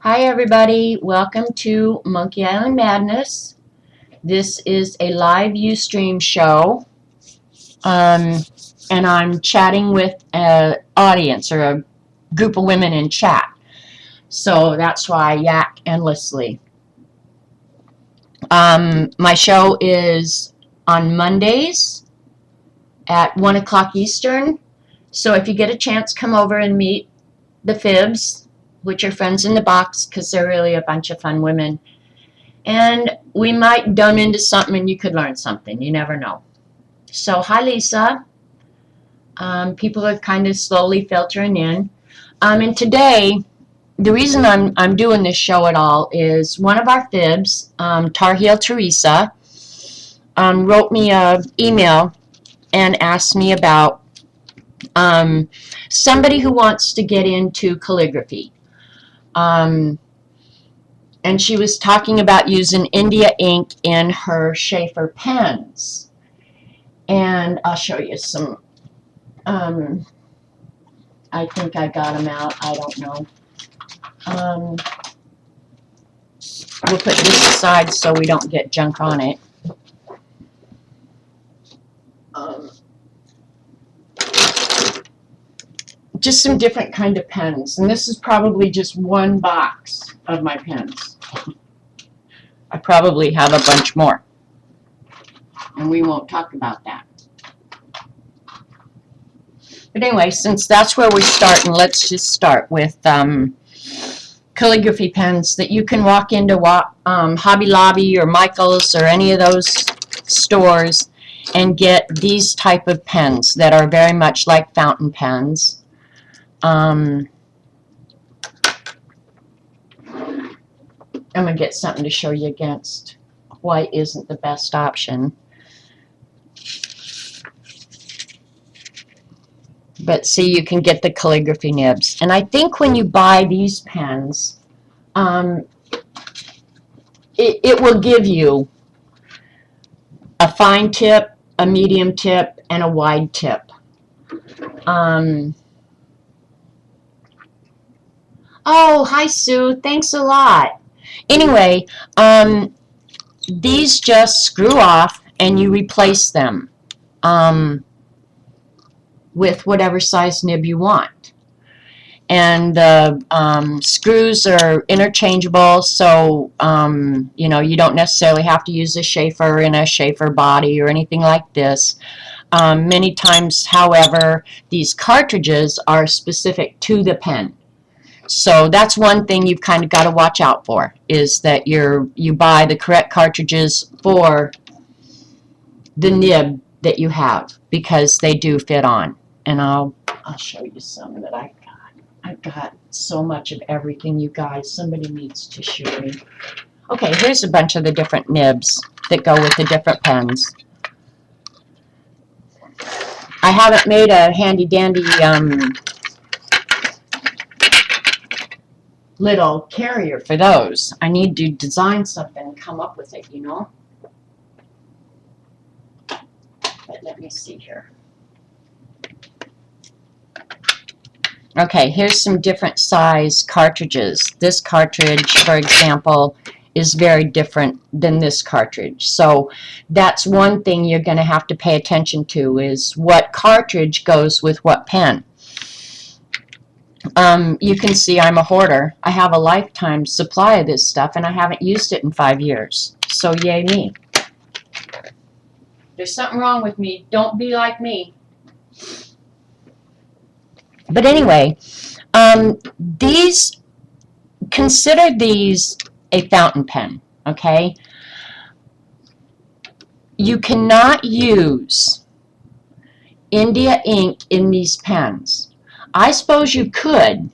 Hi everybody, welcome to Monkey Island Madness. This is a live Ustream show, and I'm chatting with an audience or a group of women in chat. So that's why I yak endlessly. My show is on Mondays at 1 o'clock Eastern. So if you get a chance, come over and meet the Fibs, which are friends in the box, because they're really a bunch of fun women. And we might dumb into something and you could learn something. You never know. So, hi, Lisa. People are kind of slowly filtering in. And today, the reason I'm doing this show at all is one of our Fibs, Tar Heel Teresa, wrote me an email and asked me about somebody who wants to get into calligraphy. And she was talking about using India ink in her Schaefer pens. And I'll show you some. I think I got them out. I don't know. We'll put this aside so we don't get junk on it. Just some different kind of pens. And this is probably just one box of my pens. I probably have a bunch more. And we won't talk about that. But anyway, since that's where we're starting, let's just start with calligraphy pens that you can walk into Hobby Lobby or Michael's or any of those stores and get these type of pens that are very much like fountain pens. I'm going to get something to show you against white isn't the best option. But see, you can get the calligraphy nibs. And I think when you buy these pens, it will give you a fine tip, a medium tip, and a wide tip. Oh, hi, Sue. Thanks a lot. Anyway, these just screw off and you replace them with whatever size nib you want. And the screws are interchangeable, so you don't necessarily have to use a Schaefer in a Schaefer body or anything like this. Many times, however, these cartridges are specific to the pen. So that's one thing you've kind of got to watch out for, is that you buy the correct cartridges for the nib that you have, because they do fit on. And I'll show you some that I got. I've got so much of everything, you guys. Somebody needs to shoot me. Okay, here's a bunch of the different nibs that go with the different pens. I haven't made a handy-dandy little carrier for those. I need to design something and come up with it, But let me see here. Okay, here's some different size cartridges. This cartridge, for example, is very different than this cartridge. So that's one thing you're going to have to pay attention to, is what cartridge goes with what pen. You can see I'm a hoarder. I have a lifetime supply of this stuff, and I haven't used it in 5 years. So yay me. There's something wrong with me. Don't be like me. But anyway, consider these a fountain pen, okay? You cannot use India ink in these pens. I suppose you could,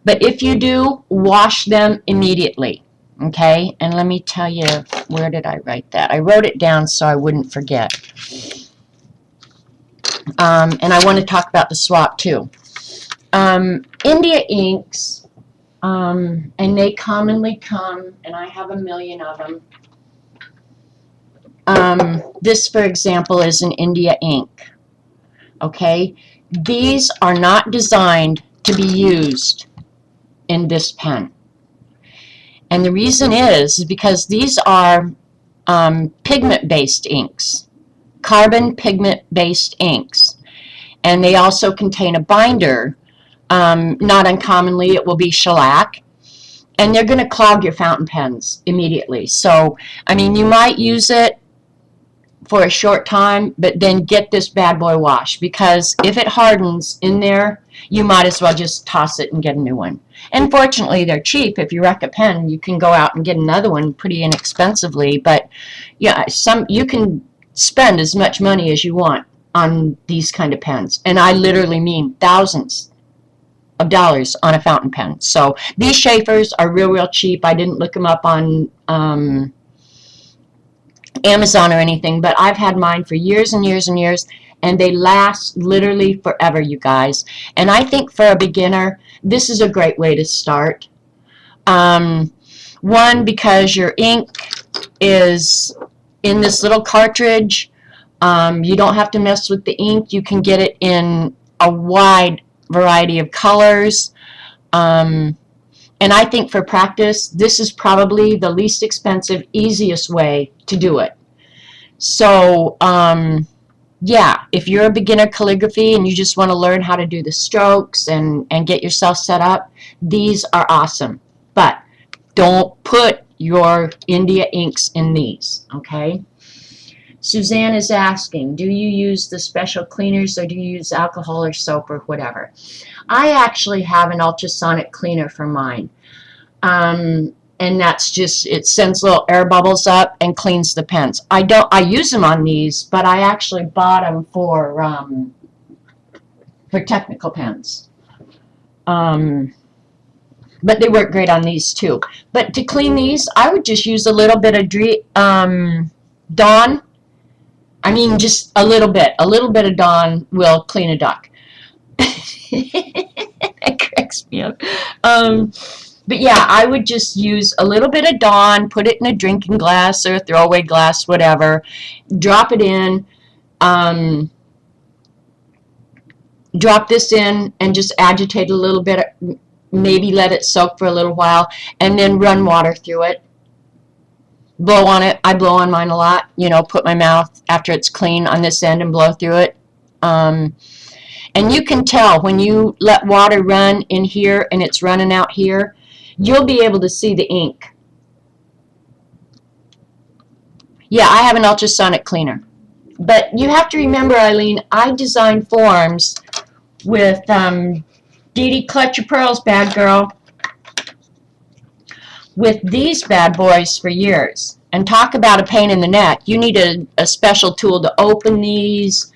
but if you do, wash them immediately, okay? And let me tell you, where did I write that? I wrote it down so I wouldn't forget. And I want to talk about the swap too. India inks, and they commonly come, and I have a million of them. This, for example, is an India ink. Okay? These are not designed to be used in this pen. And the reason is because these are pigment-based inks, carbon pigment-based inks. And they also contain a binder. Not uncommonly, it will be shellac. And they're going to clog your fountain pens immediately. So, I mean, you might use it for a short time, but then get this bad boy washed, because if it hardens in there, you might as well just toss it and get a new one. And fortunately, they're cheap. If you wreck a pen, you can go out and get another one pretty inexpensively. But yeah, you can spend as much money as you want on these kind of pens, and I literally mean thousands of dollars on a fountain pen. So these Schaeffers are real cheap. I didn't look them up on Amazon or anything, but I've had mine for years and years and years, and they last literally forever, you guys. And I think for a beginner, this is a great way to start. One, because your ink is in this little cartridge. You don't have to mess with the ink. You can get it in a wide variety of colors. And I think for practice, this is probably the least expensive, easiest way to do it. So, yeah, if you're a beginner calligraphy and you just want to learn how to do the strokes and get yourself set up, these are awesome. But don't put your India inks in these, okay? Suzanne is asking, do you use the special cleaners, or do you use alcohol or soap or whatever? I actually have an ultrasonic cleaner for mine. And that's just, it sends little air bubbles up and cleans the pens. I use them on these, but I actually bought them for technical pens. But they work great on these too. But to clean these, I would just use a little bit of Dawn. I mean, just a little bit. A little bit of Dawn will clean a duck. That cracks me up. But yeah, I would just use a little bit of Dawn, put it in a drinking glass or a throwaway glass, whatever. Drop it in. Drop this in and just agitate a little bit. Maybe let it soak for a little while, and then run water through it. Blow on it. I blow on mine a lot. You know, put my mouth after it's clean on this end and blow through it. And you can tell when you let water run in here and it's running out here, you'll be able to see the ink. Yeah, I have an ultrasonic cleaner. But you have to remember, Eileen, I designed forms with Dee Dee, clutch your pearls, bad girl, with these bad boys for years. And talk about a pain in the neck. You need a special tool to open these.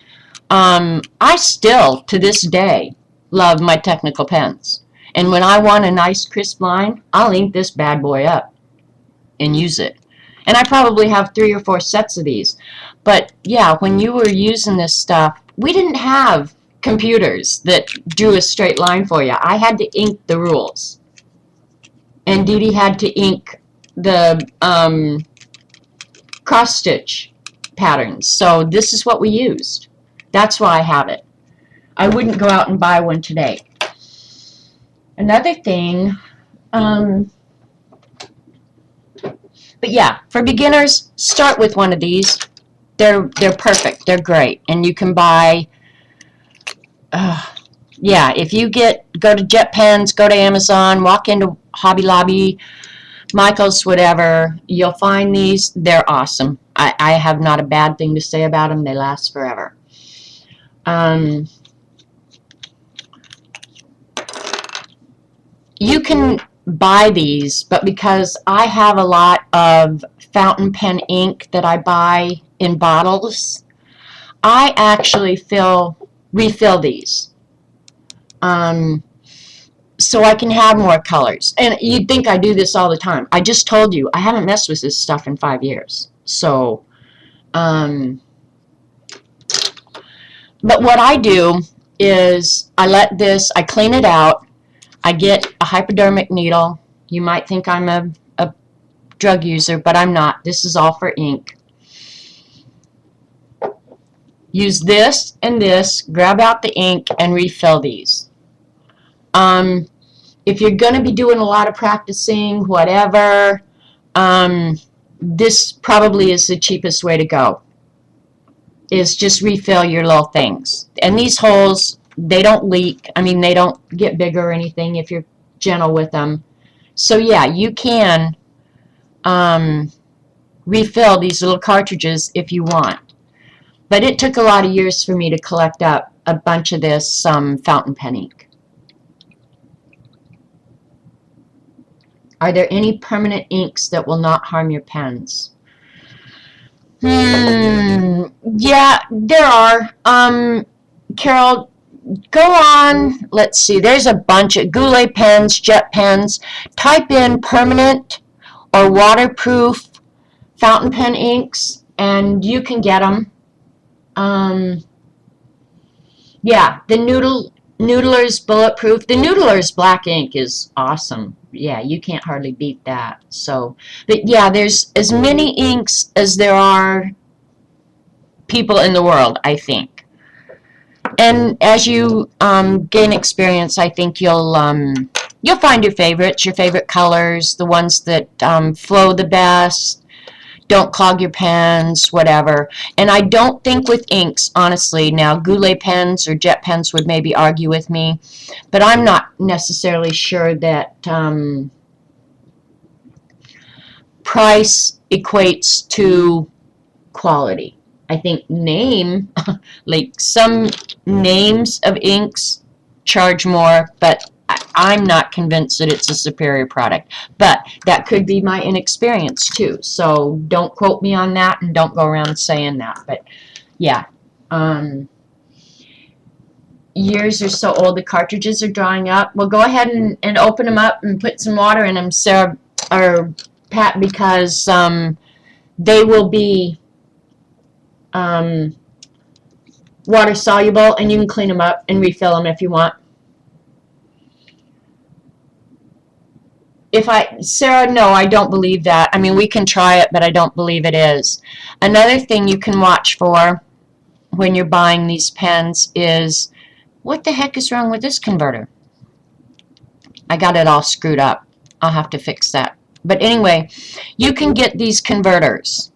I still, to this day, love my technical pens. And when I want a nice crisp line, I'll ink this bad boy up and use it. And I probably have 3 or 4 sets of these. But yeah, when you were using this stuff, we didn't have computers that drew a straight line for you. I had to ink the rules. And Dee Dee had to ink the cross-stitch patterns. So this is what we used. That's why I have it. I wouldn't go out and buy one today. Another thing, but yeah, for beginners, start with one of these. They're perfect. They're great. And you can buy, yeah, if you go to Jet Pens, go to Amazon, walk into Hobby Lobby, Michael's, whatever, you'll find these. They're awesome. I have not a bad thing to say about them. They last forever. You can buy these, but because I have a lot of fountain pen ink that I buy in bottles, I actually refill these. So I can have more colors. And you'd think I do this all the time. I just told you, I haven't messed with this stuff in 5 years. So, but what I do is I clean it out. I get a hypodermic needle. You might think I'm a drug user, but I'm not. This is all for ink. Use this and this, grab out the ink, and refill these. if you're going to be doing a lot of practicing, whatever, this probably is the cheapest way to go, is just refill your little things. And these holes, they don't leak. I mean, they don't get bigger or anything if you're gentle with them. So yeah, you can refill these little cartridges if you want. But it took a lot of years for me to collect up a bunch of this fountain pen ink. Are there any permanent inks that will not harm your pens? Yeah, there are. Carol, go on. Let's see. There's a bunch of Goulet pens, jet pens. Type in permanent or waterproof fountain pen inks, and you can get them. Yeah, the Noodler's Bulletproof. The Noodler's black ink is awesome. Yeah, you can't hardly beat that. So, but yeah, there's as many inks as there are people in the world, I think. And as you gain experience, I think you'll find your favorites, your favorite colors, the ones that flow the best, don't clog your pens, whatever. And I don't think with inks, honestly, now Goulet pens or jet pens would maybe argue with me, but I'm not necessarily sure that price equates to quality. I think like some names of inks charge more, but I'm not convinced that it's a superior product. But that could be my inexperience too. So don't quote me on that, and don't go around saying that. But yeah, years are so old, the cartridges are drying up. Well, go ahead and open them up and put some water in them, Sarah or Pat, because they will be water soluble, and you can clean them up and refill them if you want. Sarah, no, I don't believe that. I mean, we can try it, but I don't believe it is. Another thing you can watch for when you're buying these pens is, what the heck is wrong with this converter? I got it all screwed up. I'll have to fix that. But anyway, you can get these converters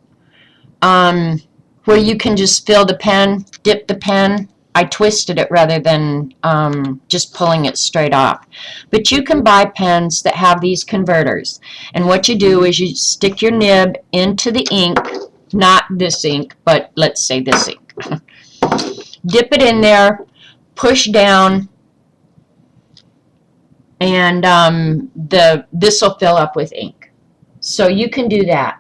where you can just fill the pen, dip the pen. I twisted it rather than just pulling it straight off. But you can buy pens that have these converters. And what you do is you stick your nib into the ink, not this ink, but let's say this ink. Dip it in there, push down, and this will fill up with ink. So you can do that.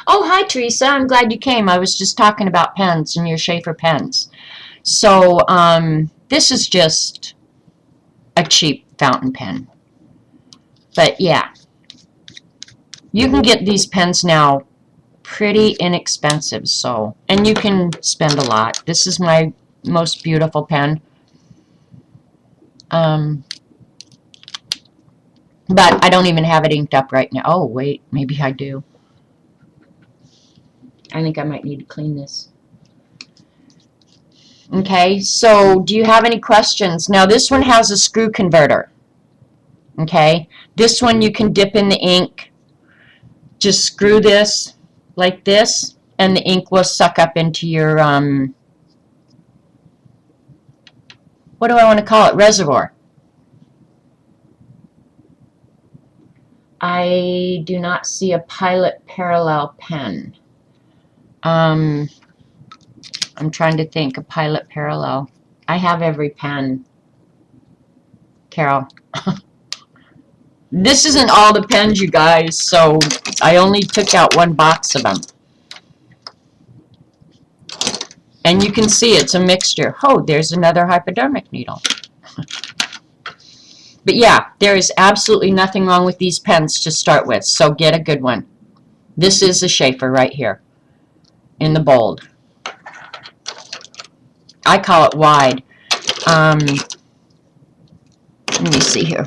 Oh, hi, Teresa. I'm glad you came. I was just talking about pens and your Schaefer pens. So this is just a cheap fountain pen. But yeah, you can get these pens now pretty inexpensive. So, and you can spend a lot. This is my most beautiful pen. But I don't even have it inked up right now. Oh, wait, maybe I do. I think I might need to clean this. Okay, so do you have any questions? Now this one has a screw converter. Okay, this one you can dip in the ink. Just screw this like this, and the ink will suck up into your, what do I want to call it? Reservoir. I do not see a Pilot Parallel pen. I'm trying to think, a Pilot Parallel. I have every pen, Carol. This isn't all the pens, you guys, so I only took out one box of them. And you can see it's a mixture. Oh, there's another hypodermic needle. But yeah, there is absolutely nothing wrong with these pens to start with, so get a good one. This is a Schaefer right here in the bold. I call it wide. Let me see here.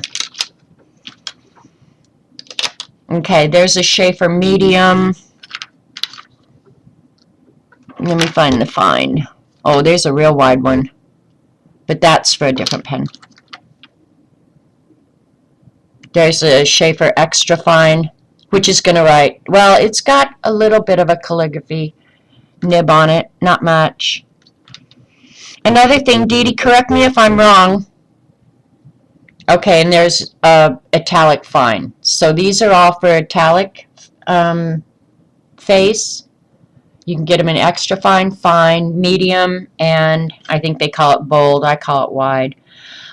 Okay, there's a Schaefer medium. Let me find the fine. Oh, there's a real wide one. But that's for a different pen. There's a Schaefer Extra Fine, which is going to write, well, it's got a little bit of a calligraphy nib on it, not much. Another thing, Dee Dee, correct me if I'm wrong. Okay, and there's italic fine. So these are all for italic face. You can get them in extra fine, fine, medium, and I think they call it bold. I call it wide.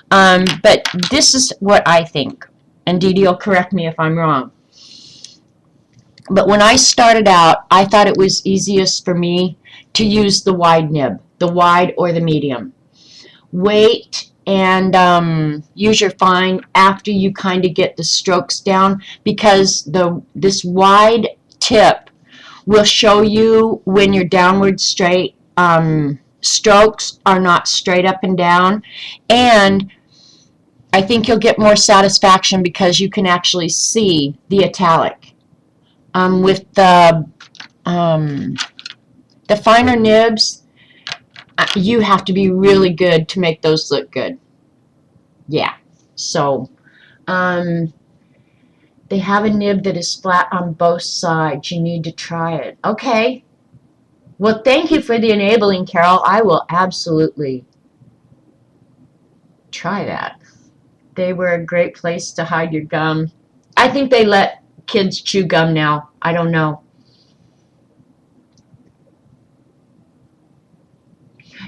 But this is what I think, and Dee Dee will correct me if I'm wrong. But when I started out, I thought it was easiest for me to use the wide nib, the wide or the medium. Wait and use your fine after you kind of get the strokes down, because this wide tip will show you when your downward straight strokes are not straight up and down, and I think you'll get more satisfaction because you can actually see the italic. With the finer nibs, you have to be really good to make those look good. Yeah. So they have a nib that is flat on both sides. You need to try it. Okay. Well, thank you for the enabling, Carol. I will absolutely try that. They were a great place to hide your gum. I think they let kids chew gum now. I don't know.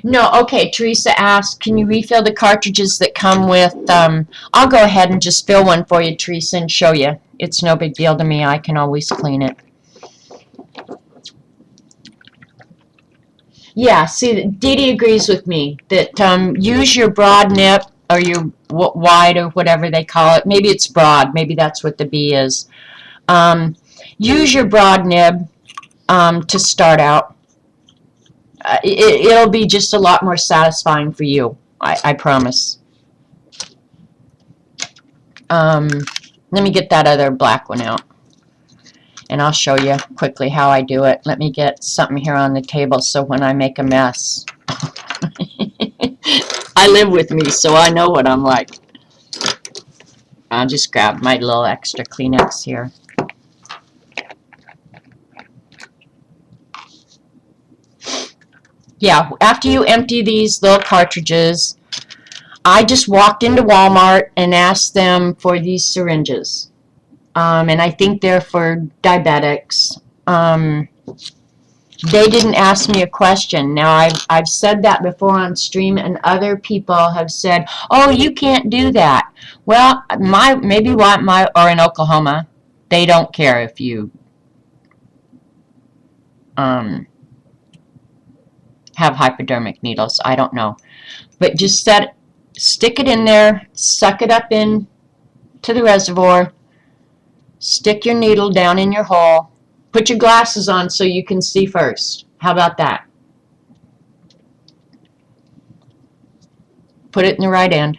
No, okay, Teresa asked, can you refill the cartridges that come with, I'll go ahead and just fill one for you, Teresa, and show you. It's no big deal to me. I can always clean it. Yeah, see, Dee Dee agrees with me that use your broad nib or your wide or whatever they call it. Maybe it's broad. Maybe that's what the B is. Use your broad nib to start out. It'll be just a lot more satisfying for you. I promise. Let me get that other black one out, and I'll show you quickly how I do it. Let me get something here on the table so when I make a mess. I live with me, so I know what I'm like. I'll just grab my little extra Kleenex here. Yeah, after you empty these little cartridges, I just walked into Walmart and asked them for these syringes. And I think they're for diabetics. They didn't ask me a question. Now, I've said that before on stream, and other people have said, oh, you can't do that. Well, or in Oklahoma, they don't care if you have hypodermic needles. I don't know. But just stick it in there, suck it up in to the reservoir, stick your needle down in your hole, put your glasses on so you can see first. How about that? Put it in the right end.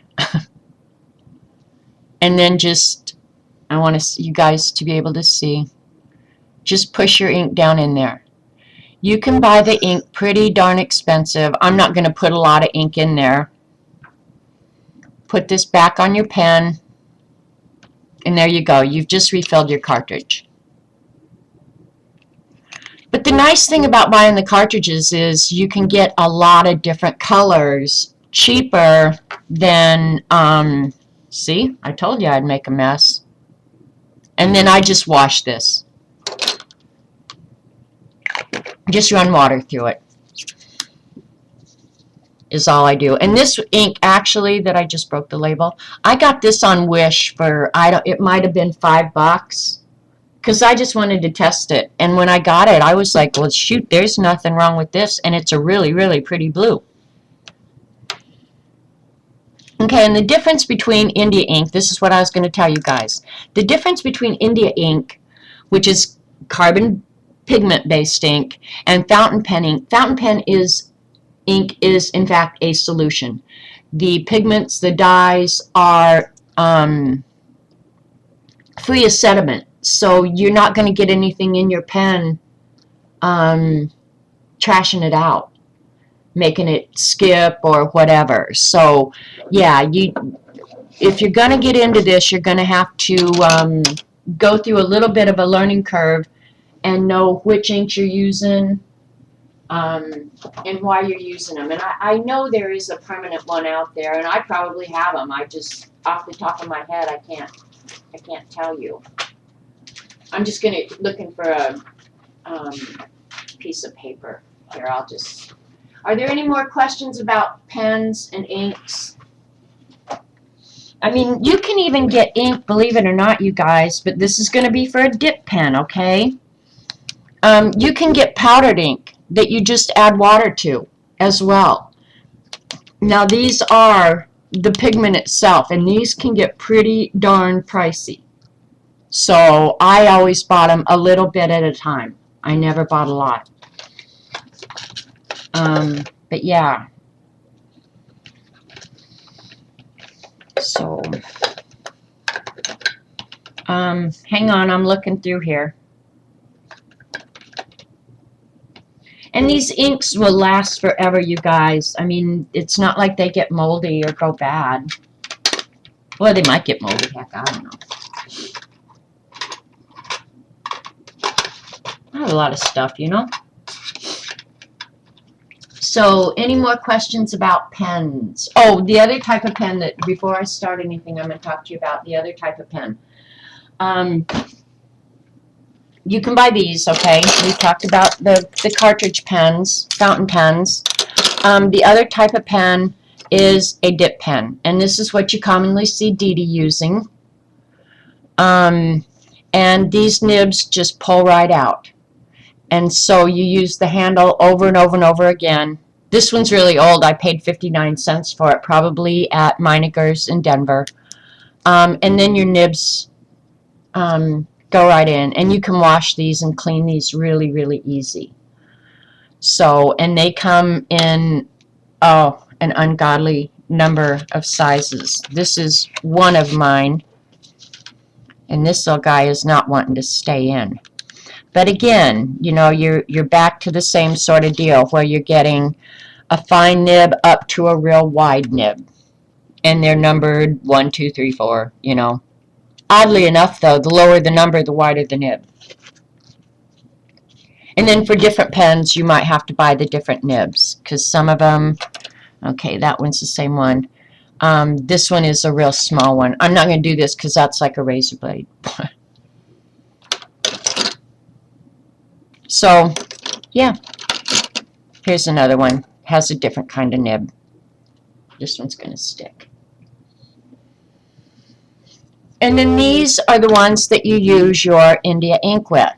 And then just, I want you guys to be able to see, just push your ink down in there. You can buy the ink pretty darn expensive. I'm not going to put a lot of ink in there. Put this back on your pen, and there you go. You've just refilled your cartridge. But the nice thing about buying the cartridges is you can get a lot of different colors cheaper than, see, I told you I'd make a mess. And then I just wash this. Just run water through it is all I do. And this ink, actually, that I just broke the label, I got this on Wish for, it might have been $5, because I just wanted to test it. And when I got it, I was like, well, shoot, there's nothing wrong with this, and it's a really, really pretty blue. Okay, and the difference between India ink, this is what I was going to tell you guys. The difference between India ink, which is carbon pigment-based ink, and fountain pen ink. Fountain pen ink is, in fact, a solution. The pigments, the dyes, are free of sediment, so you're not going to get anything in your pen trashing it out, making it skip or whatever. So, yeah, if you're going to get into this, you're going to have to go through a little bit of a learning curve and know which inks you're using, and why you're using them. And I know there is a permanent one out there, and I probably have them. I just, off the top of my head, I can't tell you. I'm just looking for a piece of paper. Here, I'll just. Are there any more questions about pens and inks? I mean, you can even get ink, believe it or not, you guys, but this is going to be for a dip pen, okay? You can get powdered ink that you just add water to as well. Now, these are the pigment itself, and these can get pretty darn pricey. So I always bought them a little bit at a time. I never bought a lot. But yeah. So, hang on, I'm looking through here. And these inks will last forever, you guys. I mean, it's not like they get moldy or go bad. Well, they might get moldy, heck, I don't know. I have a lot of stuff, you know. So, any more questions about pens? Oh, the other type of pen that, before I start anything, I'm going to talk to you about the other type of pen. You can buy these, okay? We talked about the cartridge pens, fountain pens. The other type of pen is a dip pen, and this is what you commonly see Dee Dee using. And these nibs just pull right out. And so you use the handle over and over and over again. This one's really old. I paid 59 cents for it, probably at Meininger's in Denver. And then your nibs go right in. And you can wash these and clean these really, really easy. So, and they come in, oh, an ungodly number of sizes. This is one of mine. And this little guy is not wanting to stay in. But again, you know, you're back to the same sort of deal where you're getting a fine nib up to a real wide nib. And they're numbered 1, 2, 3, 4, you know. Oddly enough, though, the lower the number, the wider the nib. And then for different pens, you might have to buy the different nibs. Because some of them, okay, that one's the same one. This one is a real small one. I'm not going to do this because that's like a razor blade. So, yeah, here's another one. Has a different kind of nib. This one's going to stick. And then these are the ones that you use your India ink with.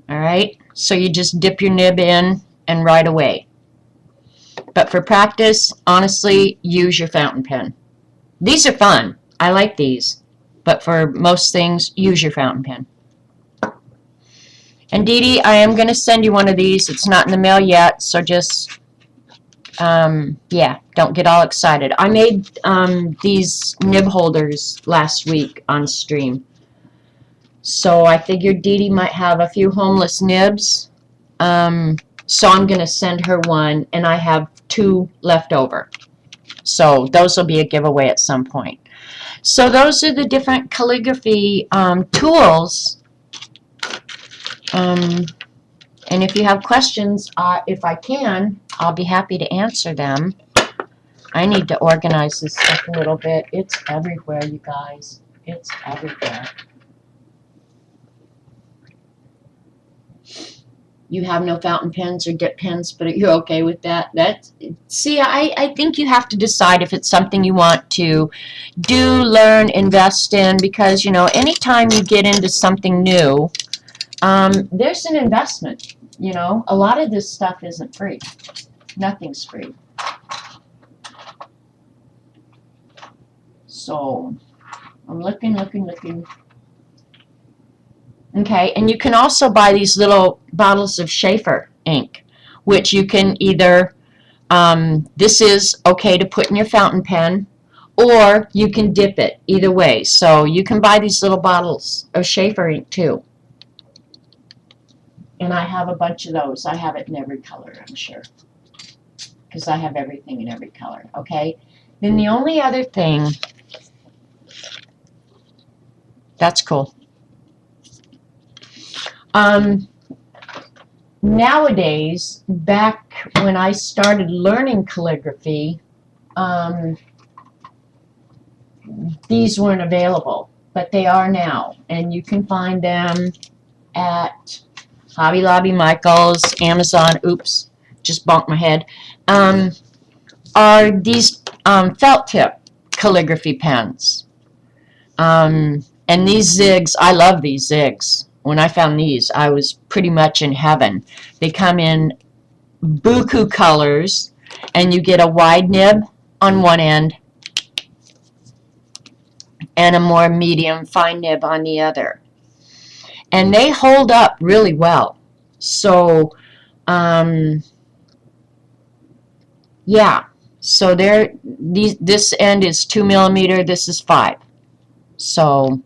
All right, so you just dip your nib in and right away. But for practice, honestly, use your fountain pen. These are fun. I like these. But for most things, use your fountain pen. And Dee Dee, I am going to send you one of these. It's not in the mail yet, so just, yeah, don't get all excited. I made these nib holders last week on stream. So I figured Dee Dee might have a few homeless nibs. So I'm going to send her one, and I have 2 left over. So those will be a giveaway at some point. So those are the different calligraphy tools. And if you have questions, if I can, I'll be happy to answer them. I need to organize this stuff a little bit. It's everywhere, you guys. It's everywhere. You have no fountain pens or dip pens, but you're okay with that. See, I think you have to decide if it's something you want to do, learn, invest in, because, you know, anytime you get into something new, there's an investment, you know. A lot of this stuff isn't free. Nothing's free. So, I'm looking. Okay, and you can also buy these little bottles of Schaefer ink, which you can either, this is okay to put in your fountain pen, or you can dip it, either way. So you can buy these little bottles of Schaefer ink too. And I have a bunch of those. I have it in every color, I'm sure. because I have everything in every color, okay? Then the only other thing, that's cool. Nowadays, back when I started learning calligraphy, these weren't available, but they are now, and you can find them at Hobby Lobby, Michael's, Amazon, oops, just bonked my head, are these felt tip calligraphy pens. And these zigs, I love these zigs. When I found these, I was pretty much in heaven. They come in buku colors, and you get a wide nib on one end and a more medium fine nib on the other. And they hold up really well. So, yeah. So this end is 2 millimeter, this is 5. So,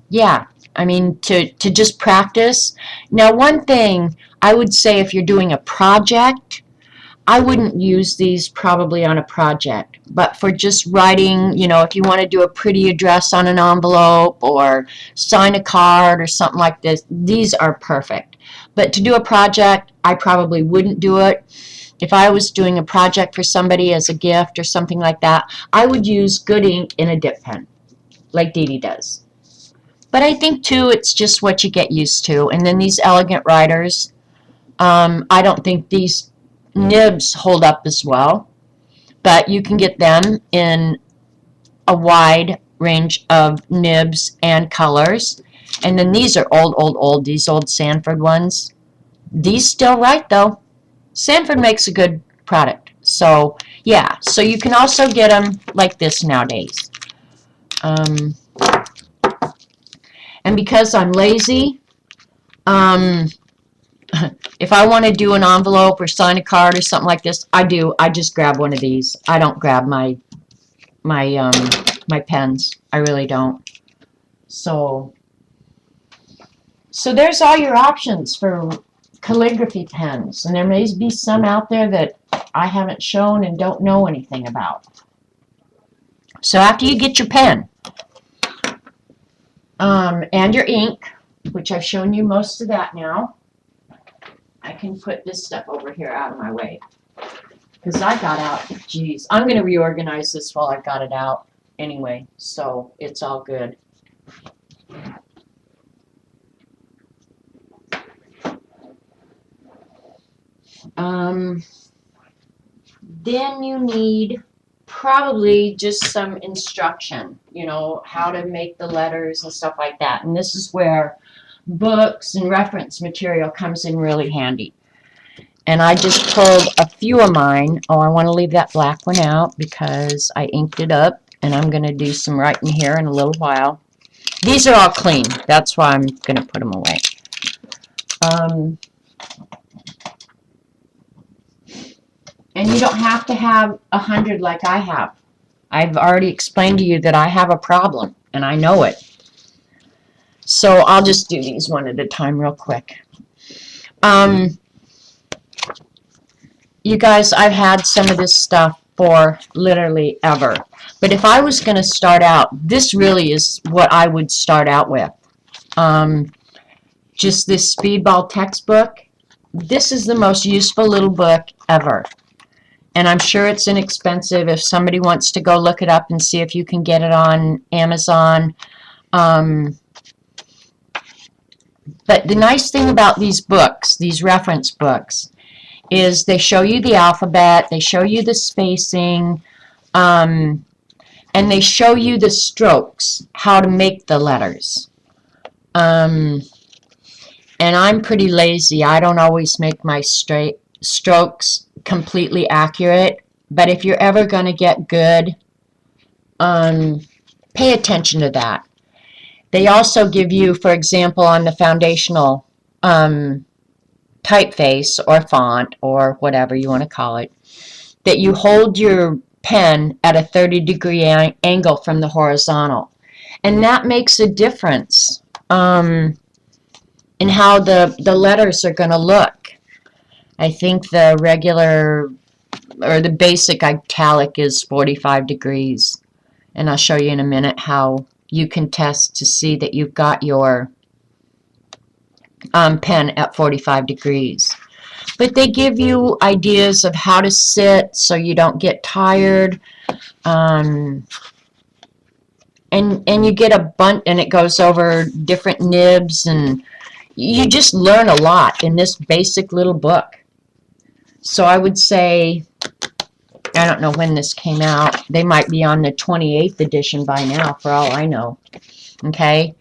yeah. I mean, to just practice. Now, one thing I would say, if you're doing a project, I wouldn't use these probably on a project, but for just writing, you know, if you want to do a pretty address on an envelope or sign a card or something like this, these are perfect. But to do a project, I probably wouldn't do it. If I was doing a project for somebody as a gift or something like that, I would use good ink in a dip pen, like Dee Dee does. But I think, too, it's just what you get used to. And then these elegant writers, I don't think these nibs hold up as well, but you can get them in a wide range of nibs and colors. And then these are old, these old Sanford ones. These still write, though. Sanford makes a good product. So, yeah, so you can also get them like this nowadays. And because I'm lazy, if I want to do an envelope or sign a card or something like this, I just grab one of these. I don't grab my pens. I really don't. So there's all your options for calligraphy pens, and there may be some out there that I haven't shown and don't know anything about. So after you get your pen, and your ink, which I've shown you most of that now, I can put this stuff over here out of my way, because I got out, geez, I'm going to reorganize this while I've got it out anyway, so it's all good. Then you need probably just some instruction, you know, how to make the letters and stuff like that. And this is where books and reference material comes in really handy. And I just pulled a few of mine. Oh, I want to leave that black one out because I inked it up, and I'm going to do some writing here in a little while. These are all clean. That's why I'm going to put them away. And you don't have to have 100 like I have. I've already explained to you that I have a problem, and I know it. So I'll just do these one at a time real quick. You guys, I've had some of this stuff for literally ever. But if I was going to start out, this really is what I would start out with. Just this Speedball textbook. This is the most useful little book ever. And I'm sure it's inexpensive if somebody wants to go look it up and see if you can get it on Amazon. But the nice thing about these books, these reference books, is they show you the alphabet, they show you the spacing, and they show you the strokes, how to make the letters. And I'm pretty lazy. I don't always make my strokes completely accurate, but if you're ever going to get good, pay attention to that. They also give you, for example, on the foundational typeface or font or whatever you want to call it, that you hold your pen at a 30-degree angle from the horizontal. And that makes a difference in how the letters are going to look. I think the regular or the basic italic is 45 degrees. And I'll show you in a minute how you can test to see that you've got your pen at 45 degrees. But they give you ideas of how to sit so you don't get tired. And you get a bunch, and it goes over different nibs, and you just learn a lot in this basic little book. So I would say, I don't know when this came out. They might be on the 28th edition by now, for all I know. Okay?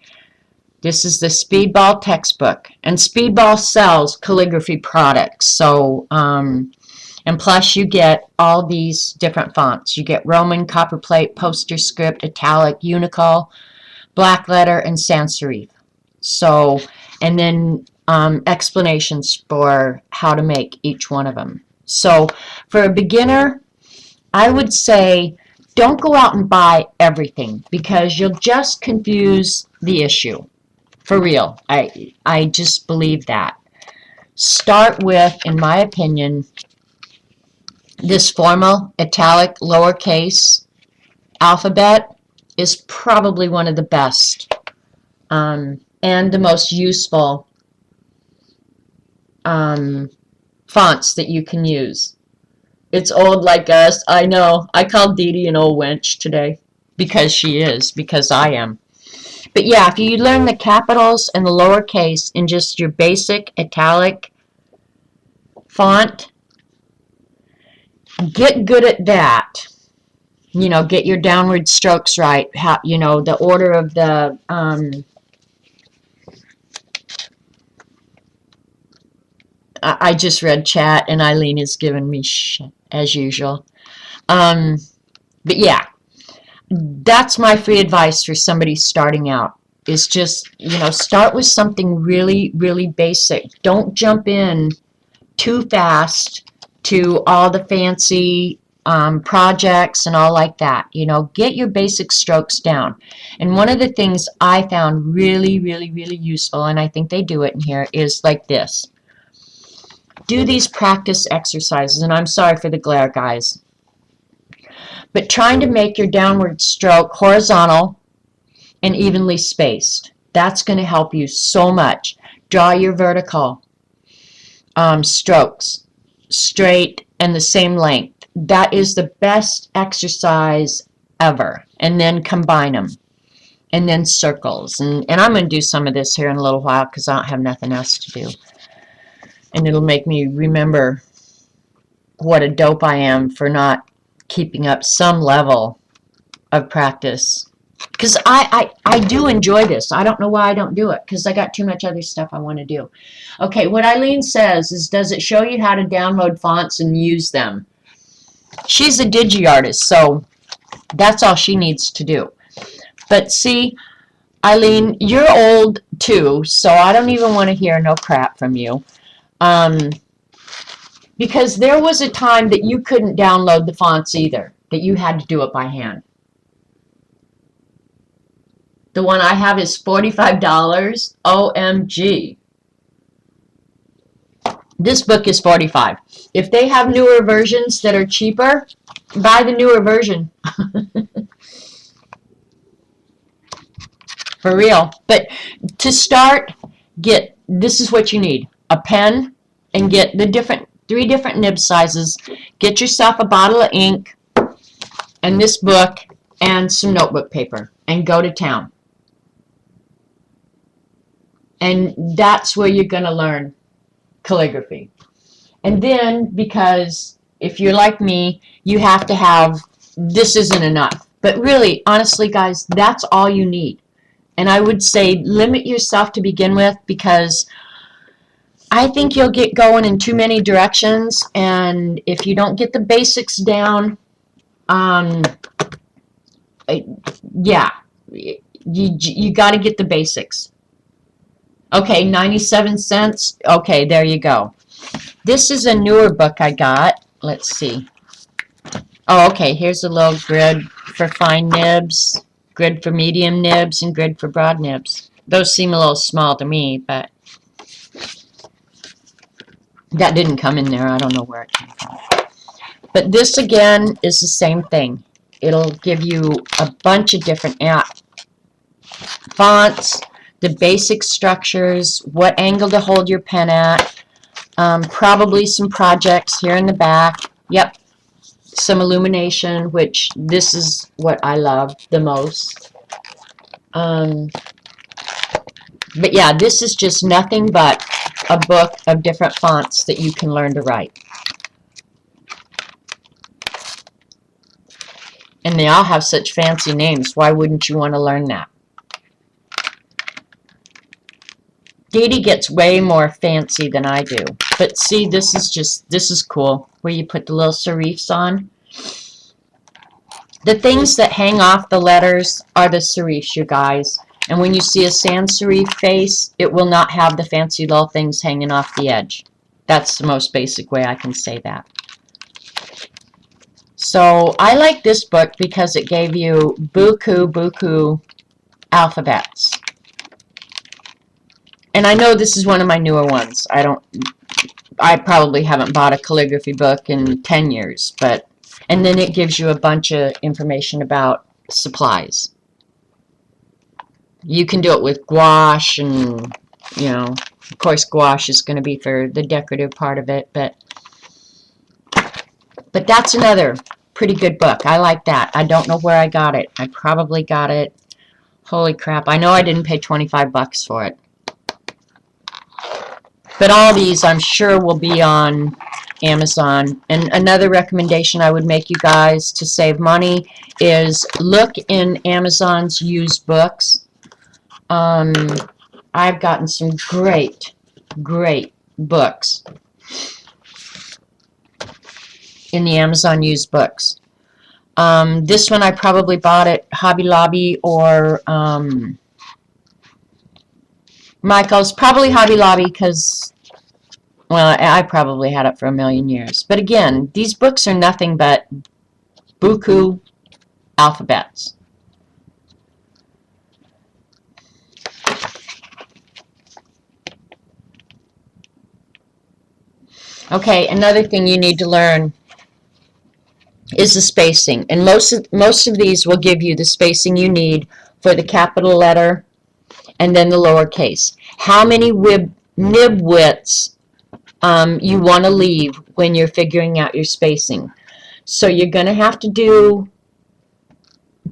This is the Speedball textbook. And Speedball sells calligraphy products. So, and plus you get all these different fonts. You get Roman, copperplate, poster script, italic, Unicol, black letter, and sans serif. So, and then explanations for how to make each one of them. So, for a beginner, I would say don't go out and buy everything because you'll just confuse the issue. For real. I just believe that. Start with, in my opinion, this formal, italic, lowercase alphabet is probably one of the best and the most useful fonts that you can use. It's old like us. I know. I called Dee Dee an old wench today because she is, because I am. But yeah, if you learn the capitals and the lowercase in just your basic italic font, get good at that. You know, get your downward strokes right. How, you know, the order of the I just read chat and Eileen is giving me shit as usual. But yeah, that's my free advice for somebody starting out. Is just, you know, start with something really, really basic. Don't jump in too fast to all the fancy projects and all like that. You know, get your basic strokes down. And one of the things I found really, really, really useful, and I think they do it in here, is like this. Do these practice exercises, and I'm sorry for the glare, guys. But trying to make your downward stroke horizontal and evenly spaced. That's going to help you so much. Draw your vertical strokes straight and the same length. That is the best exercise ever. And then combine them. And then circles. And I'm going to do some of this here in a little while because I don't have nothing else to do. And it'll make me remember what a dope I am for not keeping up some level of practice. Because I do enjoy this. I don't know why I don't do it, because I got too much other stuff I want to do. Okay, what Eileen says is, does it show you how to download fonts and use them? She's a digi artist, so that's all she needs to do. But see, Eileen, you're old too, so I don't even want to hear no crap from you. Because there was a time that you couldn't download the fonts either, that you had to do it by hand. The one I have is $45. OMG. This book is $45. If they have newer versions that are cheaper, buy the newer version. For real. But to start, this is what you need. A pen, and get the 3 different nib sizes. Get yourself a bottle of ink and this book and some notebook paper and go to town. And that's where you're going to learn calligraphy. And then, because if you're like me, you have to have, this isn't enough. But really, honestly, guys, that's all you need. And I would say limit yourself to begin with, because I think you'll get going in too many directions. And if you don't get the basics down, yeah, you got to get the basics. Okay, 97 cents. Okay, there you go. This is a newer book I got. Let's see. Oh, okay, here's a little grid for fine nibs, grid for medium nibs, and grid for broad nibs. Those seem a little small to me, but That didn't come in there. I don't know where it came from. But this, again, is the same thing. It'll give you a bunch of different fonts, the basic structures, what angle to hold your pen at, probably some projects here in the back. Yep, some illumination, which this is what I love the most. But yeah, this is just nothing but a book of different fonts that you can learn to write. And they all have such fancy names. Why wouldn't you want to learn that? Dee Dee gets way more fancy than I do. But see, this is cool, where you put the little serifs on. The things that hang off the letters are the serifs, you guys. And when you see a sans serif face, it will not have the fancy little things hanging off the edge. That's the most basic way I can say that. So I like this book because it gave you buku alphabets. And I know this is one of my newer ones. I probably haven't bought a calligraphy book in 10 years, but, and then it gives you a bunch of information about supplies. You can do it with gouache, and, you know, of course gouache is going to be for the decorative part of it, but that's another pretty good book. I like that. I don't know where I got it. I probably got it, holy crap, I know I didn't pay 25 bucks for it. But all these, I'm sure, will be on Amazon. And another recommendation I would make you guys to save money is look in Amazon's used books. I've gotten some great books in the Amazon used books. This one I probably bought at Hobby Lobby or Michael's. Probably Hobby Lobby because, well, I probably had it for a million years. But again, these books are nothing but buku alphabets. Okay, another thing you need to learn is the spacing. And most of these will give you the spacing you need for the capital letter and then the lowercase. How many nib widths you want to leave when you're figuring out your spacing. So you're going to have to do,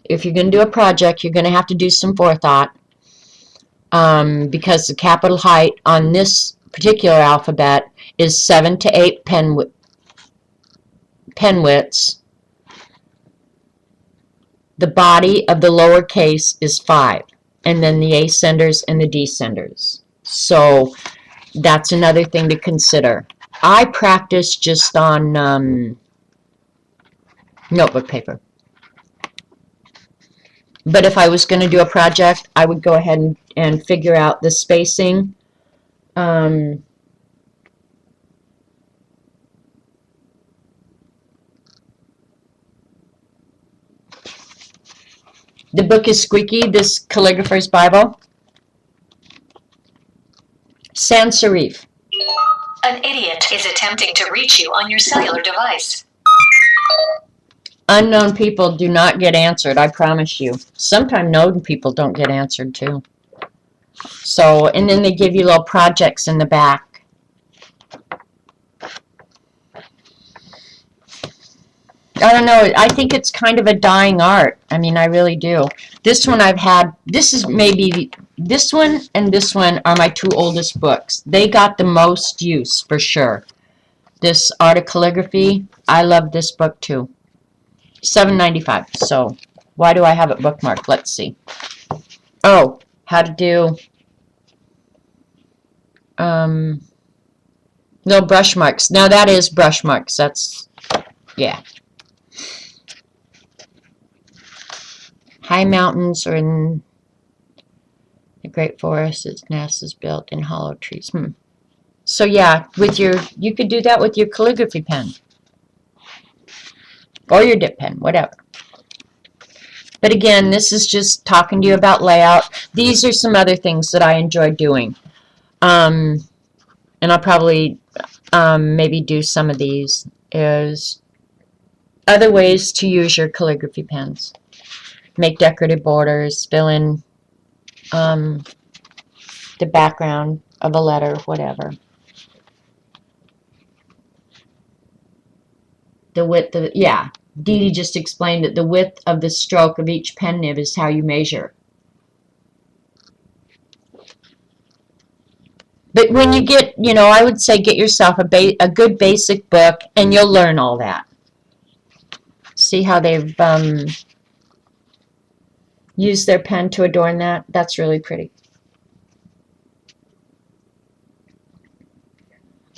if you're going to do a project, you're going to have to do some forethought because the capital height on this particular alphabet is 7 to 8 pen widths. The body of the lowercase is 5, and then the ascenders and the descenders. So that's another thing to consider. I practice just on notebook paper. But if I was going to do a project, I would go ahead and figure out the spacing. The book is squeaky, this Calligrapher's Bible. Sans serif. An idiot is attempting to reach you on your cellular device. Unknown people do not get answered, I promise you. Sometimes known people don't get answered too. So, and then they give you little projects in the back. I don't know, I think it's kind of a dying art. I mean, I really do. This one I've had, this is maybe, this one and this one are my two oldest books. They got the most use, for sure. This Art of Calligraphy, I love this book too. $7.95. So, why do I have it bookmarked? Let's see. Oh, how to do little brush marks. Now that is brush marks. That's, yeah. High mountains are in the great forest. Its nest is built in hollow trees. So yeah, with your, you could do that with your calligraphy pen. Or your dip pen, whatever. But again, this is just talking to you about layout. These are some other things that I enjoy doing. And I'll probably maybe do some of these, is other ways to use your calligraphy pens. Make decorative borders, fill in the background of a letter, whatever. The width of, yeah, Dee Dee just explained that the width of the stroke of each pen nib is how you measure. But when you get, I would say get yourself a good basic book, and you'll learn all that. See how they've used their pen to adorn that? That's really pretty.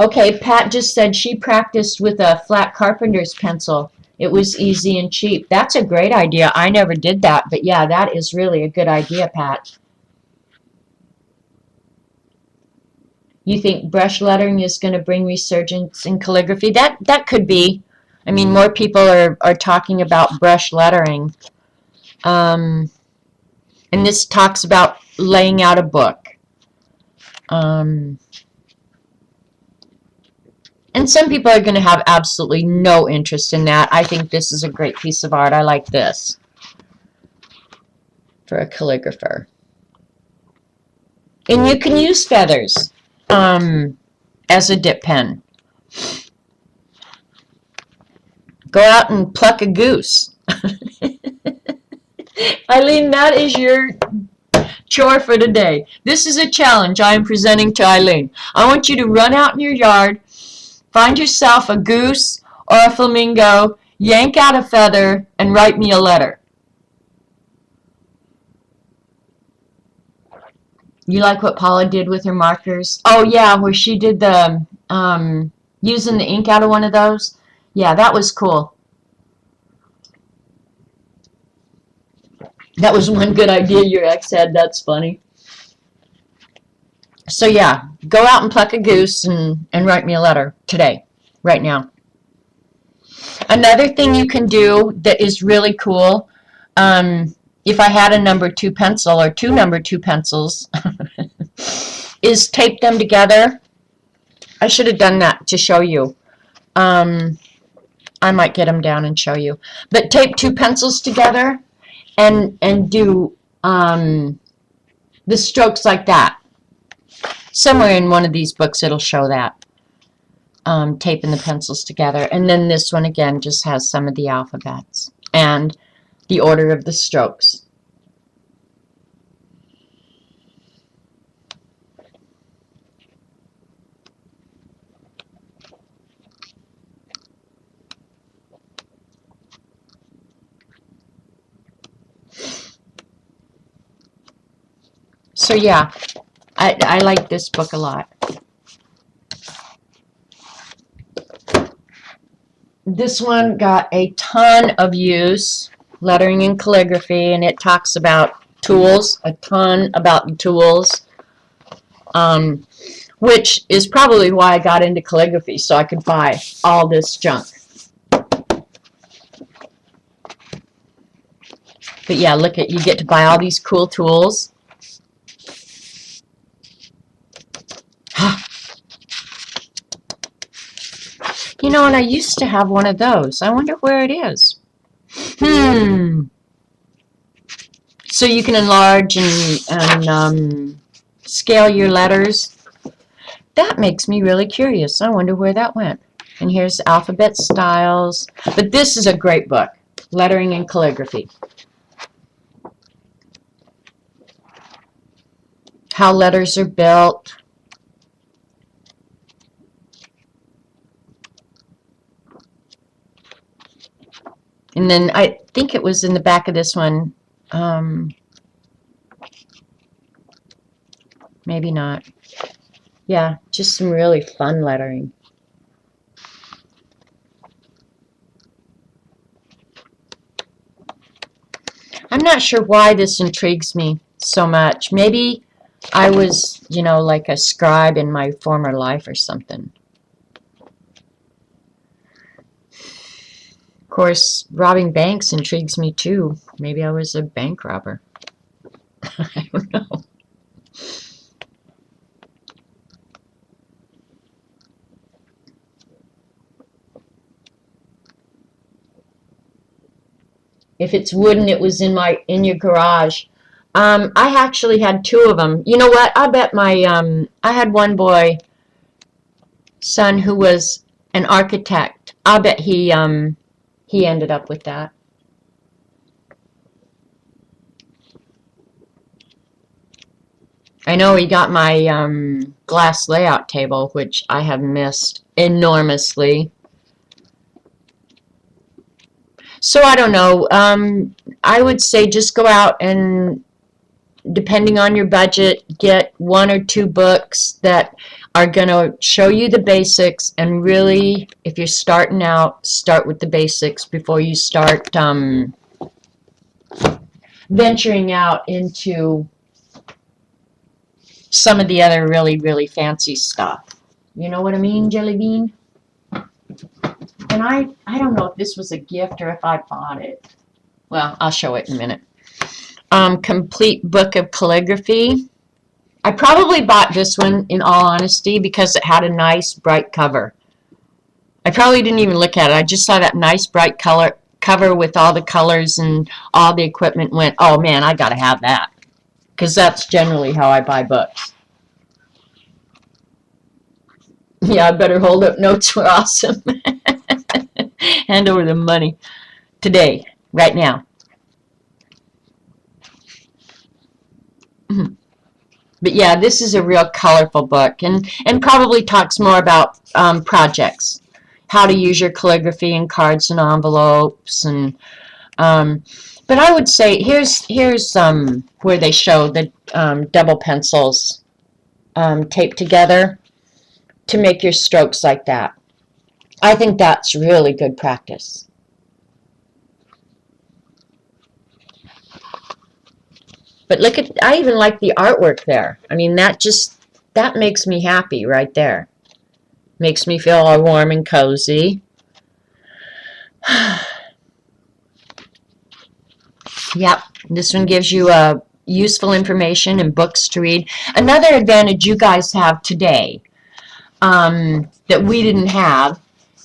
Okay, Pat just said she practiced with a flat carpenter's pencil. It was easy and cheap. That's a great idea. I never did that, but yeah, that is really a good idea, Pat. You think brush lettering is going to bring resurgence in calligraphy? That could be. I mean, more people are talking about brush lettering. And this talks about laying out a book. And some people are going to have absolutely no interest in that. I think this is a great piece of art. I like this for a calligrapher. And you can use feathers as a dip pen. Go out and pluck a goose. Eileen, that is your chore for today. This is a challenge I am presenting to Eileen. I want you to run out in your yard, find yourself a goose or a flamingo, yank out a feather, and write me a letter. You like what Paula did with her markers? Oh, yeah, where she did the using the ink out of one of those. Yeah, that was cool. That was one good idea your ex had. That's funny. So, yeah, go out and pluck a goose and write me a letter today, right now. Another thing you can do that is really cool, if I had a number 2 pencil or 2 number 2 pencils, is tape them together. I should have done that to show you. I might get them down and show you. But tape 2 pencils together and do the strokes like that. Somewhere in one of these books it'll show that. Taping the pencils together. And then this one again just has some of the alphabets and the order of the strokes. So yeah, I like this book a lot. This one got a ton of use, lettering and calligraphy, and it talks about tools, a ton about the tools, which is probably why I got into calligraphy, so I could buy all this junk. But yeah, look at, you get to buy all these cool tools. You know, and I used to have one of those. I wonder where it is. So you can enlarge and scale your letters. That makes me really curious. I wonder where that went. And here's alphabet styles. But this is a great book, Lettering and Calligraphy. How letters are built. And then I think it was in the back of this one. Maybe not. Yeah, just some really fun lettering. I'm not sure why this intrigues me so much. Maybe I was, like a scribe in my former life or something. Of course, robbing banks intrigues me too. Maybe I was a bank robber. I don't know. If it's wooden, it was in your garage. I actually had two of them. You know what? I bet I had one boy, son, who was an architect. I bet he ended up with that. I know he got my glass layout table, which I have missed enormously. So I don't know. I would say just go out and, depending on your budget, get one or two books that are going to show you the basics. And really, if you're starting out, start with the basics before you start venturing out into some of the other really, really fancy stuff. You know what I mean, Jelly Bean? And I don't know if this was a gift or if I bought it. Well, I'll show it in a minute. Complete book of calligraphy. I probably bought this one, in all honesty, because it had a nice bright cover. I probably didn't even look at it. I just saw that nice bright cover with all the colors and all the equipment. Went, oh man, I gotta have that, because that's generally how I buy books. Yeah, I better hold up notes. Were awesome. Hand over the money today, right now. But yeah, this is a real colorful book, and probably talks more about projects, how to use your calligraphy in cards and envelopes, and but I would say here's where they show the double pencils taped together to make your strokes like that. I think that's really good practice. But look at, I even like the artwork there. I mean, that makes me happy right there. Makes me feel all warm and cozy. Yep, this one gives you useful information and books to read. Another advantage you guys have today that we didn't have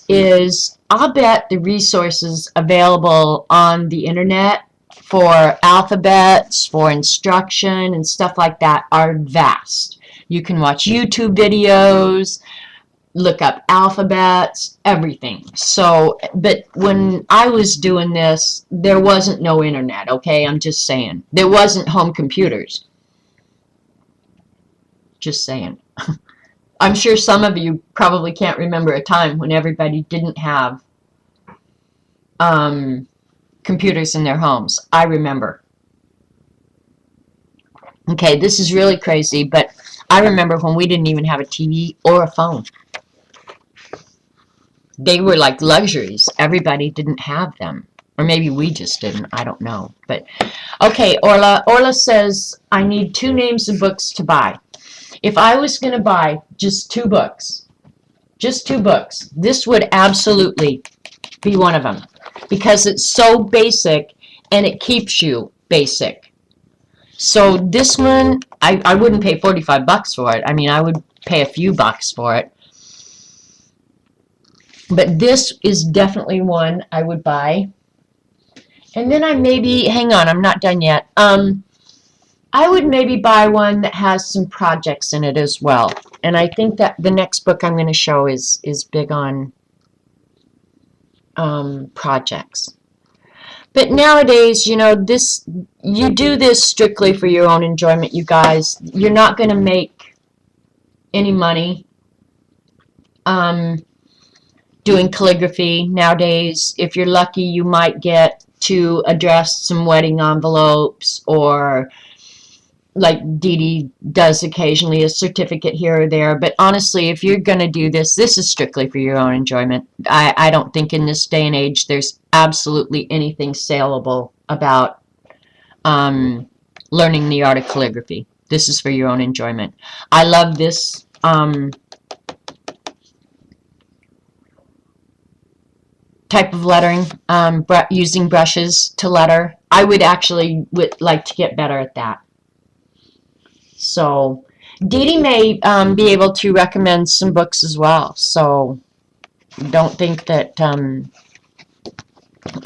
is, I'll bet the resources available on the internet for alphabets, for instruction, and stuff like that are vast. You can watch YouTube videos, look up alphabets, everything. So, but when I was doing this, there wasn't no internet, okay? I'm just saying. There wasn't home computers. Just saying. I'm sure some of you probably can't remember a time when everybody didn't have computers in their homes. I remember. Okay, this is really crazy, but I remember when we didn't even have a TV or a phone. They were like luxuries. Everybody didn't have them. Or maybe we just didn't. I don't know. But okay, Orla says, I need 2 names of books to buy. If I was going to buy just 2 books, this would absolutely be one of them, because it's so basic and it keeps you basic. So this one, I wouldn't pay 45 bucks for it. I mean, I would pay a few bucks for it. But this is definitely one I would buy. And then I maybe, hang on, I'm not done yet. I would maybe buy one that has some projects in it as well. And I think that the next book I'm going to show is big on projects. But nowadays, you know, you do this strictly for your own enjoyment, you guys. You're not going to make any money doing calligraphy nowadays. If you're lucky, you might get to address some wedding envelopes, or like Dee Dee does occasionally, a certificate here or there. But honestly, if you're going to do this, this is strictly for your own enjoyment. I don't think in this day and age there's absolutely anything saleable about learning the art of calligraphy. This is for your own enjoyment. I love this type of lettering, using brushes to letter. I would actually like to get better at that. So Dee Dee may be able to recommend some books as well. So don't think that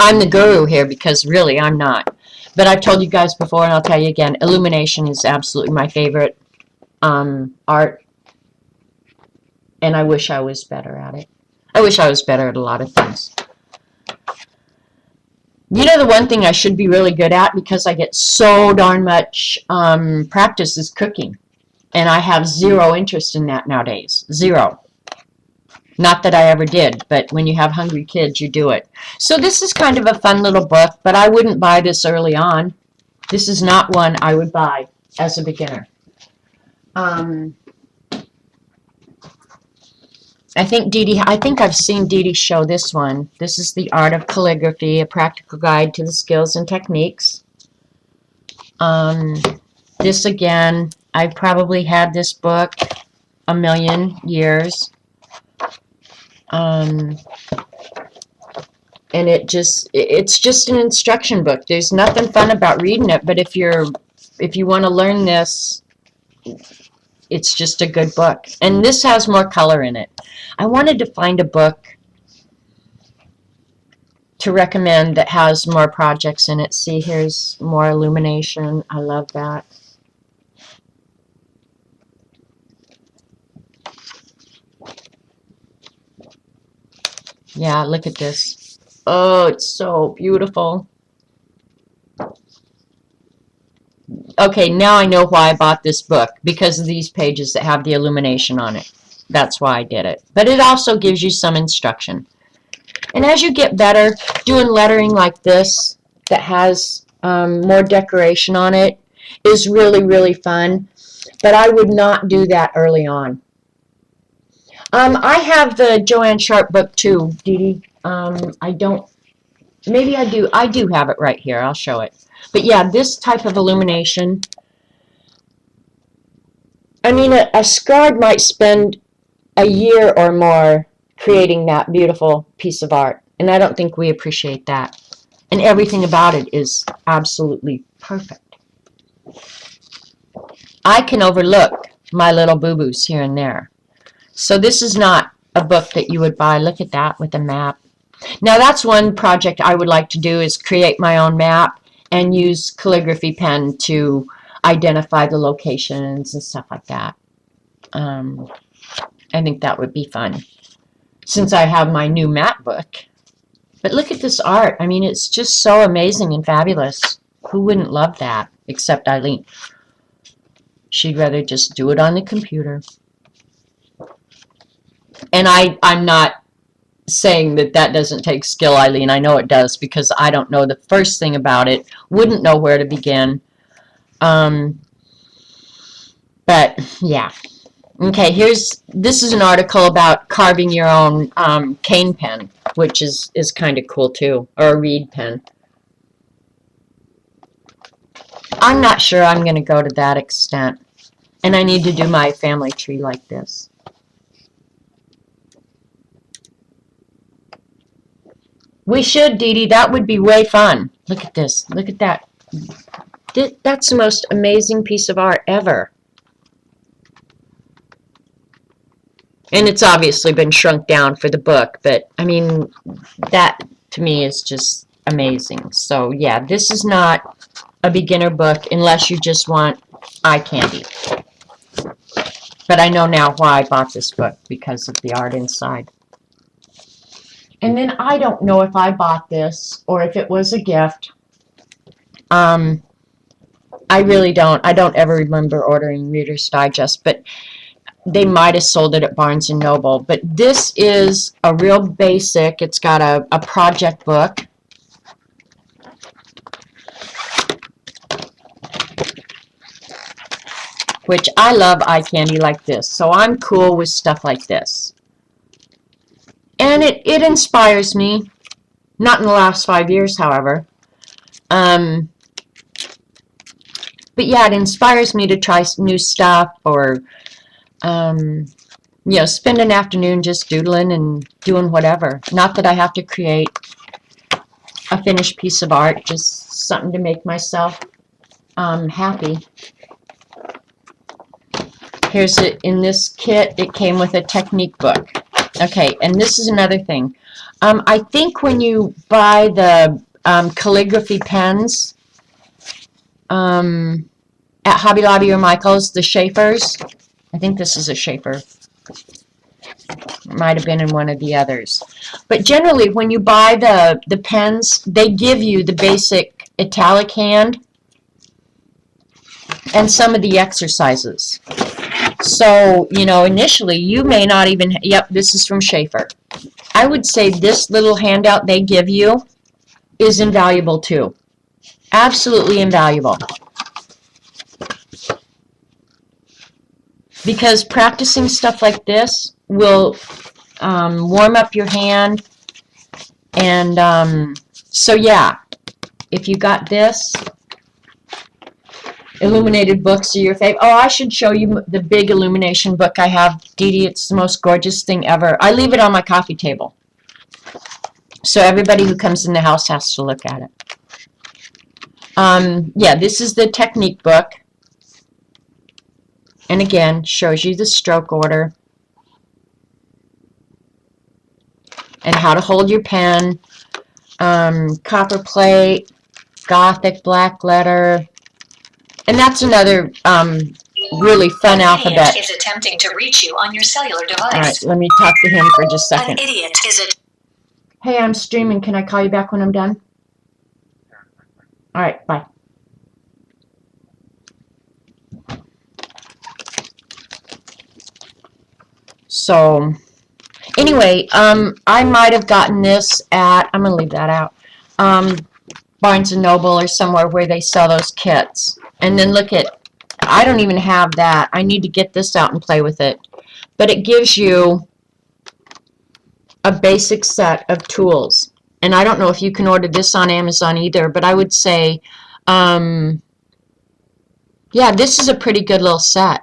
I'm the guru here because really I'm not. But I've told you guys before, and I'll tell you again, illumination is absolutely my favorite art, and I wish I was better at it. I wish I was better at a lot of things. You know, the one thing I should be really good at, because I get so darn much practice, is cooking. And I have zero interest in that nowadays. Zero. Not that I ever did, but when you have hungry kids, you do it. So this is kind of a fun little book, but I wouldn't buy this early on. This is not one I would buy as a beginner. I think I've seen Dee Dee show this one. This is The Art of Calligraphy, a practical guide to the skills and techniques. This again, I probably had this book a million years. And it's just an instruction book. There's nothing fun about reading it, but if you want to learn this, it's just a good book. And this has more color in it. I wanted to find a book to recommend that has more projects in it. See, here's more illumination. I love that. Yeah, look at this. Oh, it's so beautiful. Okay, now I know why I bought this book, because of these pages that have the illumination on it. That's why I did it. But it also gives you some instruction. And as you get better, doing lettering like this that has more decoration on it is really, really fun. But I would not do that early on. I have the Joanne Sharp book too, Dee Dee. I don't, maybe I do. I do have it right here. I'll show it. But yeah, this type of illumination, I mean, a scribe might spend a year or more creating that beautiful piece of art. And I don't think we appreciate that. And everything about it is absolutely perfect. I can overlook my little boo-boos here and there. So this is not a book that you would buy. Look at that with a map. Now that's one project I would like to do, is create my own map and use calligraphy pen to identify the locations and stuff like that. I think that would be fun, since I have my new map book. But look at this art. I mean, it's just so amazing and fabulous. Who wouldn't love that, except Eileen? She'd rather just do it on the computer. And I'm not saying that that doesn't take skill, Eileen. I know it does, because I don't know the first thing about it. Wouldn't know where to begin. But, yeah. Okay, this is an article about carving your own cane pen, which is kind of cool too, or a reed pen. I'm not sure I'm going to go to that extent, and I need to do my family tree like this. We should, Dee Dee. That would be way fun. Look at this. Look at that. That's the most amazing piece of art ever. And it's obviously been shrunk down for the book, but I mean, that to me is just amazing. So yeah, this is not a beginner book unless you just want eye candy. But I know now why I bought this book, because of the art inside. And then I don't know if I bought this or if it was a gift. I really don't. I don't ever remember ordering Reader's Digest, but they might have sold it at Barnes & Noble. But this is a real basic. It's got a project book. Which I love eye candy like this. So I'm cool with stuff like this. And it inspires me. Not in the last 5 years, however. But yeah, it inspires me to try new stuff, or you know, spend an afternoon just doodling and doing whatever. Not that I have to create a finished piece of art, just something to make myself happy. Here's it in this kit. It came with a technique book. Okay, and this is another thing. I think when you buy the calligraphy pens at Hobby Lobby or Michael's, the Schaefer's, I think this is a Schaefer. Might have been in one of the others. But generally, when you buy the pens, they give you the basic italic hand and some of the exercises. So, you know, initially, you may not even, yep, this is from Schaefer. I would say this little handout they give you is invaluable too. Absolutely invaluable. Because practicing stuff like this will warm up your hand. And so, yeah, if you got this, illuminated books are your favorite. Oh, I should show you the big illumination book I have, Dee Dee. It's the most gorgeous thing ever. I leave it on my coffee table. So everybody who comes in the house has to look at it. Yeah, this is the technique book. And again, shows you the stroke order and how to hold your pen. Copper plate, Gothic black letter. And that's another really fun alphabet. An idiot is attempting to reach you on your cellular device. All right, let me talk to him for just a second. An idiot is a... Hey, I'm streaming. Can I call you back when I'm done? All right, bye. So, anyway, I might have gotten this at, I'm going to leave that out, Barnes & Noble or somewhere where they sell those kits. And then look at, I don't even have that. I need to get this out and play with it. But it gives you a basic set of tools. And I don't know if you can order this on Amazon either, but I would say, yeah, this is a pretty good little set.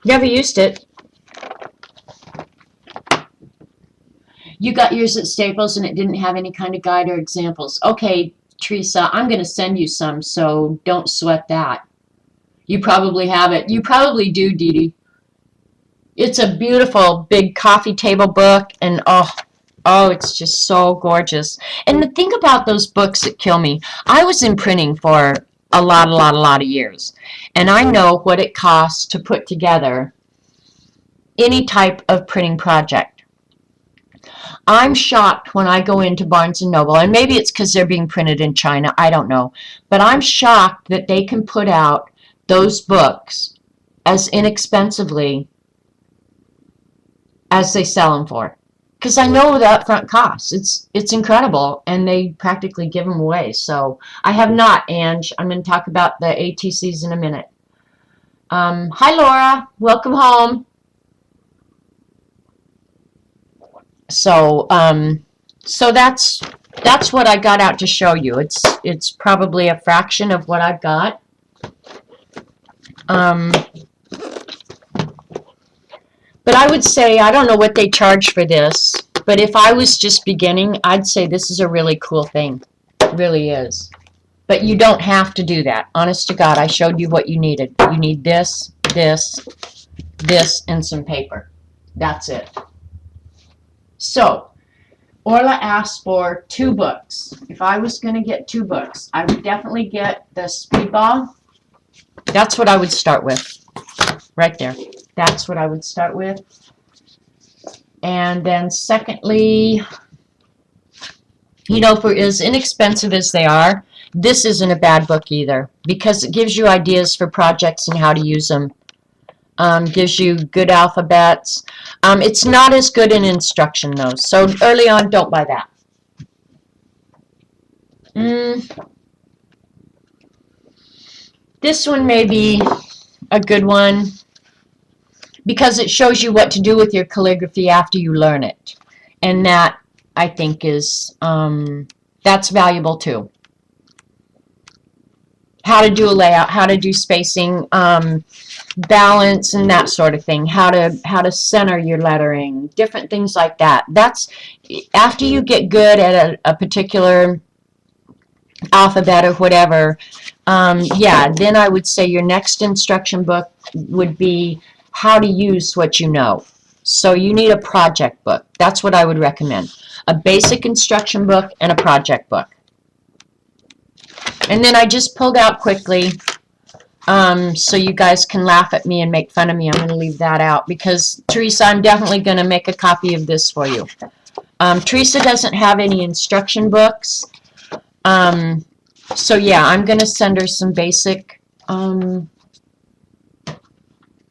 Never used it. You got yours at Staples and it didn't have any kind of guide or examples. Okay, Teresa, I'm going to send you some, so don't sweat that. You probably have it. You probably do, Dee Dee. It's a beautiful big coffee table book, and oh, it's just so gorgeous. And the thing about those books that kill me, I was in printing for a lot of years, and I know what it costs to put together any type of printing project. I'm shocked when I go into Barnes & Noble, and maybe it's because they're being printed in China, I don't know, but I'm shocked that they can put out those books as inexpensively as they sell them for. Because I know the upfront costs. It's incredible, and they practically give them away. So I have not, Ange. I'm going to talk about the ATCs in a minute. Hi, Laura. Welcome home. So so that's what I got out to show you. It's probably a fraction of what I've got. But I would say, I don't know what they charge for this, but if I was just beginning, I'd say this is a really cool thing. It really is. But you don't have to do that. Honest to God, I showed you what you needed. You need this, this, this, and some paper. That's it. So, Orla asked for 2 books. If I was going to get 2 books, I would definitely get the Speedball. That's what I would start with. Right there. That's what I would start with. And then secondly, you know, for as inexpensive as they are, this isn't a bad book either, because it gives you ideas for projects and how to use them. Gives you good alphabets. It's not as good in instruction though, so early on, don't buy that. This one may be a good one, because it shows you what to do with your calligraphy after you learn it. And that, I think, is, that's valuable too. How to do a layout, how to do spacing, balance and that sort of thing, how to center your lettering, different things like that. That's, after you get good at a particular alphabet or whatever, yeah, then I would say your next instruction book would be how to use what you know. So you need a project book. That's what I would recommend. A basic instruction book and a project book. And then I just pulled out quickly so you guys can laugh at me and make fun of me. I'm going to leave that out because, Teresa, I'm definitely going to make a copy of this for you. Teresa doesn't have any instruction books. So yeah, I'm going to send her some basic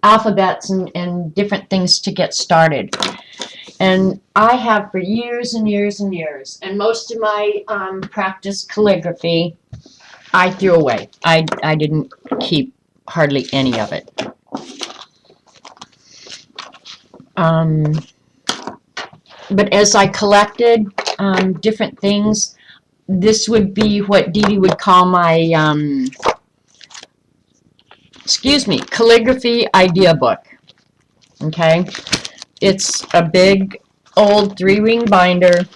alphabets and different things to get started. And I have for years and years and years. And most of my practice calligraphy, I threw away. I didn't keep hardly any of it. But as I collected different things, this would be what Dee Dee would call my, calligraphy idea book. Okay? It's a big old 3-ring binder,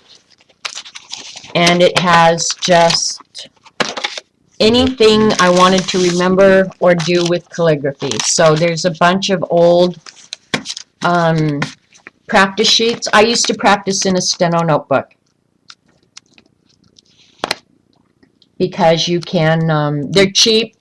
and it has just anything I wanted to remember or do with calligraphy. So there's a bunch of old practice sheets. I used to practice in a steno notebook because you can, they're cheap.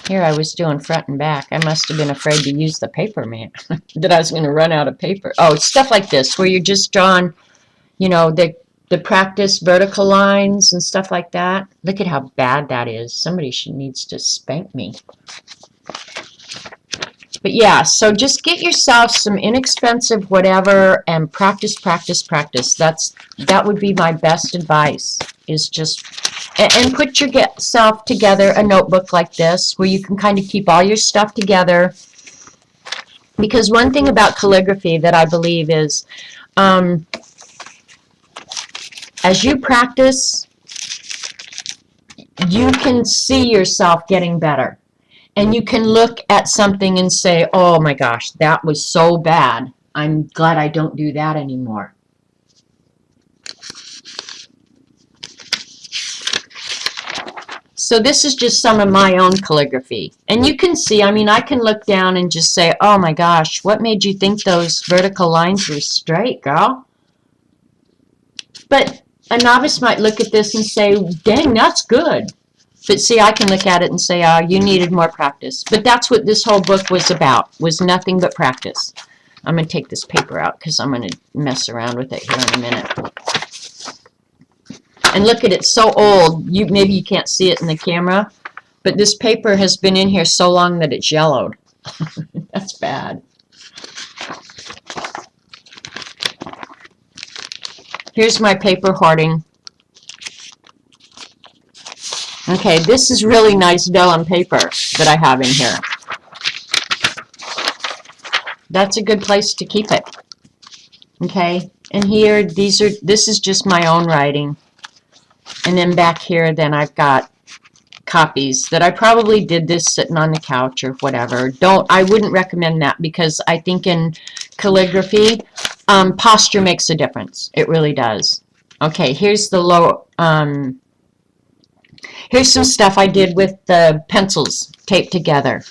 Here I was doing front and back. I must have been afraid to use the paper, man. That I was going to run out of paper. Oh, stuff like this where you're just drawing, you know, the practice vertical lines and stuff like that. Look at how bad that is. Somebody needs to spank me. But yeah, so just get yourself some inexpensive whatever and practice, practice, practice. That would be my best advice, is just, and put yourself together a notebook like this where you can kind of keep all your stuff together. Because one thing about calligraphy that I believe is, as you practice, you can see yourself getting better. And you can look at something and say, oh my gosh, that was so bad. I'm glad I don't do that anymore. So this is just some of my own calligraphy. And you can see, I mean, I can look down and just say, oh my gosh, what made you think those vertical lines were straight, girl? But a novice might look at this and say, dang, that's good. But see, I can look at it and say, oh, you needed more practice. But that's what this whole book was about, was nothing but practice. I'm going to take this paper out because I'm going to mess around with it here in a minute. And look at it, it's so old. Maybe you can't see it in the camera, but this paper has been in here so long that it's yellowed. That's bad. Here's my paper hoarding. Okay, this is really nice vellum paper that I have in here. That's a good place to keep it. Okay, and here, this is just my own writing. And then back here, then I've got copies that I probably did this sitting on the couch or whatever. I wouldn't recommend that because I think in calligraphy, posture makes a difference. It really does. Okay, here's the here's some stuff I did with the pencils taped together.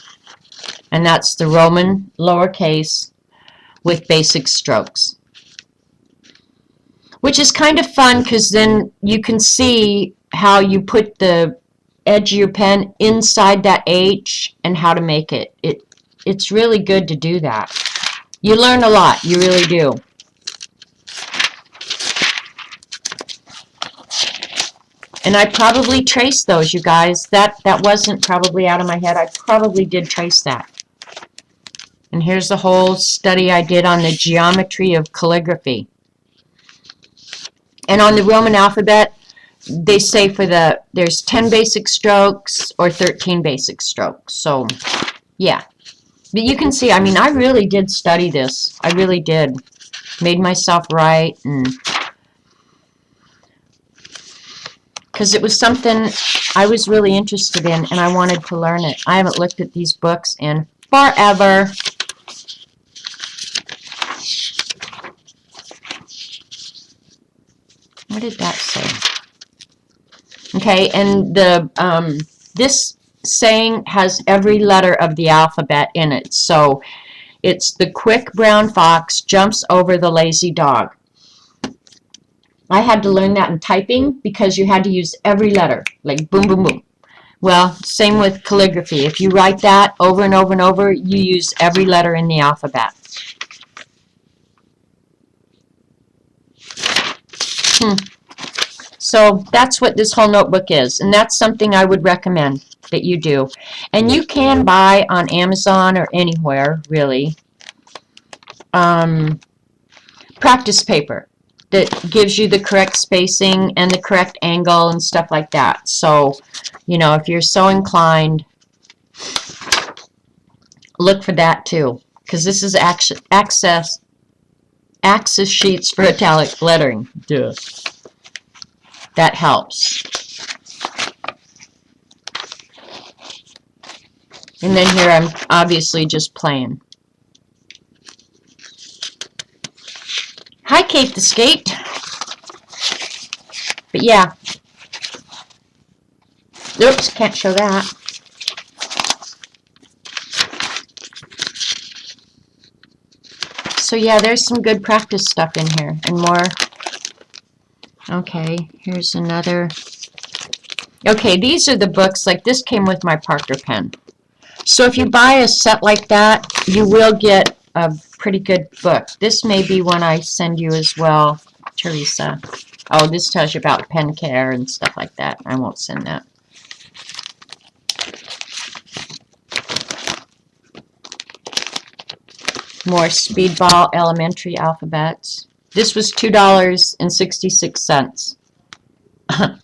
And that's the Roman lowercase with basic strokes. Which is kind of fun because then you can see how you put the edge of your pen inside that H and how to make it. It's really good to do that. You learn a lot, you really do. And I probably traced those, you guys. That wasn't probably out of my head. I probably did trace that. And here's the whole study I did on the geometry of calligraphy. And on the Roman alphabet, they say there's 10 basic strokes or 13 basic strokes. So, yeah. But you can see, I mean, I really did study this. I really did. Made myself write, and because it was something I was really interested in, and I wanted to learn it. I haven't looked at these books in forever. What did that say? Okay, and the this saying has every letter of the alphabet in it. So it's the quick brown fox jumps over the lazy dog. I had to learn that in typing because you had to use every letter, like boom, boom, boom. Well, same with calligraphy. If you write that over and over and over, you use every letter in the alphabet. So that's what this whole notebook is, and that's something I would recommend that you do. And you can buy on Amazon or anywhere, really, practice paper that gives you the correct spacing and the correct angle and stuff like that. So, you know, if you're so inclined, look for that too, because this is axis sheets for italic lettering. Duh. That helps. And then here I'm obviously just playing. Hi, Kate the Skate. But yeah. Oops, can't show that. So yeah, there's some good practice stuff in here and more. Okay, here's another. Okay, these are the books. Like this came with my Parker pen. So if you buy a set like that, you will get a pretty good book. This may be one I send you as well, Teresa. Oh, this tells you about pen care and stuff like that. I won't send that. More Speedball Elementary Alphabets. This was $2.66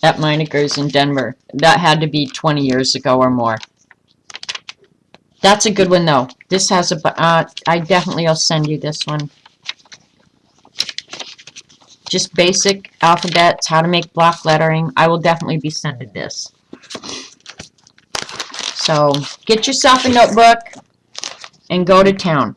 at Meinecker's in Denver. That had to be 20 years ago or more. That's a good one, though. This has a, I definitely will send you this one. Just basic alphabets, how to make block lettering. I will definitely be sending this. So get yourself a notebook and go to town.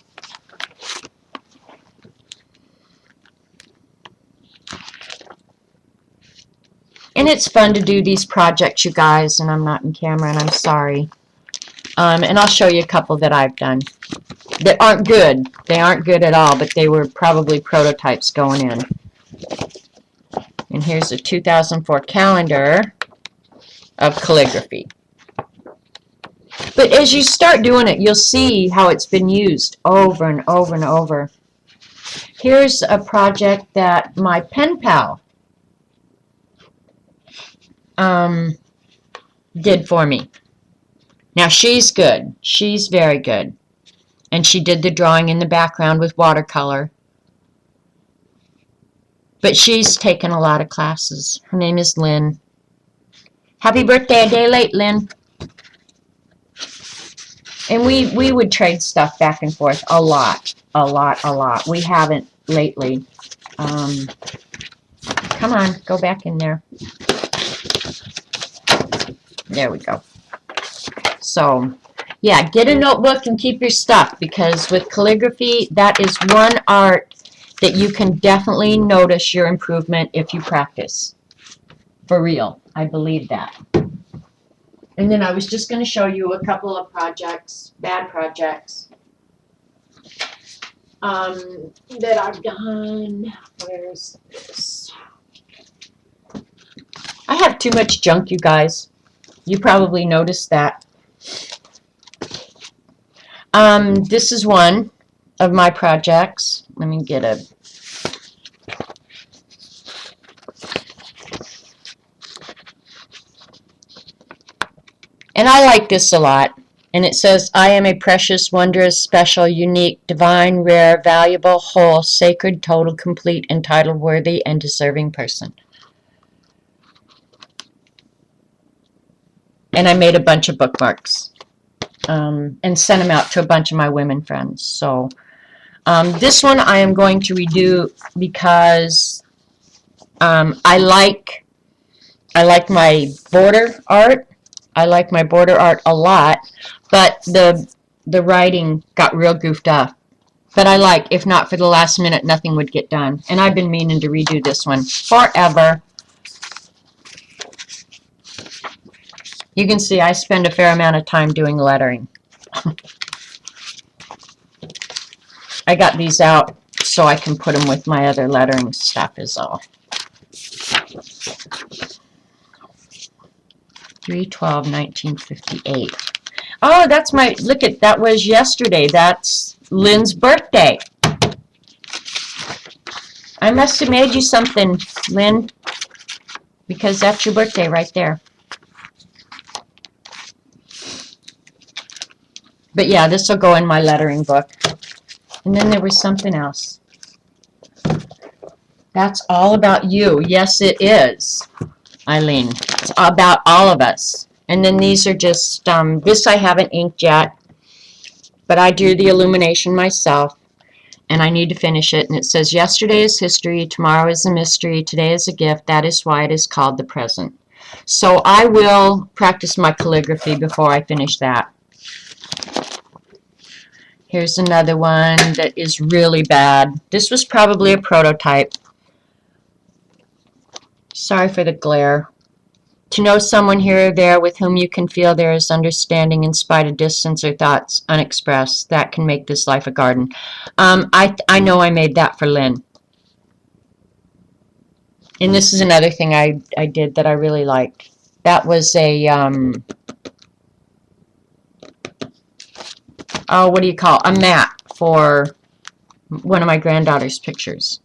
And it's fun to do these projects, you guys, and I'm not in camera, and I'm sorry. And I'll show you a couple that I've done that aren't good. They aren't good at all, but they were probably prototypes going in. And here's a 2004 calendar of calligraphy. But as you start doing it, you'll see how it's been used over and over and over. Here's a project that my pen pal did for me. Now she's good. She's very good. And she did the drawing in the background with watercolor. But she's taken a lot of classes. Her name is Lynn. Happy birthday a day late, Lynn. And we would trade stuff back and forth a lot. We haven't lately. Come on, go back in there. There we go. So, yeah, get a notebook and keep your stuff, because with calligraphy, that is one art that you can definitely notice your improvement if you practice. For real, I believe that. And then I was just going to show you a couple of projects, bad projects, that I've done. Where's this? I have too much junk, you guys. You probably noticed that. This is one of my projects. Let me get a... And I like this a lot. And it says, I am a precious, wondrous, special, unique, divine, rare, valuable, whole, sacred, total, complete, entitled, worthy, and deserving person. And I made a bunch of bookmarks and sent them out to a bunch of my women friends. So this one I am going to redo because I like my border art. I like my border art a lot, but the writing got real goofed up. But I like, if not for the last minute, nothing would get done. And I've been meaning to redo this one forever. You can see I spend a fair amount of time doing lettering. I got these out so I can put them with my other lettering stuff is all. 3/12/1958. Oh, that's my, look at, that was yesterday. That's Lynn's birthday. I must have made you something, Lynn, because that's your birthday right there. But yeah, this will go in my lettering book. And then there was something else. That's all about you. Yes, it is, Eileen. It's about all of us. And then these are just, this I haven't inked yet, but I do the illumination myself, and I need to finish it. And it says, yesterday is history, tomorrow is a mystery, today is a gift, that is why it is called the present. So I will practice my calligraphy before I finish that. Here's another one that is really bad. This was probably a prototype. Sorry for the glare. To know someone here or there with whom you can feel there is understanding in spite of distance or thoughts unexpressed. That can make this life a garden. I know I made that for Lynn. And this is another thing I did that I really like. That was a, oh, what do you call it? A mat for one of my granddaughter's pictures.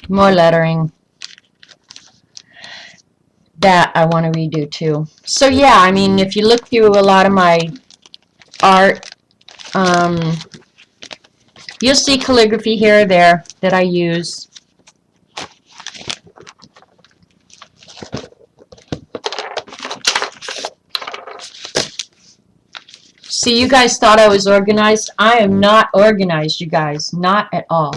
More lettering. That I want to redo too. So yeah, I mean, if you look through a lot of my art, you'll see calligraphy here or there that I use. See, you guys thought I was organized. I am not organized, you guys. Not at all.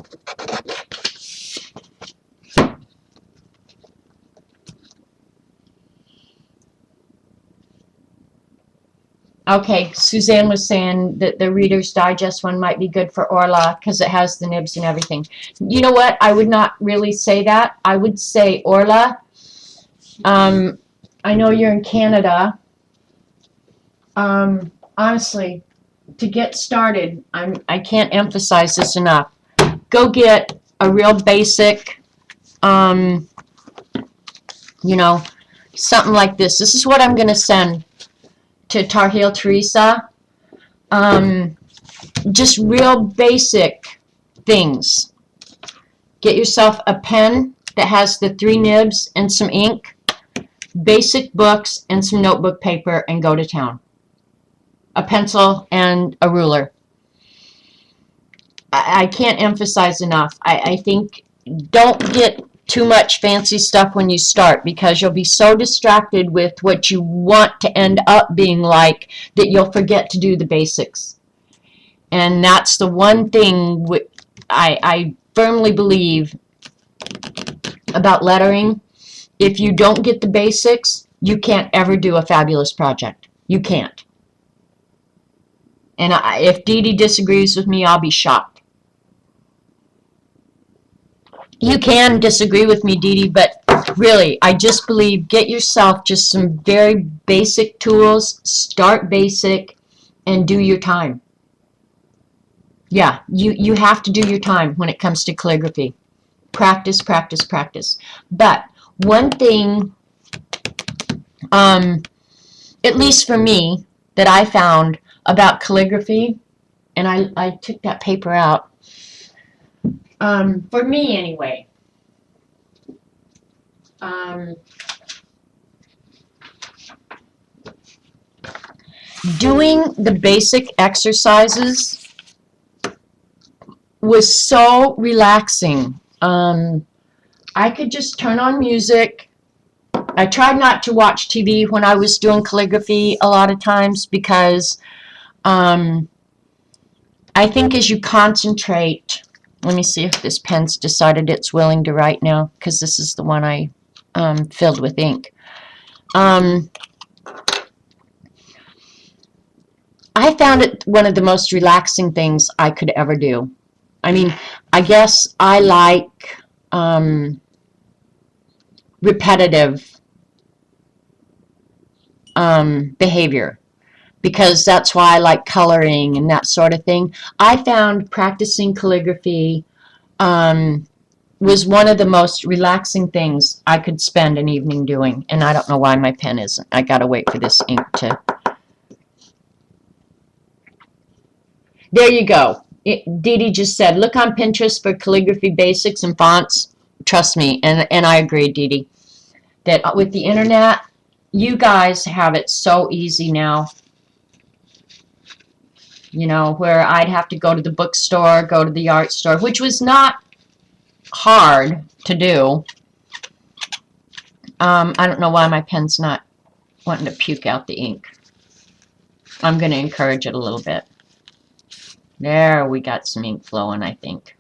Okay, Suzanne was saying that the Reader's Digest one might be good for Orla because it has the nibs and everything. You know what? I would not really say that. I would say Orla. I know you're in Canada. Honestly, to get started, I can't emphasize this enough. Go get a real basic, you know, something like this. This is what I'm going to send to Tar Heel Teresa. Just real basic things. Get yourself a pen that has the 3 nibs and some ink, basic books and some notebook paper, and go to town. A pencil and a ruler. I can't emphasize enough. I think don't get too much fancy stuff when you start, because you'll be so distracted with what you want to end up being like that you'll forget to do the basics. And that's the one thing I firmly believe about lettering. If you don't get the basics, you can't ever do a fabulous project. You can't. And if Dee Dee disagrees with me, I'll be shocked. You can disagree with me, Dee Dee, but really, I just believe get yourself just some very basic tools, start basic, and do your time. Yeah, you have to do your time when it comes to calligraphy. Practice, practice, practice. But one thing, at least for me, that I found about calligraphy, and I took that paper out, for me anyway, doing the basic exercises was so relaxing. I could just turn on music. I tried not to watch TV when I was doing calligraphy a lot of times, because I think as you concentrate, let me see if this pen's decided it's willing to write now, because this is the one I filled with ink. I found it one of the most relaxing things I could ever do. I mean, I guess I like repetitive behavior, because that's why I like coloring and that sort of thing. I found practicing calligraphy was one of the most relaxing things I could spend an evening doing, and I don't know why my pen isn't. I gotta wait for this ink to... There you go. Dee Dee just said, look on Pinterest for calligraphy basics and fonts. Trust me, and I agree, Dee Dee, that with the internet, you guys have it so easy now. You know, where I'd have to go to the bookstore, go to the art store, which was not hard to do. I don't know why my pen's not wanting to puke out the ink. I'm going to encourage it a little bit. There, we got some ink flowing, I think.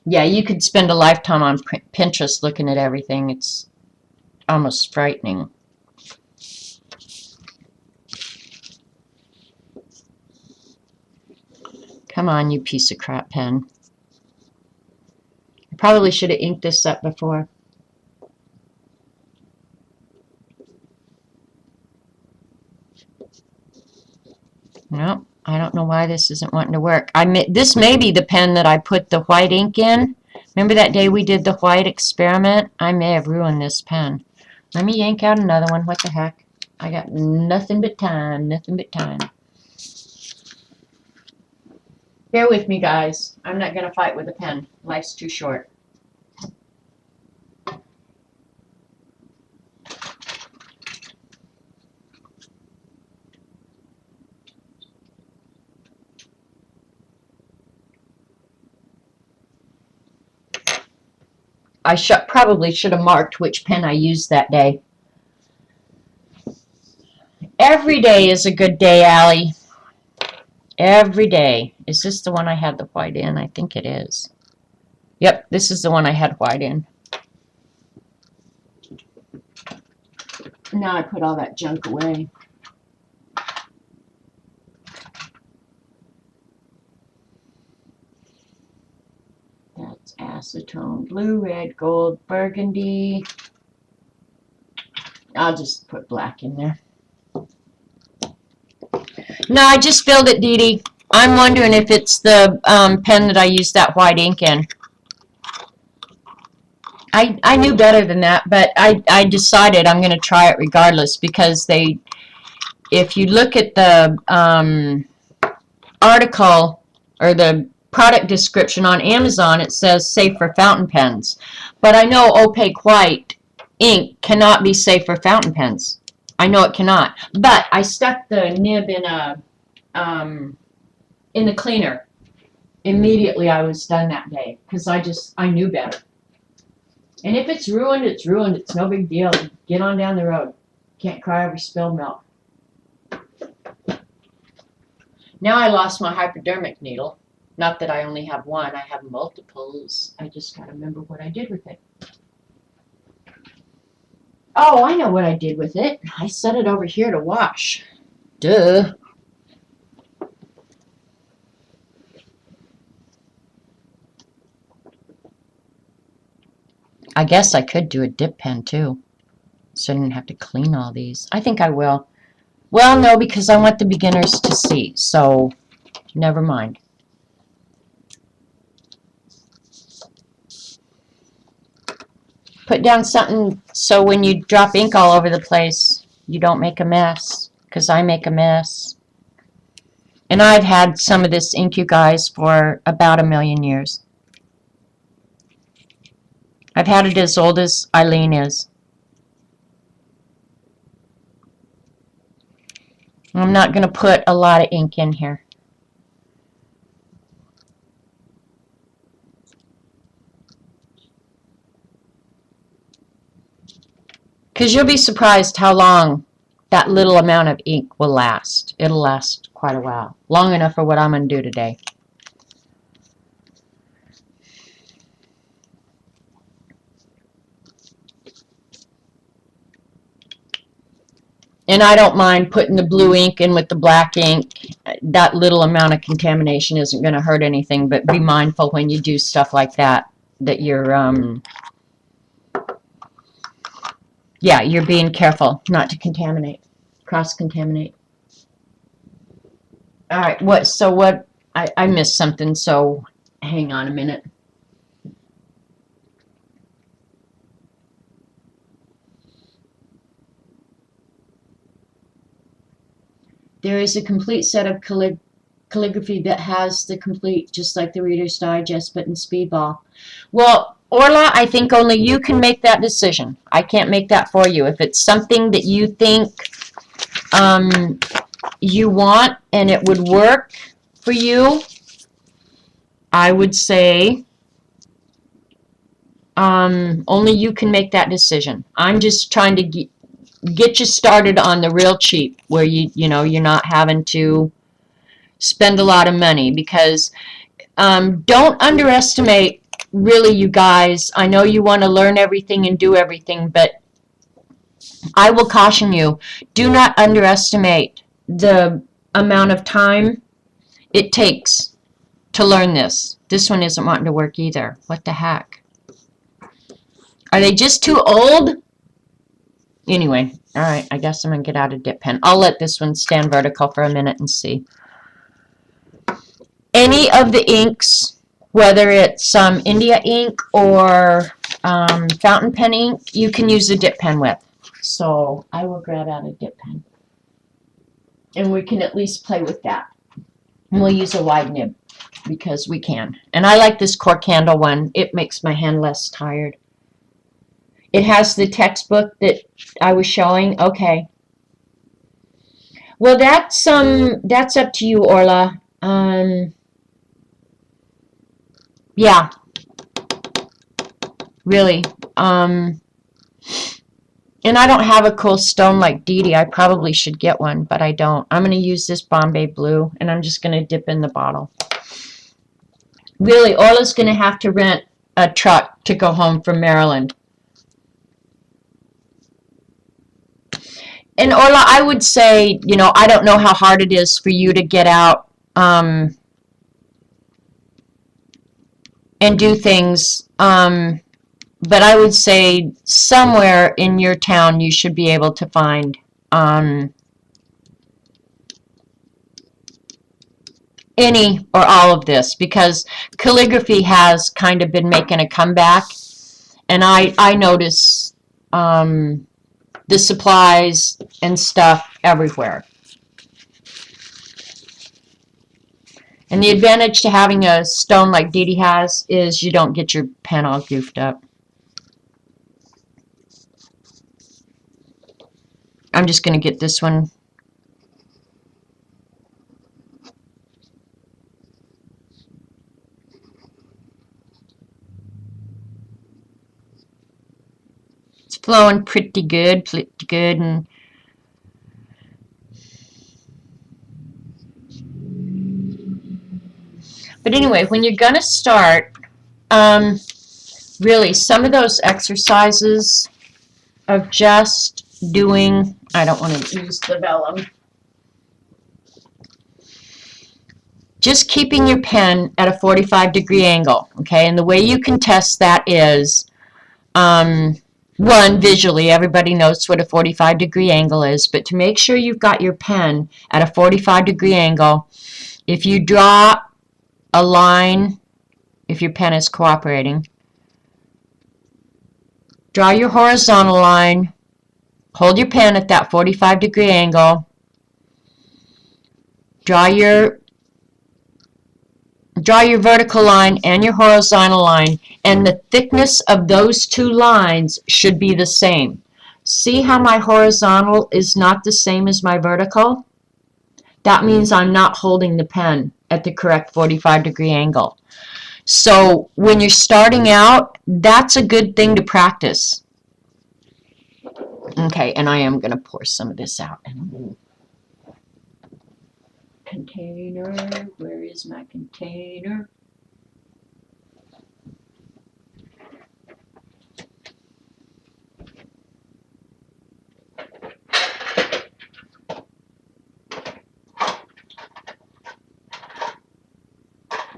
Yeah, you could spend a lifetime on Pinterest looking at everything. It's almost frightening. Come on, you piece of crap pen. I probably should have inked this up before. Nope, I don't know why this isn't wanting to work. This may be the pen that I put the white ink in. Remember that day we did the white experiment? I may have ruined this pen. Let me yank out another one. What the heck? I got nothing but time, nothing but time. Bear with me, guys. I'm not going to fight with a pen. Life's too short. I probably should have marked which pen I used that day. Every day is a good day, Allie. Every day. Is this the one I had the white in? I think it is. Yep, this is the one I had white in. Now I put all that junk away. That's acetone, blue, red, gold, burgundy. I'll just put black in there. No, I just filled it, Dee Dee. I'm wondering if it's the pen that I used that white ink in. I knew better than that, but I decided I'm going to try it regardless, because if you look at the article or the product description on Amazon, it says safe for fountain pens. But I know opaque white ink cannot be safe for fountain pens. I know it cannot. But I stuck the nib in the cleaner. Immediately I was done that day, because I knew better. And if it's ruined, it's ruined. It's no big deal. Get on down the road. Can't cry over spilled milk. Now I lost my hypodermic needle. Not that I only have one. I have multiples. I just got to remember what I did with it. Oh, I know what I did with it. I set it over here to wash. Duh. I guess I could do a dip pen too, so I didn't have to clean all these. I think I will. Well, no, because I want the beginners to see, so never mind. Put down something so when you drop ink all over the place, you don't make a mess, because I make a mess. And I've had some of this ink, you guys, for about 1,000,000 years. I've had it as old as Eileen is. I'm not going to put a lot of ink in here. Because you'll be surprised how long that little amount of ink will last. It'll last quite a while. Long enough for what I'm going to do today. And I don't mind putting the blue ink in with the black ink. That little amount of contamination isn't going to hurt anything, but be mindful when you do stuff like that, that you're, yeah, you're being careful not to contaminate, cross-contaminate. All right, I missed something, so hang on a minute. There is a complete set of calligraphy that has the complete, just like the Reader's Digest, but in Speedball. Well, Orla, I think only you can make that decision. I can't make that for you. If it's something that you think you want and it would work for you, I would say only you can make that decision. I'm just trying to get you started on the real cheap, where you're not having to spend a lot of money, because don't underestimate, really, you guys. I know you want to learn everything and do everything, but I will caution you, do not underestimate the amount of time it takes to learn this. This one isn't wanting to work either. What the heck? Are they just too old? Anyway, all right, I guess I'm going to get out a dip pen. I'll let this one stand vertical for a minute and see. Any of the inks, whether it's India ink or fountain pen ink, you can use a dip pen with. So I will grab out a dip pen. And we can at least play with that. And we'll use a wide nib because we can. And I like this cork handle one. It makes my hand less tired. It has the textbook that I was showing. Okay. Well, that's up to you, Orla. Yeah. Really. And I don't have a cool stone like Dee Dee. I probably should get one, but I don't. I'm going to use this Bombay Blue, and I'm just going to dip in the bottle. Really, Orla's going to have to rent a truck to go home from Maryland. And Orla, I would say, I don't know how hard it is for you to get out and do things, but I would say somewhere in your town you should be able to find any or all of this, because calligraphy has kind of been making a comeback, and I notice the supplies and stuff everywhere. And the advantage to having a stone like Dee Dee has is you don't get your pen all goofed up. I'm just going to get this one. It's flowing pretty good, and but anyway, when you're gonna start, really, some of those exercises of just doing, I don't want to use the vellum, just keeping your pen at a 45-degree angle, okay? And the way you can test that is, one, visually, everybody knows what a 45-degree angle is, but to make sure you've got your pen at a 45-degree angle, if you draw a line, if your pen is cooperating, draw your horizontal line, hold your pen at that 45-degree angle, draw your vertical line and your horizontal line, and the thickness of those two lines should be the same. See how my horizontal is not the same as my vertical? That means I'm not holding the pen at the correct 45-degree angle. So when you're starting out, that's a good thing to practice. Okay, and I am going to pour some of this out. Container, where is my container?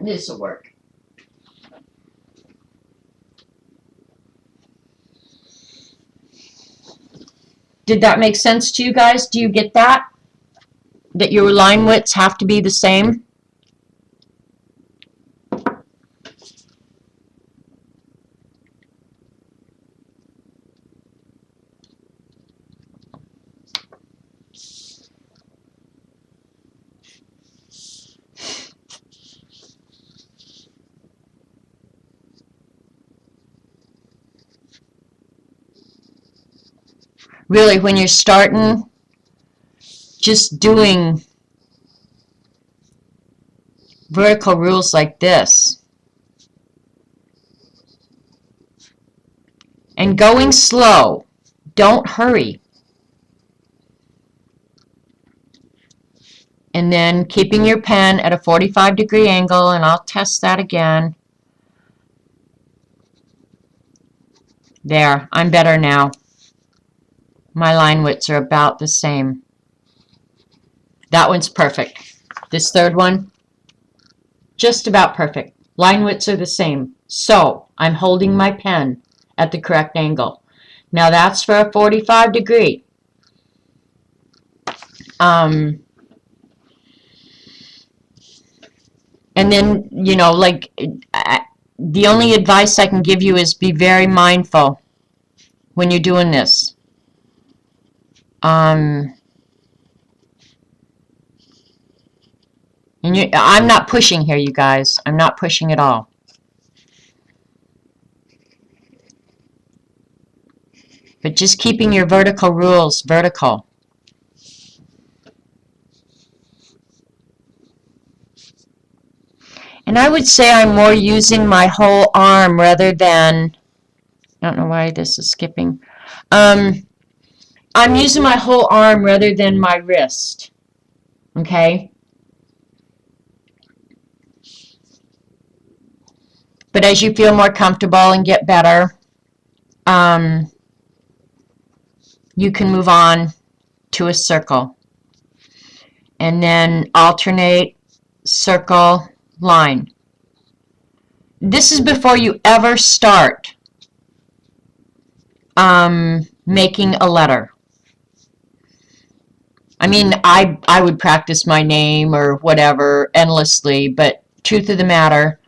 This will work. Did that make sense to you guys? Do you get that? That your line widths have to be the same? Really, when you're starting, just doing vertical rules like this and going slow, don't hurry, and then keeping your pen at a 45-degree angle, and I'll test that again. There, I'm better now. My line widths are about the same. That one's perfect. This third one, just about perfect. Line widths are the same. So I'm holding my pen at the correct angle. Now that's for a 45-degree. And then, you know, like, the only advice I can give you is be very mindful when you're doing this. And I'm not pushing here, you guys. I'm not pushing at all. But just keeping your vertical rules vertical. And I would say I'm more using my whole arm rather than, I don't know why this is skipping. I'm using my whole arm rather than my wrist. Okay? But as you feel more comfortable and get better, you can move on to a circle. And then alternate circle, line. This is before you ever start making a letter. I mean, I would practice my name or whatever endlessly, but truth of the matter,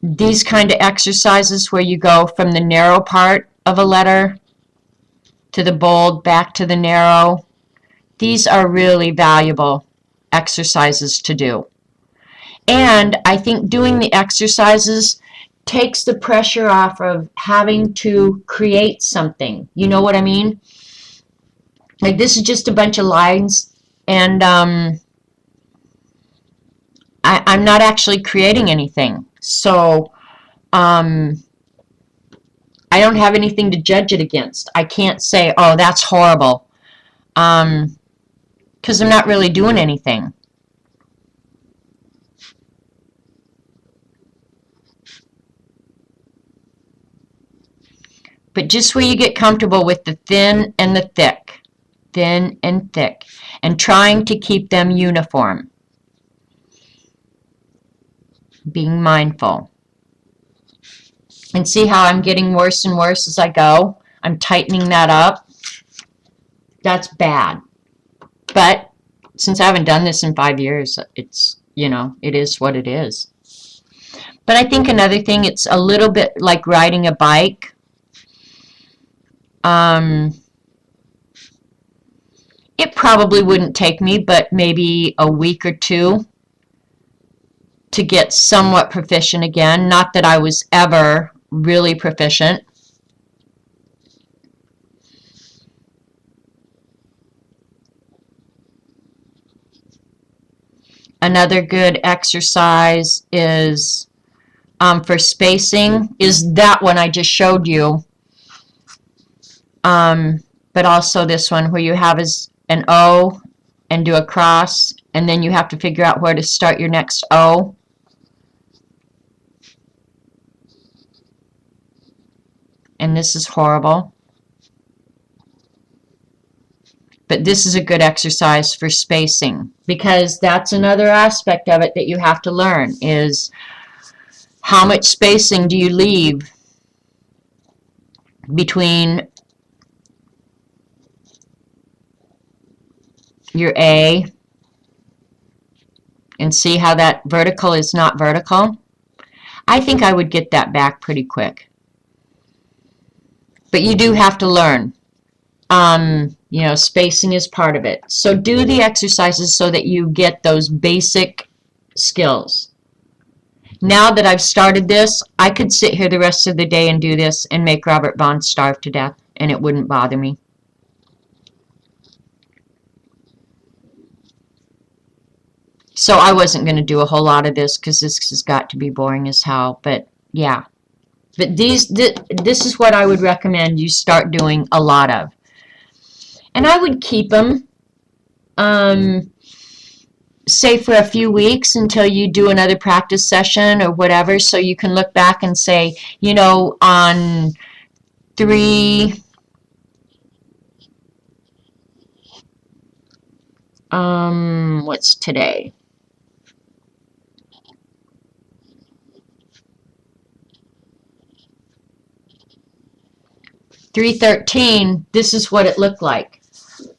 these kind of exercises where you go from the narrow part of a letter to the bold, back to the narrow, these are really valuable exercises to do. And I think doing the exercises takes the pressure off of having to create something. You know what I mean? Like, this is just a bunch of lines, and I'm not actually creating anything. So I don't have anything to judge it against. I can't say, oh, that's horrible, because I'm not really doing anything. But just where you get comfortable with the thin and the thick, thin and thick, and trying to keep them uniform. Being mindful. And see how I'm getting worse and worse as I go? I'm tightening that up. That's bad. But since I haven't done this in 5 years, it's, you know, it is what it is. But I think another thing, it's a little bit like riding a bike. It probably wouldn't take me but maybe a week or two to get somewhat proficient again. Not that I was ever really proficient. Another good exercise is for spacing is that one I just showed you. But also this one where you have an O and do a cross, and then you have to figure out where to start your next O. And this is horrible. But this is a good exercise for spacing, because that's another aspect of it that you have to learn, is how much spacing do you leave between your A, and see how that vertical is not vertical. I think I would get that back pretty quick. But you do have to learn. You know, spacing is part of it. So do the exercises so that you get those basic skills. Now that I've started this, I could sit here the rest of the day and do this and make Robert Vaughn starve to death, and it wouldn't bother me. So I wasn't going to do a whole lot of this because this has got to be boring as hell. But yeah. But this is what I would recommend you start doing a lot of. And I would keep them, say, for a few weeks until you do another practice session or whatever, so you can look back and say, you know, on 3... what's today? 313, this is what it looked like.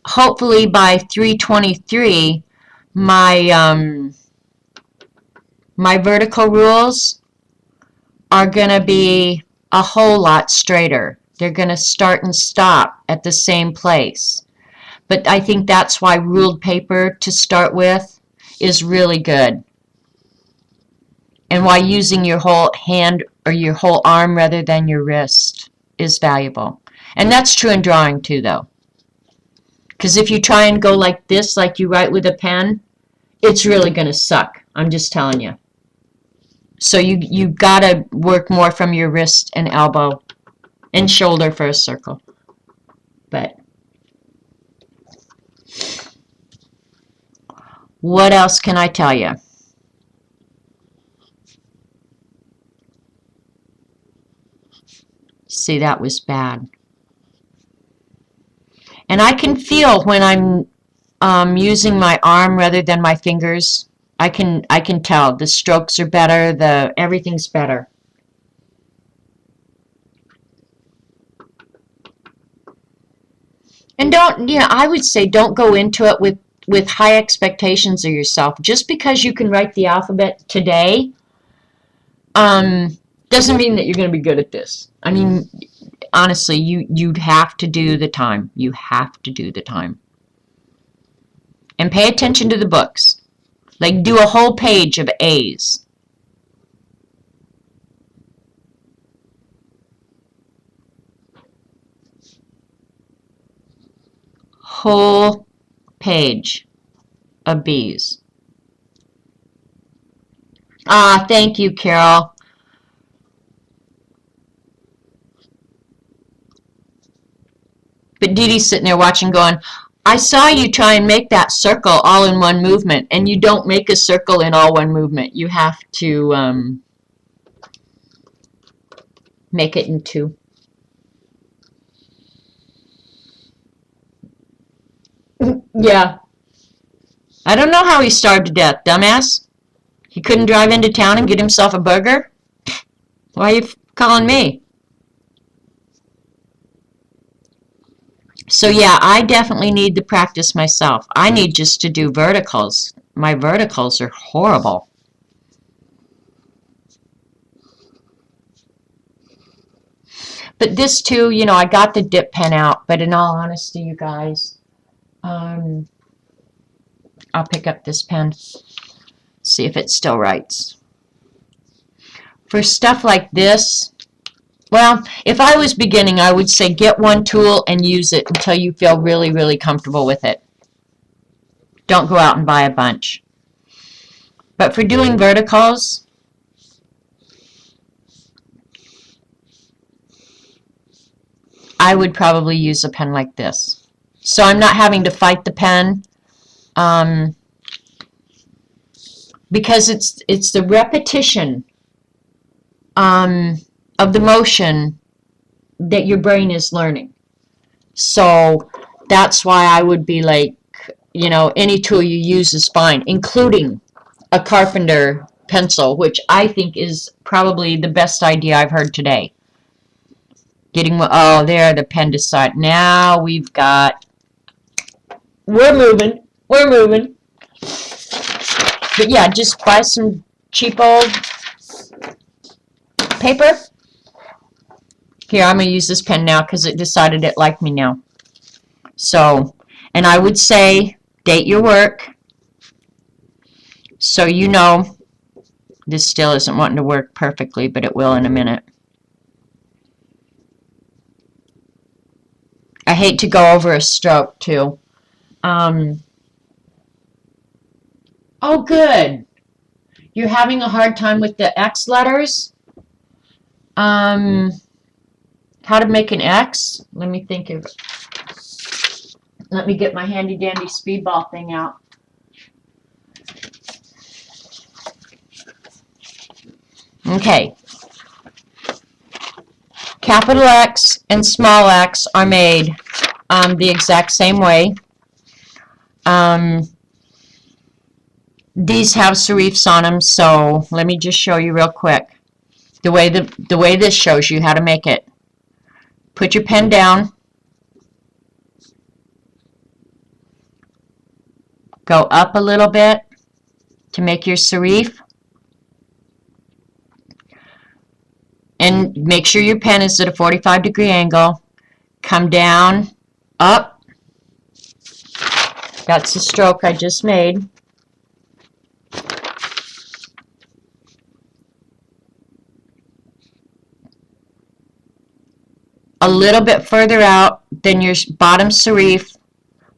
Hopefully by 323, my my vertical rules are going to be a whole lot straighter. They're going to start and stop at the same place. But I think that's why ruled paper to start with is really good. And why using your whole hand or your whole arm rather than your wrist is valuable. And that's true in drawing too, though. Because if you try and go like this, like you write with a pen, it's really going to suck. I'm just telling you. So you got to work more from your wrist and elbow and shoulder for a circle. But what else can I tell you? See, that was bad. And I can feel when I'm using my arm rather than my fingers. I can tell the strokes are better, everything's better. And I would say don't go into it with high expectations of yourself. Just because you can write the alphabet today, doesn't mean that you're going to be good at this. I mean, honestly, you'd have to do the time. You have to do the time. And pay attention to the books. Like, do a whole page of A's. Whole page of B's. Ah, thank you, Carol. But Dee Dee's sitting there watching going, I saw you try and make that circle all in one movement, and you don't make a circle in all one movement. You have to make it in two. Yeah. I don't know how he starved to death, dumbass. He couldn't drive into town and get himself a burger? Why are you calling me? So yeah, I definitely need to practice myself. I need just to do verticals. My verticals are horrible. But this too, I got the dip pen out, but in all honesty, you guys, I'll pick up this pen, see if it still writes. For stuff like this, well, if I was beginning, I would say get one tool and use it until you feel really, really comfortable with it. Don't go out and buy a bunch. But for doing verticals, I would probably use a pen like this. So I'm not having to fight the pen, because it's the repetition of the motion that your brain is learning. So that's why I would be like, you know, any tool you use is fine, including a carpenter pencil, which I think is probably the best idea I've heard today. Oh, there, the pen decided. Now we've got, we're moving. But yeah, just buy some cheap old paper. Here, I'm going to use this pen now because it decided it liked me now. So, and I would say, date your work. So you know, this still isn't wanting to work perfectly, but it will in a minute. I hate to go over a stroke, too. Oh, good. You're having a hard time with the X letters? How to make an X? Let me think of it. Let me get my handy-dandy speedball thing out. Okay. Capital X and small x are made the exact same way. These have serifs on them, so let me just show you real quick. The way this shows you how to make it. Put your pen down. Go up a little bit to make your serif. And make sure your pen is at a 45-degree angle. Come down, up. That's the stroke I just made. A little bit further out than your bottom serif.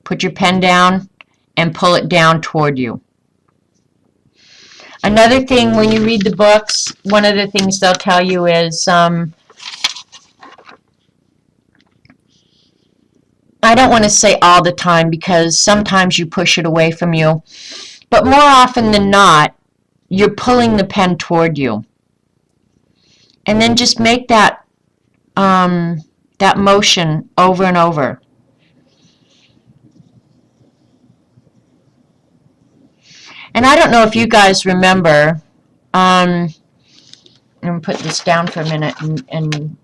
Put your pen down and pull it down toward you. Another thing, when you read the books, one of the things they'll tell you is, I don't want to say all the time because sometimes you push it away from you, but more often than not, you're pulling the pen toward you. And then just make that, that motion over and over. And I don't know if you guys remember, I'm going to put this down for a minute and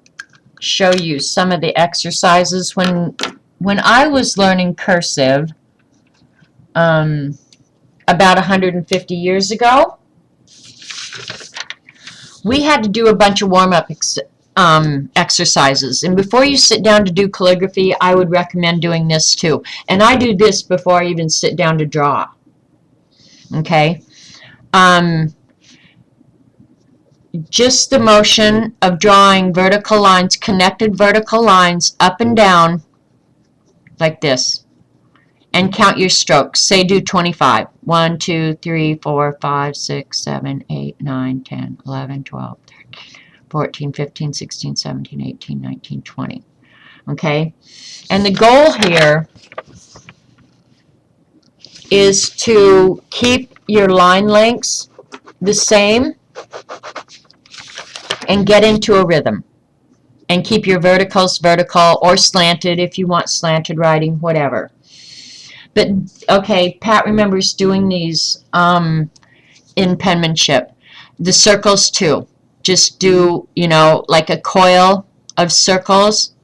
show you some of the exercises. When I was learning cursive about 150 years ago, we had to do a bunch of warm-up exercises. And before you sit down to do calligraphy, I would recommend doing this too. And I do this before I even sit down to draw. Okay? Just the motion of drawing vertical lines, connected vertical lines up and down like this. And count your strokes. Say do 25. 1, 2, 3, 4, 5, 6, 7, 8, 9, 10, 11, 12, 13, 14, 15, 16, 17, 18, 19, 20. Okay? And the goal here is to keep your line lengths the same and get into a rhythm. And keep your verticals vertical or slanted if you want slanted writing, whatever. But, okay, Pat remembers doing these in penmanship. The circles, too. Just do, you know, like a coil of circles.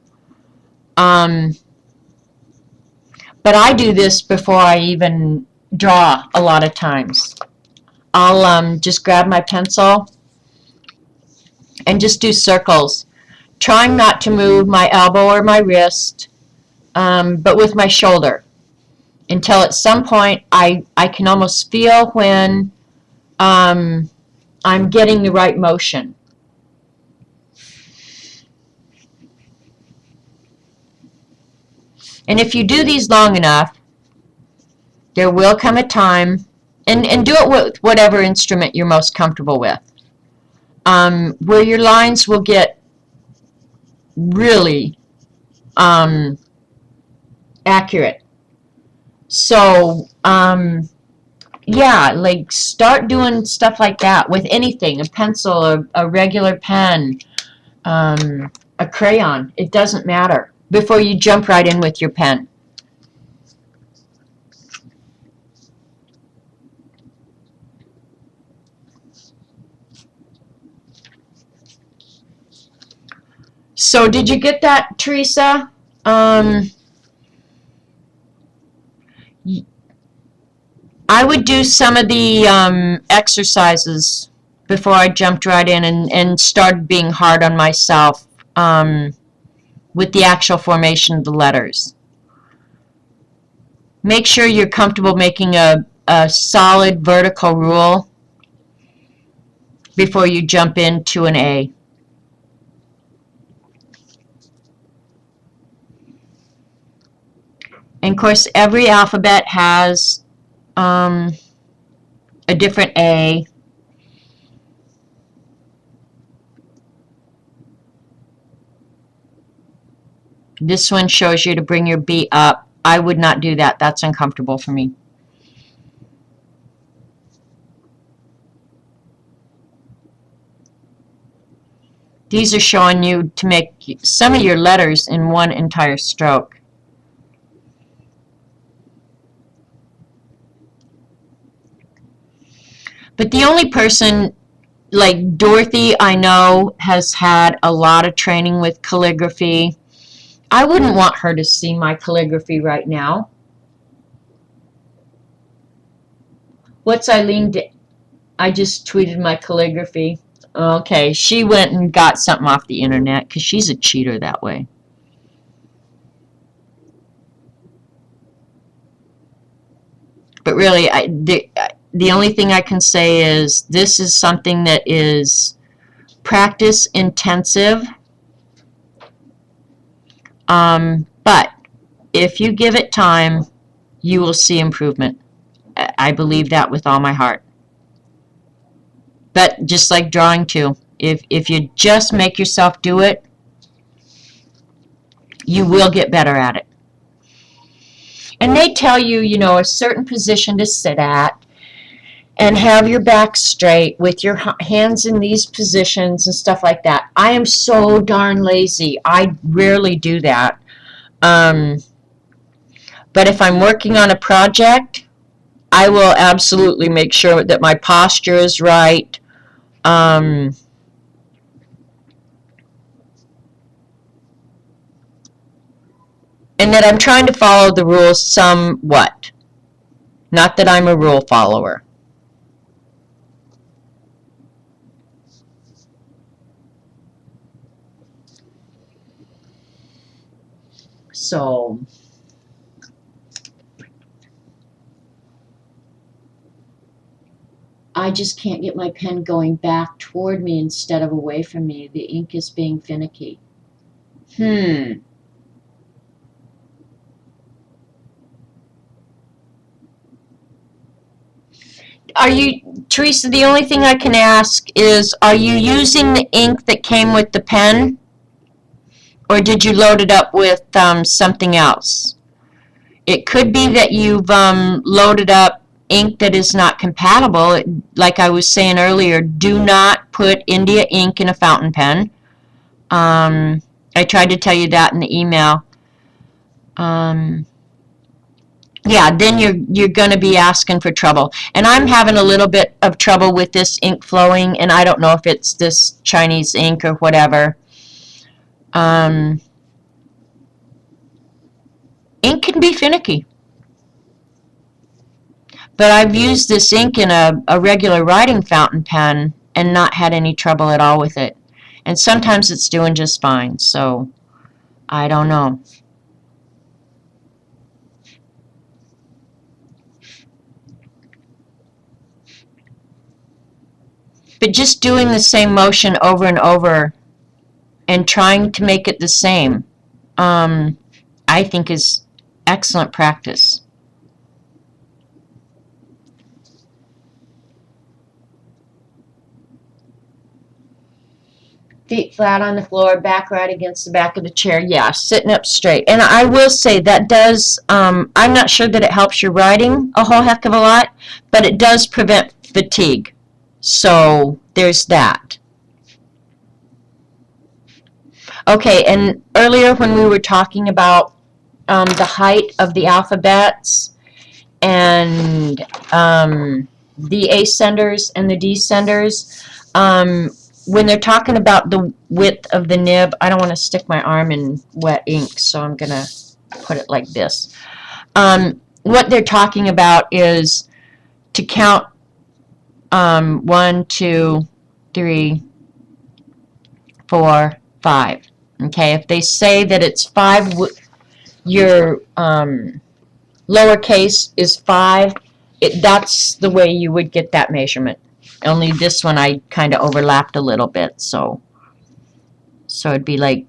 But I do this before I even draw a lot of times. I'll just grab my pencil and just do circles, trying not to move my elbow or my wrist, but with my shoulder, until at some point I can almost feel when I'm getting the right motion. And if you do these long enough, there will come a time, and do it with whatever instrument you're most comfortable with, where your lines will get really accurate. So, yeah, like start doing stuff like that with anything, a pencil, a regular pen, a crayon. It doesn't matter. Before you jump right in with your pen. So did you get that, Teresa? I would do some of the exercises before I jumped right in and started being hard on myself with the actual formation of the letters. Make sure you're comfortable making a solid vertical rule before you jump into an A. And of course, every alphabet has a different A. This one shows you to bring your B up. I would not do that. That's uncomfortable for me. These are showing you to make some of your letters in one entire stroke. But the only person, like Dorothy, I know has had a lot of training with calligraphy. I wouldn't want her to see my calligraphy right now. What's Eileen? I just tweeted my calligraphy. Okay, she went and got something off the internet because she's a cheater that way. But really, the only thing I can say is this is something that is practice intensive. But if you give it time, you will see improvement. I believe that with all my heart. But just like drawing too, if you just make yourself do it, you will get better at it. And they tell you, you know, a certain position to sit at and have your back straight with your hands in these positions and stuff like that. I am so darn lazy. I rarely do that. But if I'm working on a project, I will absolutely make sure that my posture is right. And that I'm trying to follow the rules somewhat. Not that I'm a rule follower. So, I just can't get my pen going back toward me instead of away from me. The ink is being finicky. Are you, Teresa, the only thing I can ask is, are you using the ink that came with the pen? Or did you load it up with something else? It could be that you've loaded up ink that is not compatible. Like I was saying earlier, do not put India ink in a fountain pen. I tried to tell you that in the email. Yeah, then you're going to be asking for trouble. And I'm having a little bit of trouble with this ink flowing, and I don't know if it's this Chinese ink or whatever. Ink can be finicky. But I've used this ink in a regular writing fountain pen and not had any trouble at all with it. And sometimes it's doing just fine, so I don't know. But just doing the same motion over and over and trying to make it the same, I think is excellent practice. Feet flat on the floor, back right against the back of the chair. Yeah, sitting up straight. And I will say that does, I'm not sure that it helps your writing a whole heck of a lot, but it does prevent fatigue. So there's that. Okay, and earlier when we were talking about the height of the alphabets and the ascenders and the descenders, when they're talking about the width of the nib, I don't want to stick my arm in wet ink, so I'm going to put it like this. What they're talking about is to count 1, 2, 3, 4, 5. Okay, if they say that it's 5, your lowercase is 5, that's the way you would get that measurement. Only this one I kind of overlapped a little bit, so it'd be like,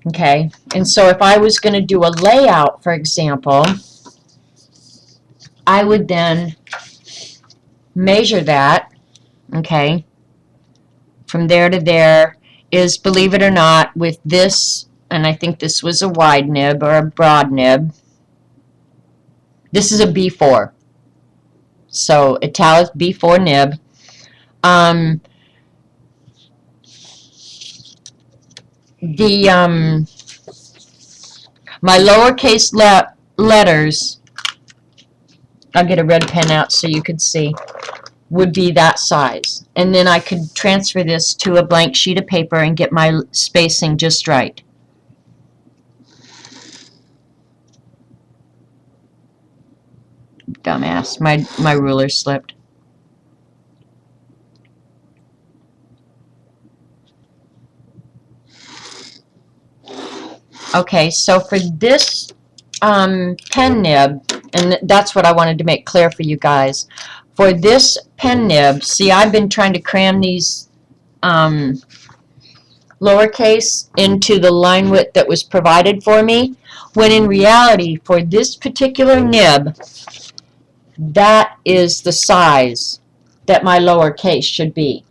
okay, and so if I was going to do a layout, for example, I would then measure that, okay, from there to there is, believe it or not, with this, and I think this was a wide nib or a broad nib, this is a B4, so italic B4 nib. My lowercase letters, I'll get a red pen out so you could see, would be that size. And then I could transfer this to a blank sheet of paper and get my spacing just right. Dumbass, my ruler slipped. Okay, so for this pen nib, and that's what I wanted to make clear for you guys. For this pen nib, see, I've been trying to cram these lowercase into the line width that was provided for me, when in reality, for this particular nib, that is the size that my lowercase should be.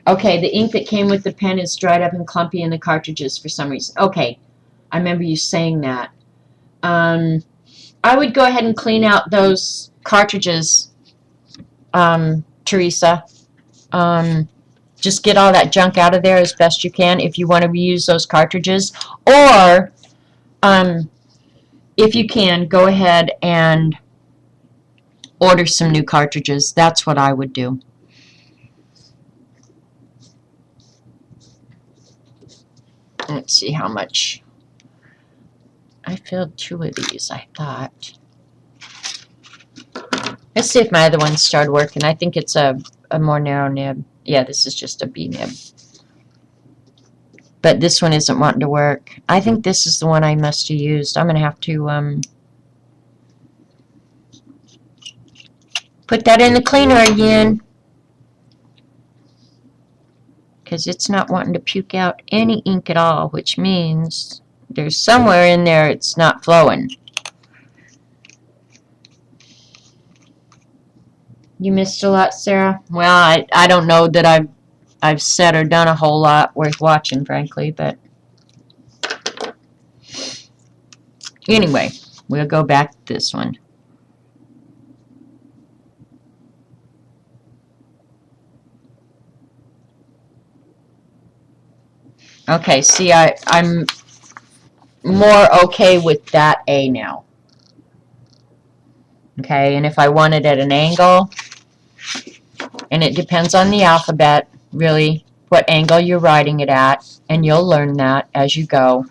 Okay, the ink that came with the pen is dried up and clumpy in the cartridges for some reason. Okay, I remember you saying that. I would go ahead and clean out those cartridges, Teresa. Just get all that junk out of there as best you can if you want to reuse those cartridges. Or, if you can, go ahead and order some new cartridges. That's what I would do. Let's see how much. I filled 2 of these, I thought. Let's see if my other one started working. I think it's a more narrow nib. Yeah, this is just a B nib. But this one isn't wanting to work. I think this is the one I must have used. I'm going to have to put that in the cleaner again, because it's not wanting to puke out any ink at all, which means there's somewhere in there it's not flowing. You missed a lot, Sarah? Well, I don't know that I've said or done a whole lot worth watching, frankly, but anyway, we'll go back to this one. Okay, see, I'm more okay with that A now. Okay, and if I want it at an angle, and it depends on the alphabet, really, what angle you're writing it at, and you'll learn that as you go.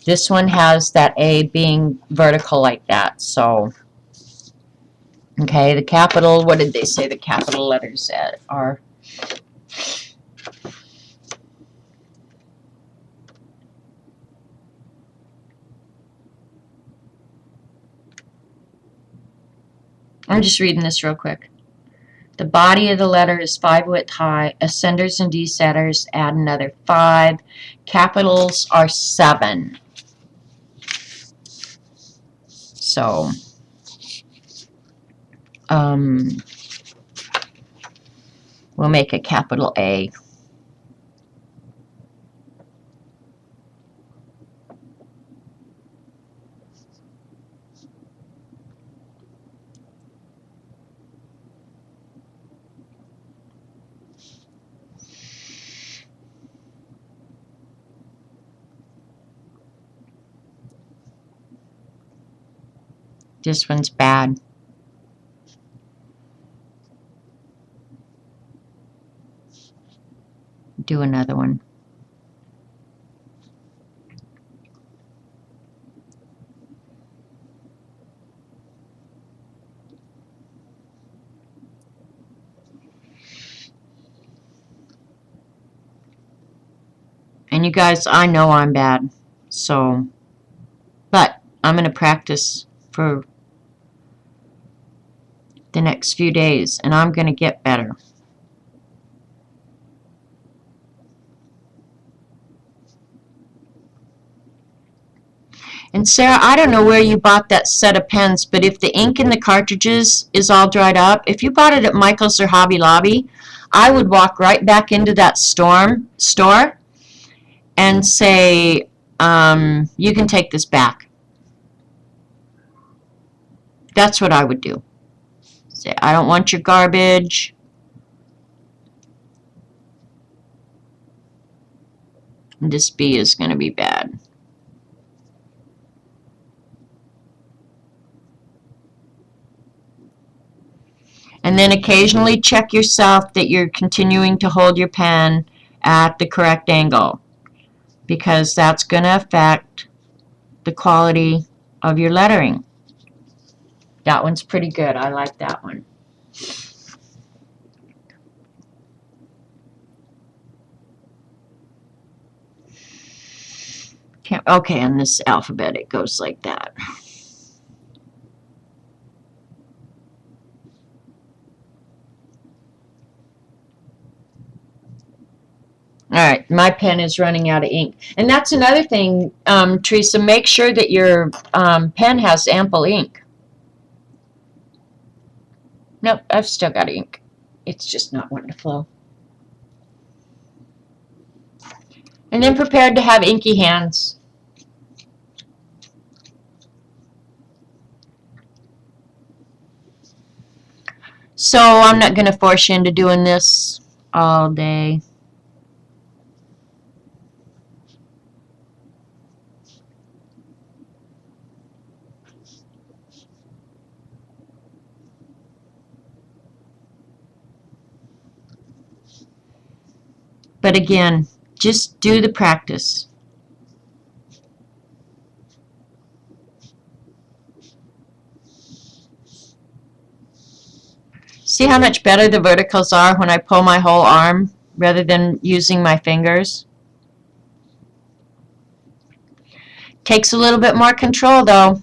This one has that A being vertical like that, so, okay, the capital, what did they say the capital letters are? I'm just reading this real quick. The body of the letter is 5 width high. Ascenders and descenders add another 5. Capitals are 7. So, we'll make a capital A. This one's bad. Do another one. And you guys, I know I'm bad, so, but I'm going to practice for the next few days, and I'm going to get better. And Sarah, I don't know where you bought that set of pens, but if the ink in the cartridges is all dried up, if you bought it at Michael's or Hobby Lobby, I would walk right back into that store and say, you can take this back. That's what I would do. Say, I don't want your garbage. This B is going to be bad. And then occasionally check yourself that you're continuing to hold your pen at the correct angle, because that's going to affect the quality of your lettering. That one's pretty good. I like that one. Okay, and this alphabet, it goes like that. All right, my pen is running out of ink. And that's another thing, Teresa, make sure that your pen has ample ink. Nope, I've still got ink. It's just not wanting to flow. And then prepared to have inky hands. So I'm not going to force you into doing this all day. But again, just do the practice. See how much better the verticals are when I pull my whole arm rather than using my fingers? Takes a little bit more control though.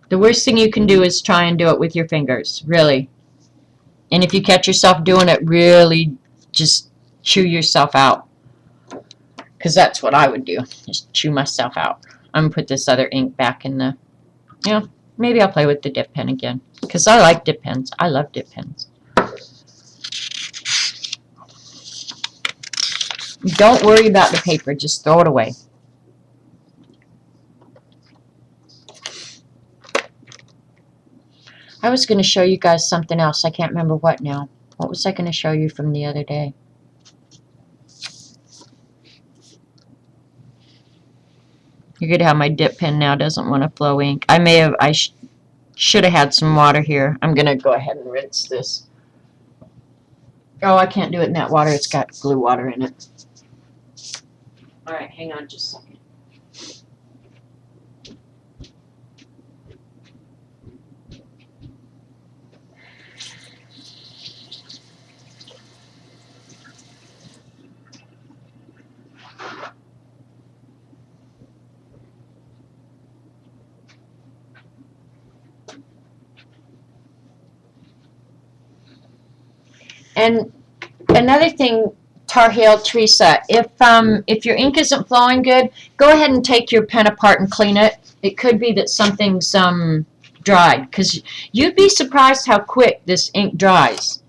The worst thing you can do is try and do it with your fingers, really. And if you catch yourself doing it, really just chew yourself out. Because that's what I would do, just chew myself out. I'm going to put this other ink back in the, maybe I'll play with the dip pen again. Because I like dip pens. I love dip pens. Don't worry about the paper, just throw it away. I was going to show you guys something else. I can't remember what now. What was I going to show you from the other day? You're good how my dip pen now doesn't want to flow ink. I should have had some water here. I'm going to go ahead and rinse this. Oh, I can't do it in that water. It's got glue water in it. All right, hang on just a second. And another thing, Tar Heel, Teresa, if your ink isn't flowing good, go ahead and take your pen apart and clean it. It could be that something's dried, because you'd be surprised how quick this ink dries.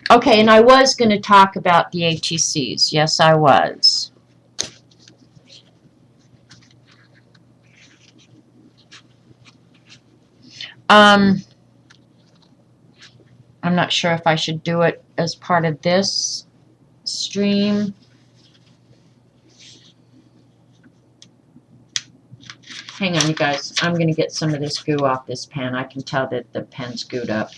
Okay, and I was going to talk about the ATCs. Yes, I was. I'm not sure if I should do it as part of this stream. Hang on, you guys. I'm going to get some of this goo off this pen. I can tell that the pen's gooed up.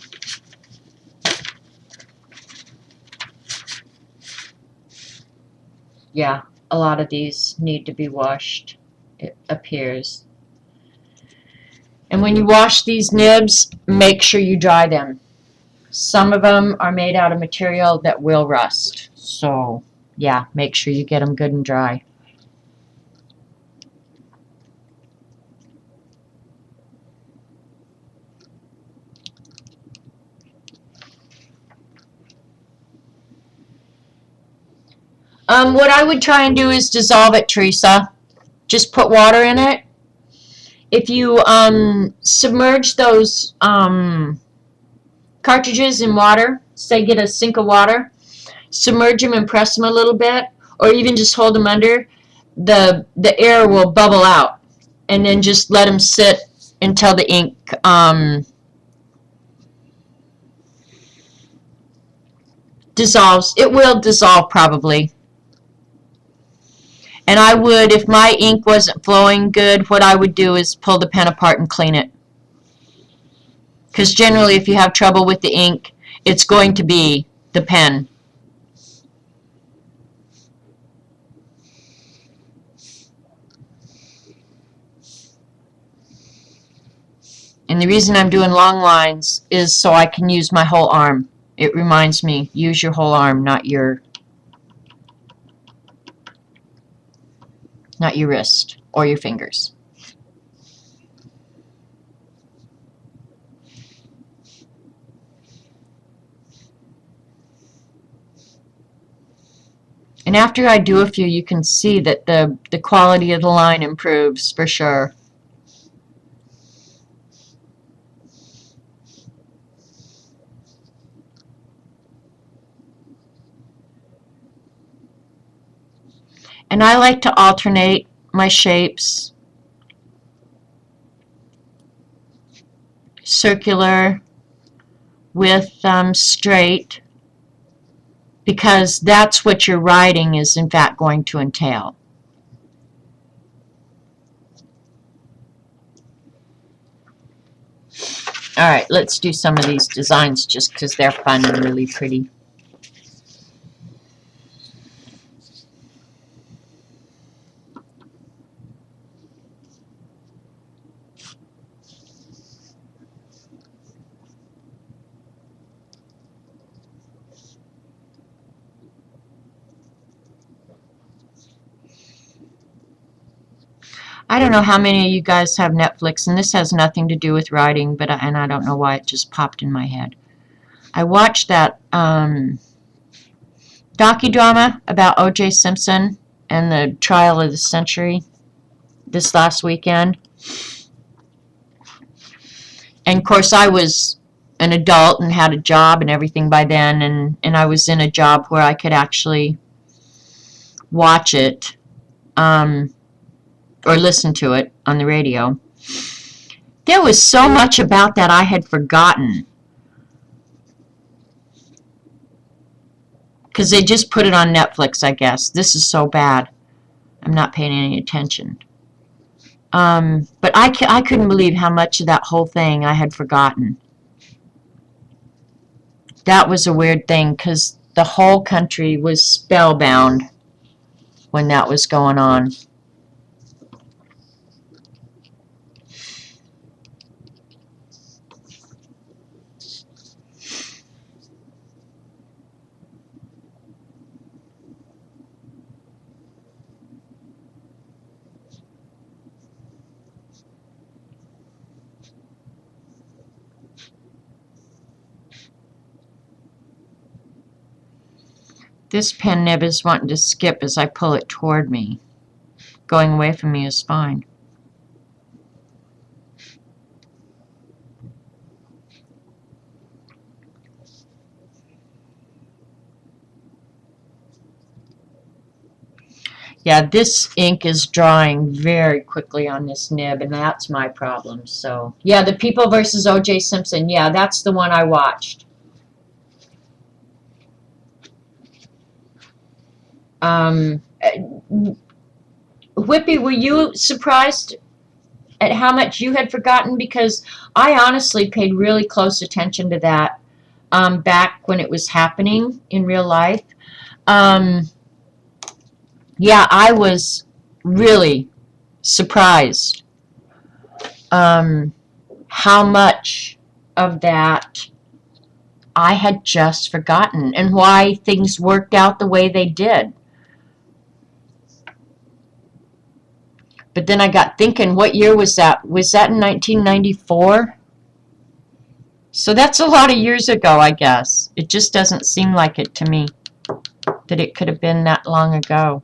Yeah, a lot of these need to be washed, it appears. And when you wash these nibs, make sure you dry them. Some of them are made out of material that will rust. So, yeah, make sure you get them good and dry. What I would try and do is dissolve it, Teresa. Just put water in it. If you submerge those cartridges in water, say get a sink of water, submerge them and press them a little bit, or even just hold them under, the air will bubble out, and then just let them sit until the ink dissolves. It will dissolve probably. And I would, if my ink wasn't flowing good, what I would do is pull the pen apart and clean it. Because generally if you have trouble with the ink, it's going to be the pen. And the reason I'm doing long lines is so I can use my whole arm. It reminds me, use your whole arm, not your wrist or your fingers. And after I do a few, you can see that the quality of the line improves for sure. And I like to alternate my shapes. Circular with straight, because that's what your writing is in fact going to entail. Alright, let's do some of these designs just because they're fun and really pretty. I don't know how many of you guys have Netflix, and this has nothing to do with writing, but and I don't know why it just popped in my head. I watched that docudrama about O.J. Simpson and the trial of the century this last weekend. And of course I was an adult and had a job and everything by then, and I was in a job where I could actually watch it or listen to it on the radio. There was so much about that I had forgotten, because they just put it on Netflix, I guess. This is so bad. I'm not paying any attention. But I couldn't believe how much of that whole thing I had forgotten. That was a weird thing, because the whole country was spellbound when that was going on. This pen nib is wanting to skip as I pull it toward me. Going away from me is fine. Yeah, this ink is drying very quickly on this nib, and that's my problem. So, yeah, The People versus O.J. Simpson. Yeah, that's the one I watched. Whippy, were you surprised at how much you had forgotten? Because I honestly paid really close attention to that back when it was happening in real life. Um, yeah, I was really surprised how much of that I had just forgotten and why things worked out the way they did. But then I got thinking, what year was that? Was that in 1994? So that's a lot of years ago, I guess. It just doesn't seem like it to me that it could have been that long ago.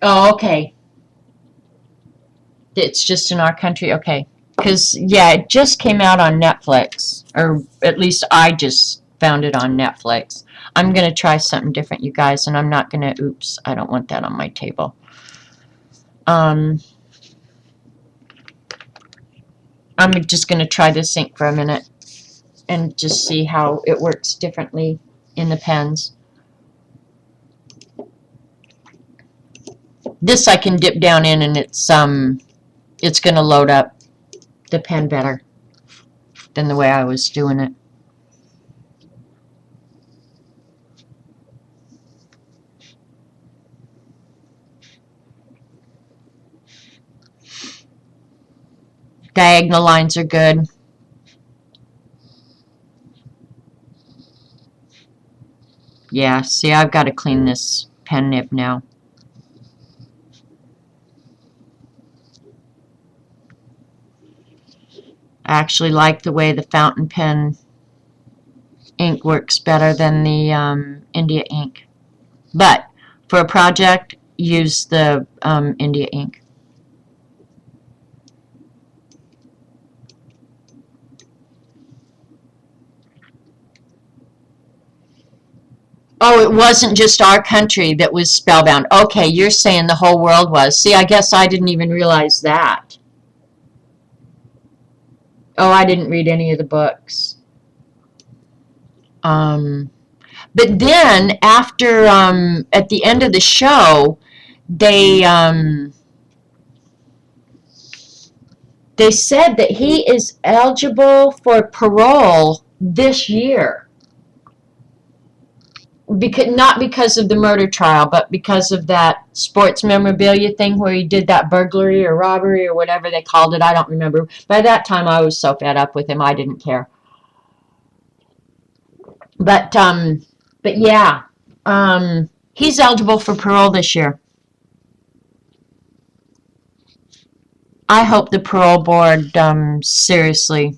Oh, okay. It's just in our country? Okay. Because, yeah, it just came out on Netflix. Or at least I just found it on Netflix. I'm going to try something different, you guys, and I'm not going to, oops, I don't want that on my table. I'm just going to try this ink for a minute and just see how it works differently in the pens. This I can dip down in and it's going to load up the pen better than the way I was doing it. Diagonal lines are good. Yeah, see, I've got to clean this pen nib now. I actually like the way the fountain pen ink works better than the India ink. But for a project, use the India ink. Oh, it wasn't just our country that was spellbound. Okay, you're saying the whole world was. See, I guess I didn't even realize that. Oh, I didn't read any of the books. But then after at the end of the show, they they said that he is eligible for parole this year. Not because of the murder trial, but because of that sports memorabilia thing where he did that burglary or robbery or whatever they called it. I don't remember. By that time, I was so fed up with him, I didn't care. But yeah, he's eligible for parole this year. I hope the parole board seriously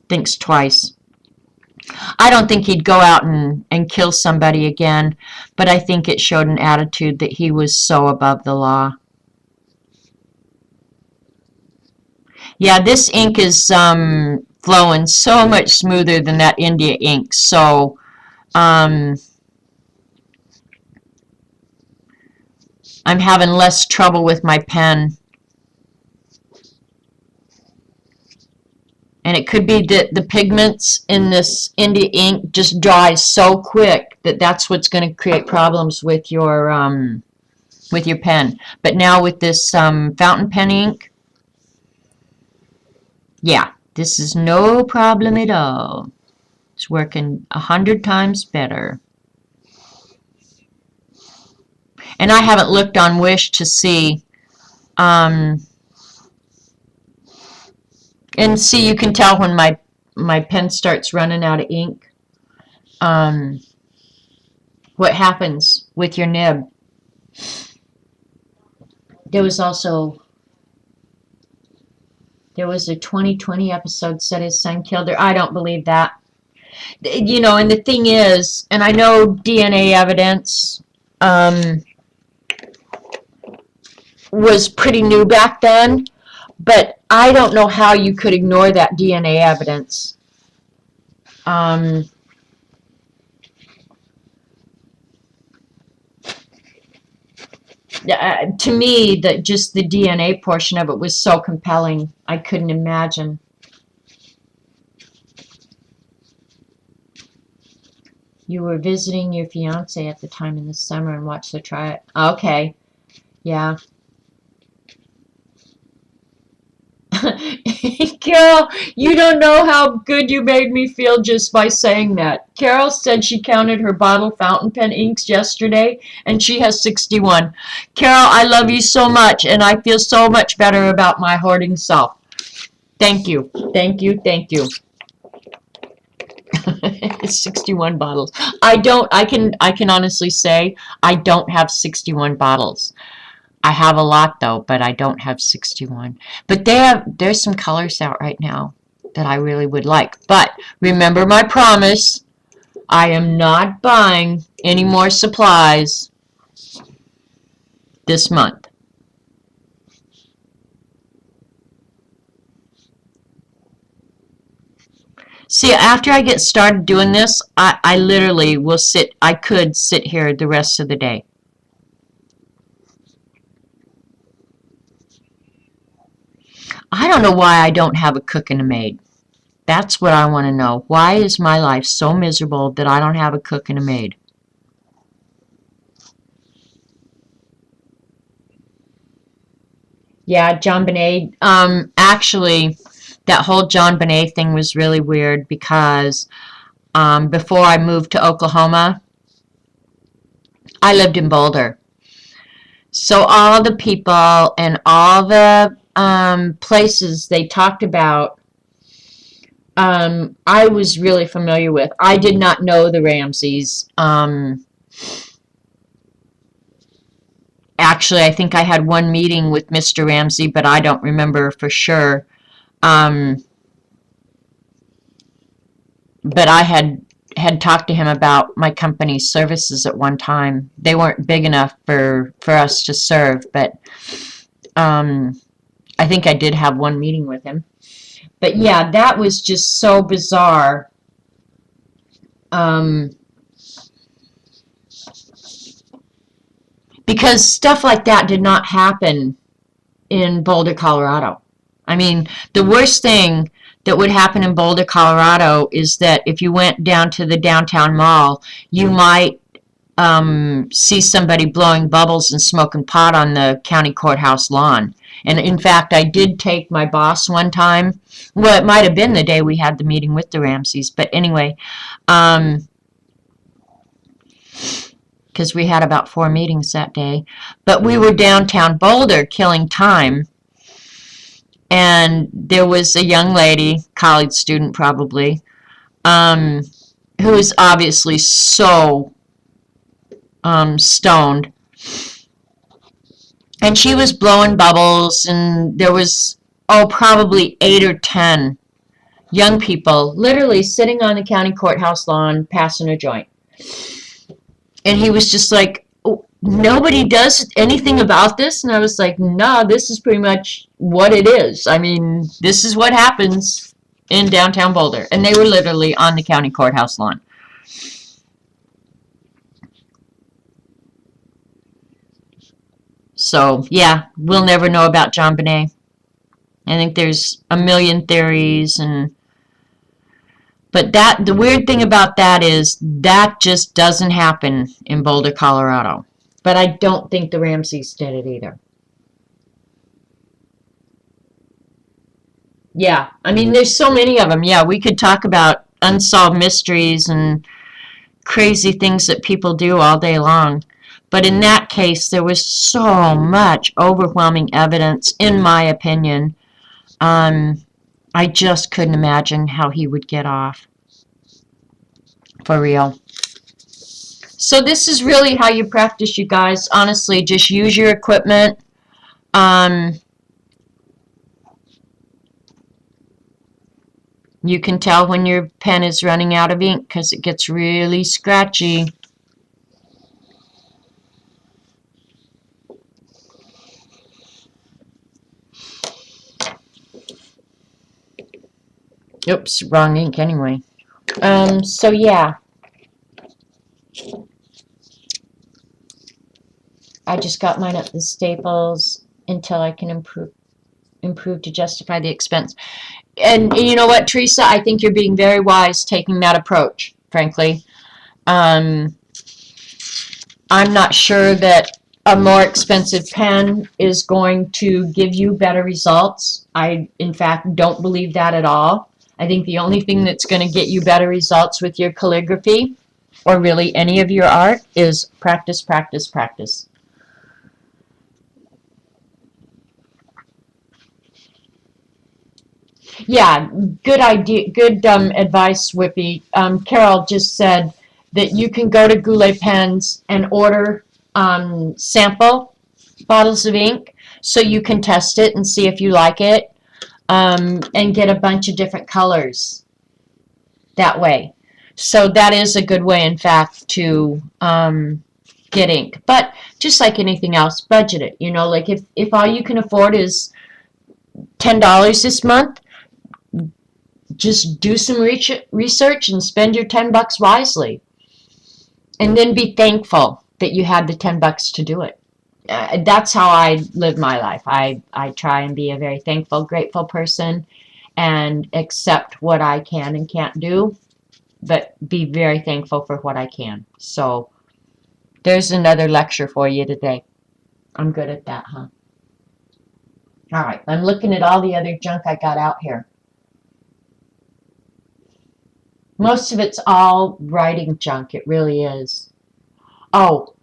thinks twice. I don't think he'd go out and kill somebody again, but I think it showed an attitude that he was so above the law. Yeah, this ink is flowing so much smoother than that India ink, so I'm having less trouble with my pen. And it could be that the pigments in this India ink just dry so quick that that's what's going to create problems with your pen. But now with this fountain pen ink, yeah, this is no problem at all. It's working 100 times better. And I haven't looked on Wish to see. And see, you can tell when my pen starts running out of ink. What happens with your nib. There was a 2020 episode said his son killed her. I don't believe that. You know, and the thing is, and I know DNA evidence was pretty new back then, but I don't know how you could ignore that DNA evidence. To me, just the DNA portion of it was so compelling. I couldn't imagine. You were visiting your fiance at the time in the summer and watched her try it. Okay, yeah. Carol, you don't know how good you made me feel just by saying that. Carol said she counted her bottle fountain pen inks yesterday, and she has 61. Carol, I love you so much, and I feel so much better about my hoarding self. Thank you, thank you, thank you. 61 bottles. I can honestly say I don't have 61 bottles. I have a lot though, but I don't have 61. But there's some colors out right now that I really would like. But remember my promise, I am not buying any more supplies this month. See, after I get started doing this, I literally will I could sit here the rest of the day. I don't know why I don't have a cook and a maid. That's what I want to know. Why is my life so miserable that I don't have a cook and a maid? Yeah, John Bonet. Actually, that whole John Bonet thing was really weird because before I moved to Oklahoma, I lived in Boulder. So all the people and all the places they talked about, I was really familiar with. I did not know the Ramseys. Actually, I think I had one meeting with Mr. Ramsey, but I don't remember for sure. Um, but I had talked to him about my company's services at one time. They weren't big enough for us to serve, but I think I did have one meeting with him. But yeah, that was just so bizarre. Um, because stuff like that did not happen in Boulder, Colorado. I mean, the worst thing that would happen in Boulder, Colorado is that if you went down to the downtown mall, you might see somebody blowing bubbles and smoking pot on the county courthouse lawn. And in fact, I did take my boss one time. Well, it might have been the day we had the meeting with the Ramseys, but anyway, because we had about 4 meetings that day. But we were downtown Boulder killing time, and there was a young lady, college student probably, who was obviously so stoned. And she was blowing bubbles, and there was, oh, probably 8 or 10 young people literally sitting on the county courthouse lawn passing a joint. And he was just like, oh, nobody does anything about this? And I was like, no, this is pretty much what it is. I mean, this is what happens in downtown Boulder. And they were literally on the county courthouse lawn. So, yeah, we'll never know about John Bonet. I think there's a million theories, but the weird thing about that is that just doesn't happen in Boulder, Colorado. But I don't think the Ramseys did it either. Yeah, I mean, there's so many of them. Yeah, we could talk about unsolved mysteries and crazy things that people do all day long. But in that case, there was so much overwhelming evidence, in my opinion. I just couldn't imagine how he would get off. For real. So this is really how you practice, you guys. Honestly, just use your equipment. You can tell when your pen is running out of ink because it gets really scratchy. Oops, wrong ink anyway. So yeah. I just got mine at the Staples until I can improve to justify the expense. And you know what, Teresa? I think you're being very wise taking that approach, frankly. Um, I'm not sure that a more expensive pen is going to give you better results. I, in fact, don't believe that at all. I think the only thing that's going to get you better results with your calligraphy, or really any of your art, is practice, practice, practice. Yeah, good idea, good advice, Whippy. Carol just said that you can go to Goulet Pens and order sample bottles of ink so you can test it and see if you like it, and get a bunch of different colors that way. So that is a good way, in fact, to get ink. But just like anything else, budget it. You know, like if all you can afford is $10 this month, just do some research and spend your $10 wisely. And then be thankful that you had the $10 to do it. That's how I live my life. I try and be a very thankful, grateful person and accept what I can and can't do, but be very thankful for what I can. So there's another lecture for you today. I'm good at that, huh? All right, I'm looking at all the other junk I got out here. Most of it's all writing junk. It really is. Oh,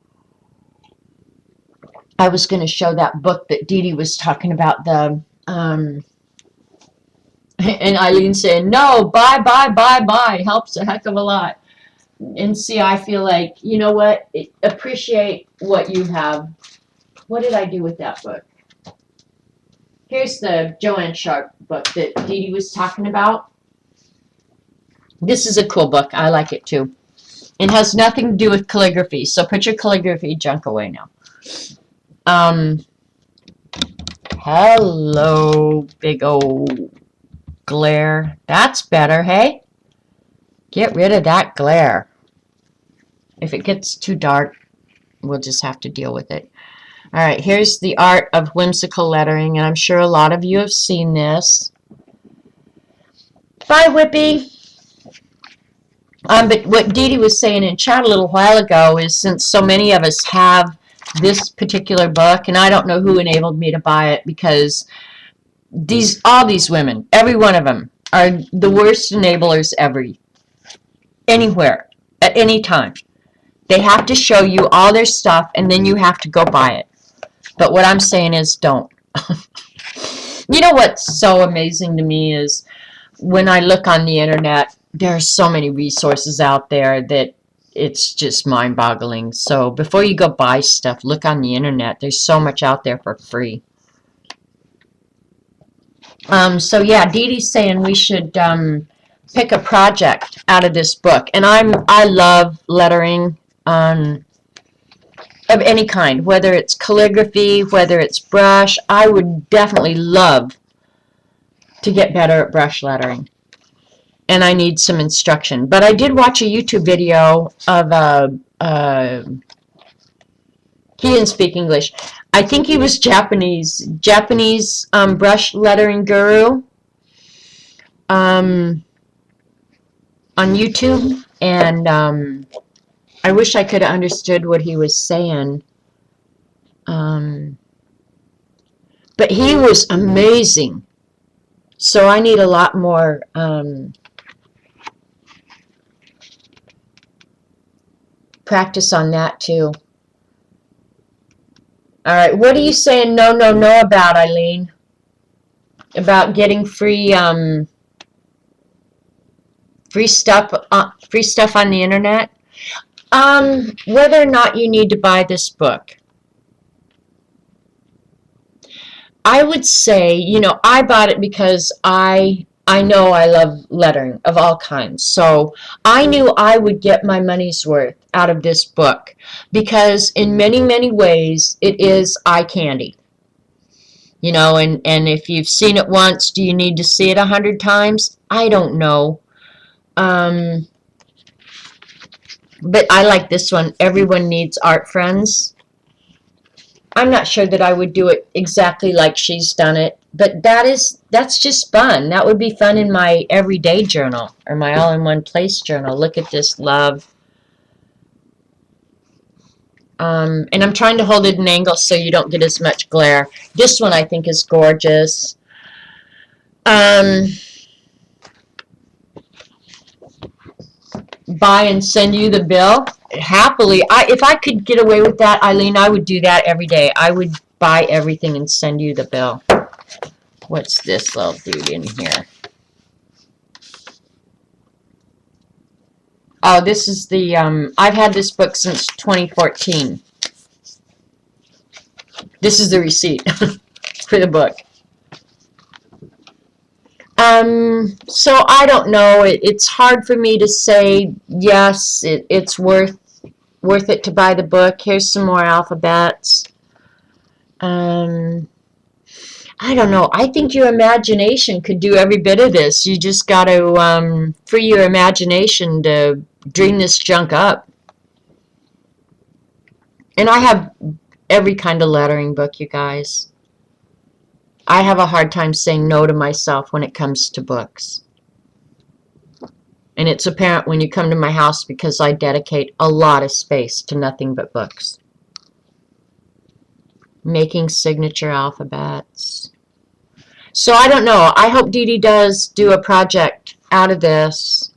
I was going to show that book that Dee Dee was talking about, and Eileen saying, no, buy, buy, buy, buy, helps a heck of a lot. And see, I feel like, you know what, appreciate what you have. What did I do with that book? Here's the Joanne Sharp book that Dee Dee was talking about. This is a cool book. I like it too. It has nothing to do with calligraphy, so put your calligraphy junk away now. Hello, big old glare. That's better, hey? Get rid of that glare. If it gets too dark, we'll just have to deal with it. All right, here's the art of whimsical lettering, and I'm sure a lot of you have seen this. Bye, Whippy. But what Dee Dee was saying in chat a little while ago is, since so many of us have this particular book, and I don't know who enabled me to buy it, because all these women, every one of them, are the worst enablers ever, anywhere, at any time. They have to show you all their stuff, and then you have to go buy it. But what I'm saying is, don't. You know what's so amazing to me is when I look on the internet, there are so many resources out there that it's just mind-boggling. So before you go buy stuff, look on the internet. There's so much out there for free. So yeah, Dee Dee's saying we should pick a project out of this book, and I love lettering of any kind, whether it's calligraphy, whether it's brush. I would definitely love to get better at brush lettering, and I need some instruction. But I did watch a YouTube video of he didn't speak English. I think he was Japanese brush lettering guru on YouTube, and I wish I could have understood what he was saying. But he was amazing. So I need a lot more practice on that too. All right, what are you saying no, no, no about, Eileen? About getting free stuff on the internet? Whether or not you need to buy this book. I would say, you know, I bought it because I know I love lettering of all kinds. So I knew I would get my money's worth out of this book because in many, many ways it is eye candy. You know, and if you've seen it once, do you need to see it 100 times? I don't know. But I like this one. Everyone Needs Art Friends. I'm not sure that I would do it exactly like she's done it, but that's just fun. That would be fun in my everyday journal or my all-in-one-place journal. Look at this, love. And I'm trying to hold it in angle so you don't get as much glare. This one I think is gorgeous. Buy and send you the bill? Happily. If I could get away with that, Eileen, I would do that every day. I would buy everything and send you the bill. What's this little dude in here? Oh, this is the, I've had this book since 2014. This is the receipt for the book. So I don't know. It's hard for me to say, yes, it's worth it to buy the book. Here's some more alphabets. I don't know. I think your imagination could do every bit of this. You just got to free your imagination to dream this junk up. And I have every kind of lettering book, you guys. I have a hard time saying no to myself when it comes to books. And it's apparent when you come to my house because I dedicate a lot of space to nothing but books. Making signature alphabets. So I don't know. I hope Dee Dee does do a project out of this.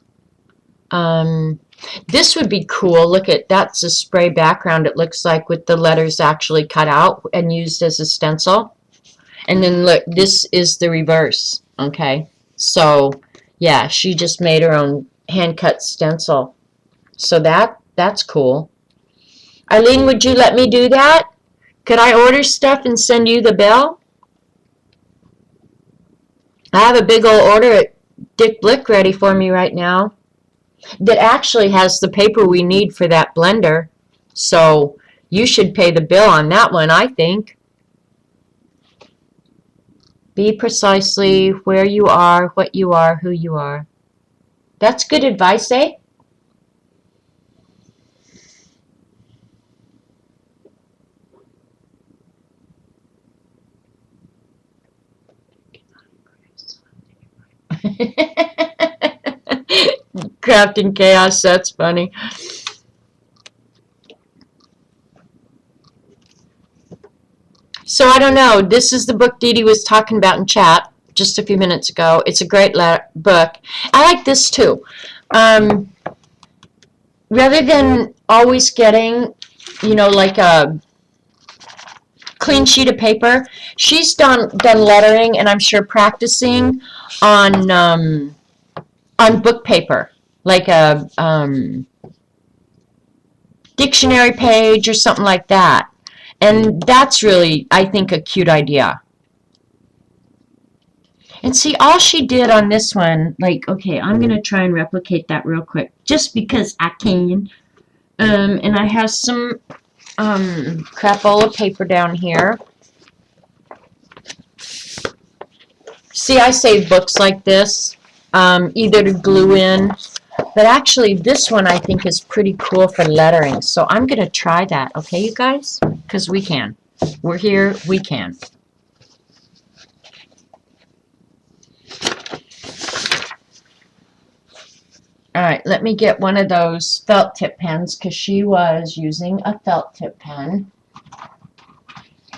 This would be cool. Look at, that's a spray background, it looks like, with the letters actually cut out and used as a stencil. And then look, this is the reverse, okay? So, yeah, she just made her own hand-cut stencil. So that's cool. Eileen, would you let me do that? Could I order stuff and send you the bill? I have a big old order at Dick Blick ready for me right now that actually has the paper we need for that blender. So you should pay the bill on that one, I think. Be precisely where you are, what you are, who you are. That's good advice, eh? Crafting chaos, that's funny. So I don't know. This is the book Dee Dee was talking about in chat just a few minutes ago. It's a great book. I like this too. Rather than always getting, like a clean sheet of paper, she's done lettering, and I'm sure practicing on book paper, like a dictionary page or something like that. And that's really, I think, a cute idea. And see, all she did on this one, like, okay, I'm going to try and replicate that real quick, just because I can. And I have some crapola paper down here. See, I save books like this, either to glue in, but actually this one I think is pretty cool for lettering. So I'm going to try that, okay, you guys? Because we can. We're here, we can. Alright, let me get one of those felt tip pens because she was using a felt tip pen.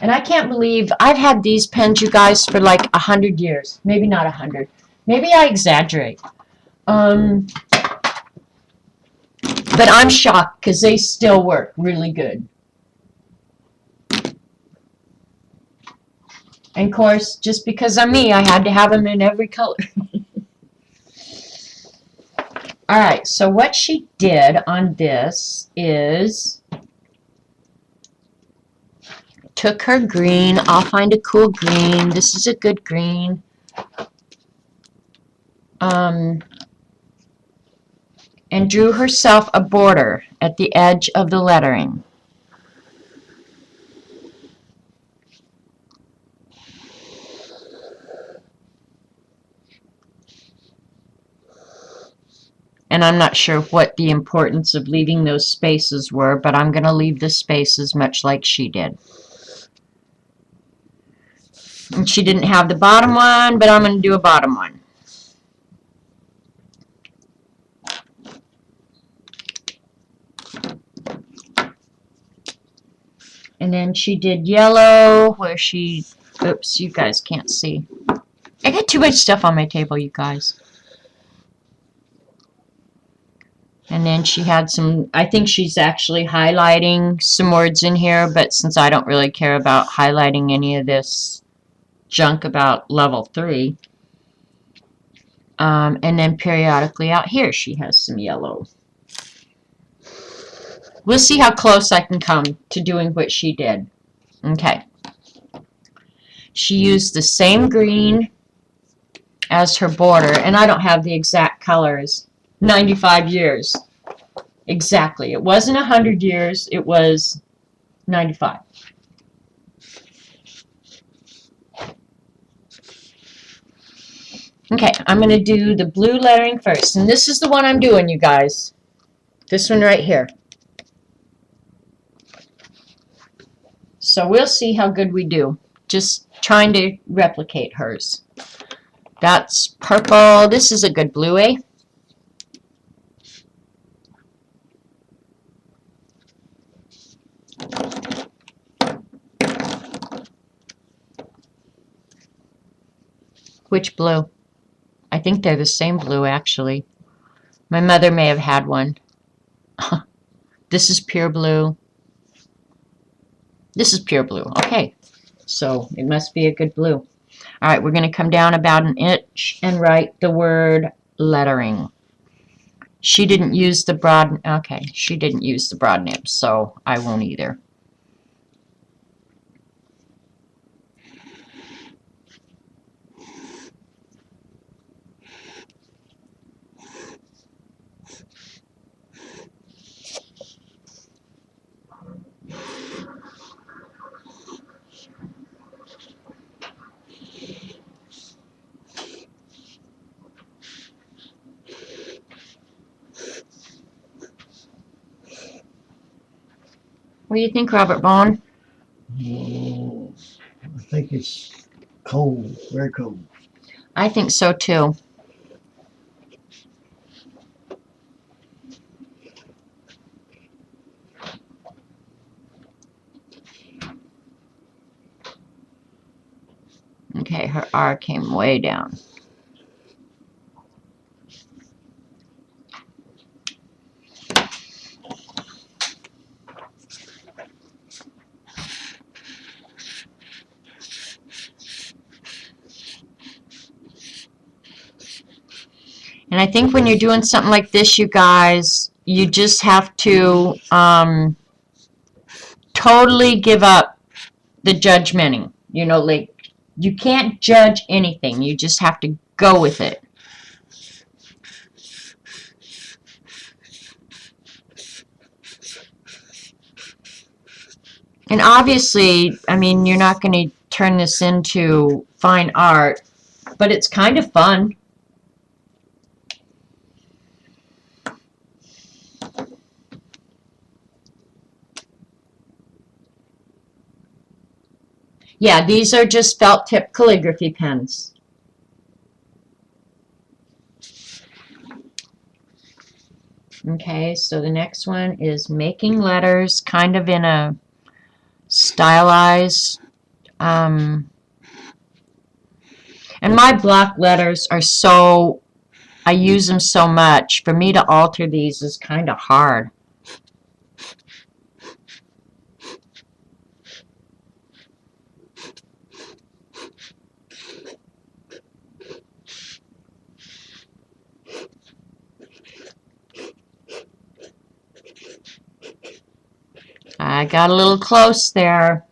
And I can't believe I've had these pens, you guys, for like 100 years. Maybe not 100. Maybe I exaggerate. But I'm shocked because they still work really good. And of course, just because I'm me, I had to have them in every color. Alright, so what she did on this is took her green. I'll find a cool green. This is a good green. And drew herself a border at the edge of the lettering. And I'm not sure what the importance of leaving those spaces were, but I'm going to leave the spaces much like she did. And she didn't have the bottom one, but I'm going to do a bottom one. And then she did yellow, where she, oops, you guys can't see. I got too much stuff on my table, you guys. And then she had some, I think she's actually highlighting some words in here, but since I don't really care about highlighting any of this junk about level 3. And then periodically out here she has some yellow. We'll see how close I can come to doing what she did. Okay. She used the same green as her border, and I don't have the exact colors. 95 years. Exactly. It wasn't 100 years, it was 95. Okay, I'm going to do the blue lettering first, and this is the one I'm doing, you guys. This one right here. So we'll see how good we do. Just trying to replicate hers. That's purple. This is a good blue, eh? Which blue? I think they're the same blue, actually. My mother may have had one. This is pure blue. This is pure blue. Okay, so it must be a good blue. All right, we're going to come down about an inch and write the word lettering. She didn't use the broad, okay, she didn't use the broad nib, so I won't either. What do you think, Robert Vaughn? I think it's cold, very cold. I think so too. Okay, her R came way down. And I think when you're doing something like this, you guys, you just have to totally give up the judgmenting. You know, like, you can't judge anything. You just have to go with it. And obviously, I mean, you're not going to turn this into fine art, but it's kind of fun. Yeah, these are just felt tip calligraphy pens. Okay, so the next one is making letters kind of in a stylized, and my block letters are so, I use them so much. For me to alter these is kind of hard. I got a little close there.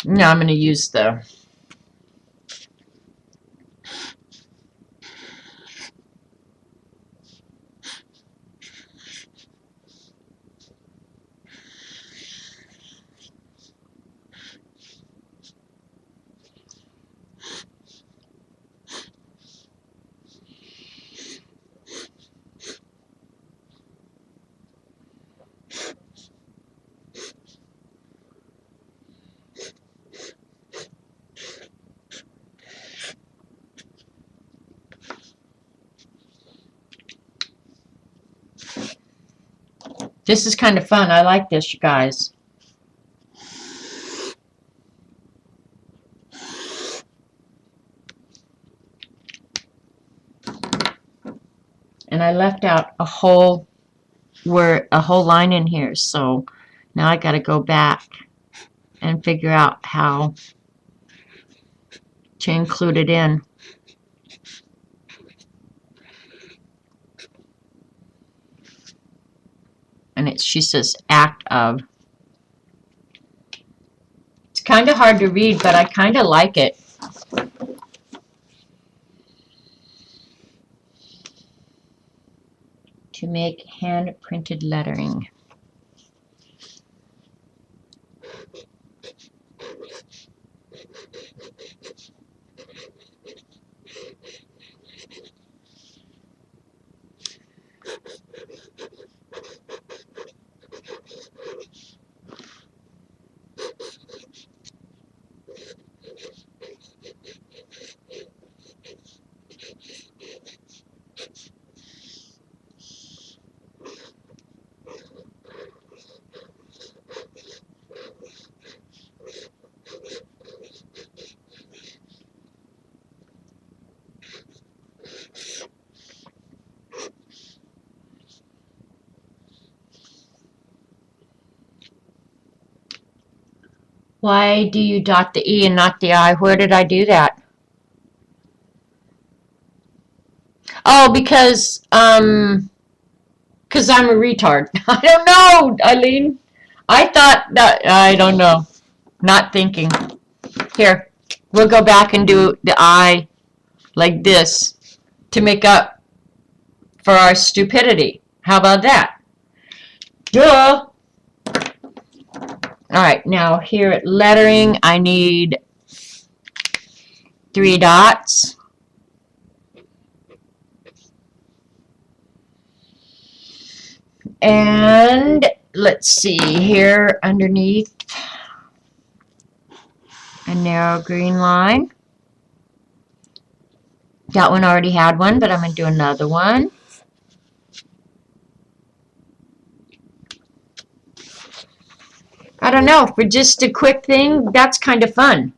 Now I'm going to use the This is kind of fun. I like this, you guys. And I left out a whole line in here, so now I got to go back and figure out how to include it in. And she says act of. It's kind of hard to read, but I kind of like it. To make hand-printed lettering. Why do you dot the E and not the I? Where did I do that? Oh, because I'm a retard. I don't know, Eileen. I thought that, I don't know. Not thinking. Here, we'll go back and do the I like this to make up for our stupidity. How about that? Duh! Alright, now here at lettering, I need 3 dots. And let's see here underneath a narrow green line. That one already had one, but I'm going to do another one. I don't know, for just a quick thing, that's kind of fun.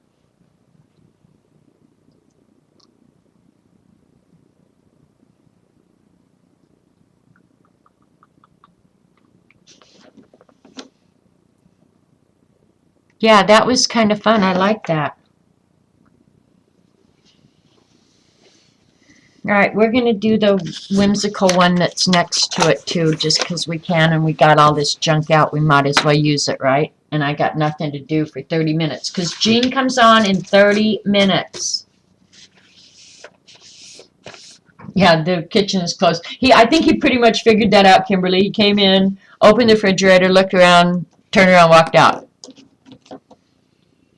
Yeah, that was kind of fun. I like that. Alright, we're going to do the whimsical one that's next to it too, just because we can and we got all this junk out. We might as well use it, right? And I got nothing to do for 30 minutes because Gene comes on in 30 minutes. Yeah, the kitchen is closed. I think he pretty much figured that out, Kimberly. He came in, opened the refrigerator, looked around, turned around, walked out.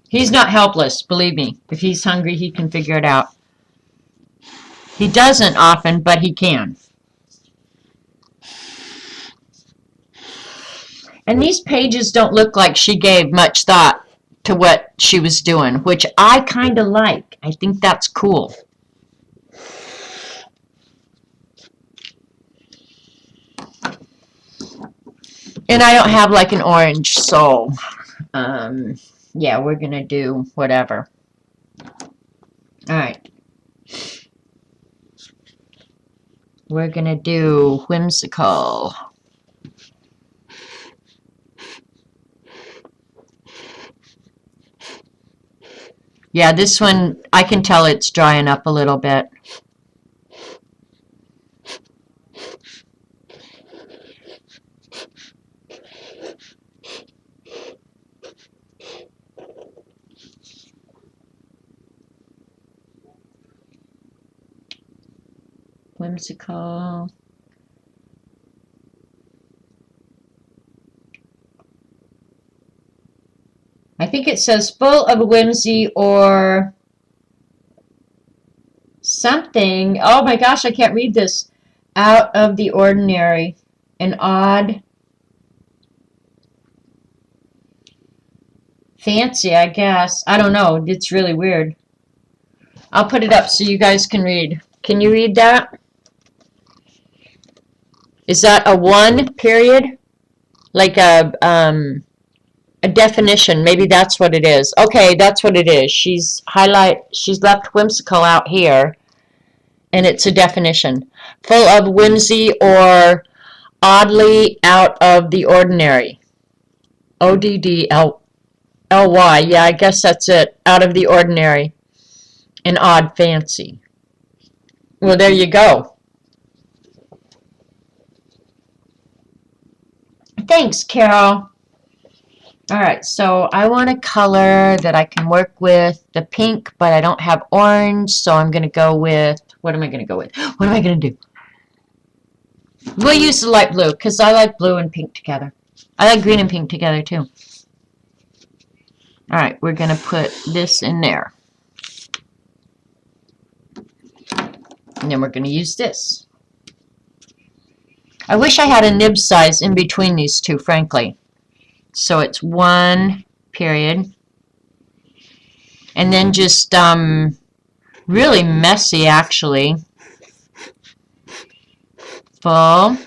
He's not helpless, believe me. If he's hungry, he can figure it out. He doesn't often, but he can. And these pages don't look like she gave much thought to what she was doing, which I kind of like. I think that's cool. And I don't have like an orange, so yeah, we're going to do whatever. Alright. We're going to do whimsical. Yeah, this one, I can tell it's drying up a little bit. Whimsical. I think it says full of whimsy or something. Oh my gosh, I can't read this. Out of the ordinary. An odd. Fancy, I guess. I don't know. It's really weird. I'll put it up so you guys can read. Can you read that? Is that a 1 period? like a definition. Maybe that's what it is. Okay, that's what it is. She's left whimsical out here, and it's a definition. Full of whimsy or oddly out of the ordinary. ODDLY. Yeah, I guess that's it. Out of the ordinary. An odd fancy. Well, there you go. Thanks, Carol. All right, so I want a color that I can work with the pink, but I don't have orange, so I'm going to go with, what am I going to go with? What am I going to do? We'll use the light blue, because I like blue and pink together. I like green and pink together, too. All right, we're going to put this in there. And then we're going to use this. I wish I had a nib size in between these two, frankly. So it's 1 period. And then just really messy, actually. Full.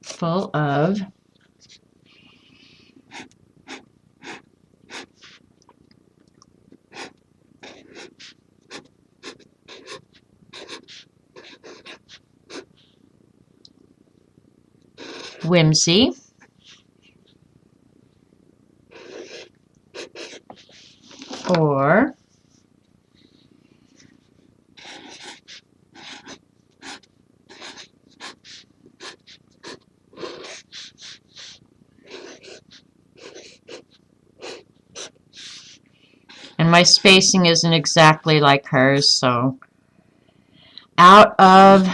Full of whimsy. Or and my spacing isn't exactly like hers, so out of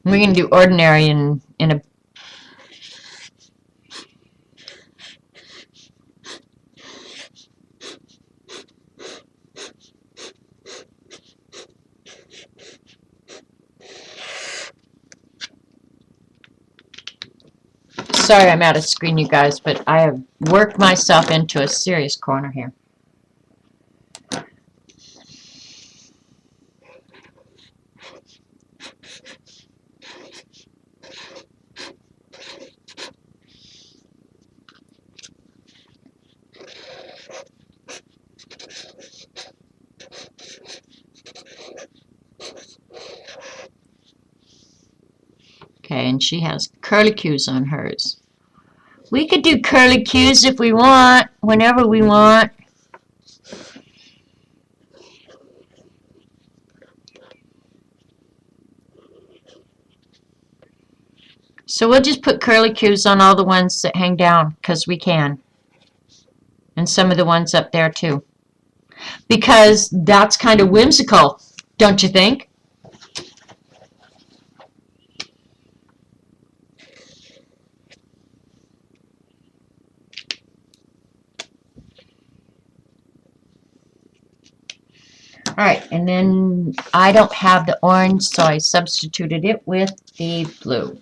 we're going to do ordinary in a sorry I'm out of screen, you guys, but I have worked myself into a serious corner here. Okay, and she has curlicues on hers. We could do curlicues if we want, whenever we want. So we'll just put curlicues on all the ones that hang down, because we can. And some of the ones up there, too. Because that's kind of whimsical, don't you think? Alright, and then I don't have the orange, so I substituted it with the blue.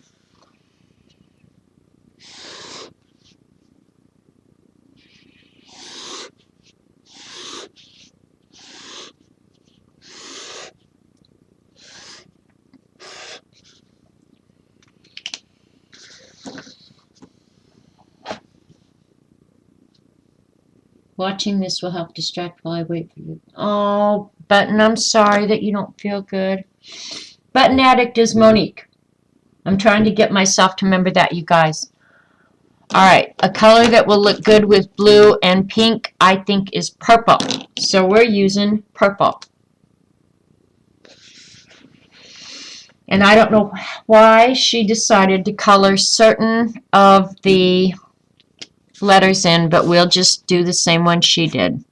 Watching this will help distract while I wait for you. Oh, Button, I'm sorry that you don't feel good. Button Addict is Monique. I'm trying to get myself to remember that, you guys. Alright, a color that will look good with blue and pink, I think, is purple. So we're using purple. And I don't know why she decided to color certain of the letters in, but we'll just do the same one she did.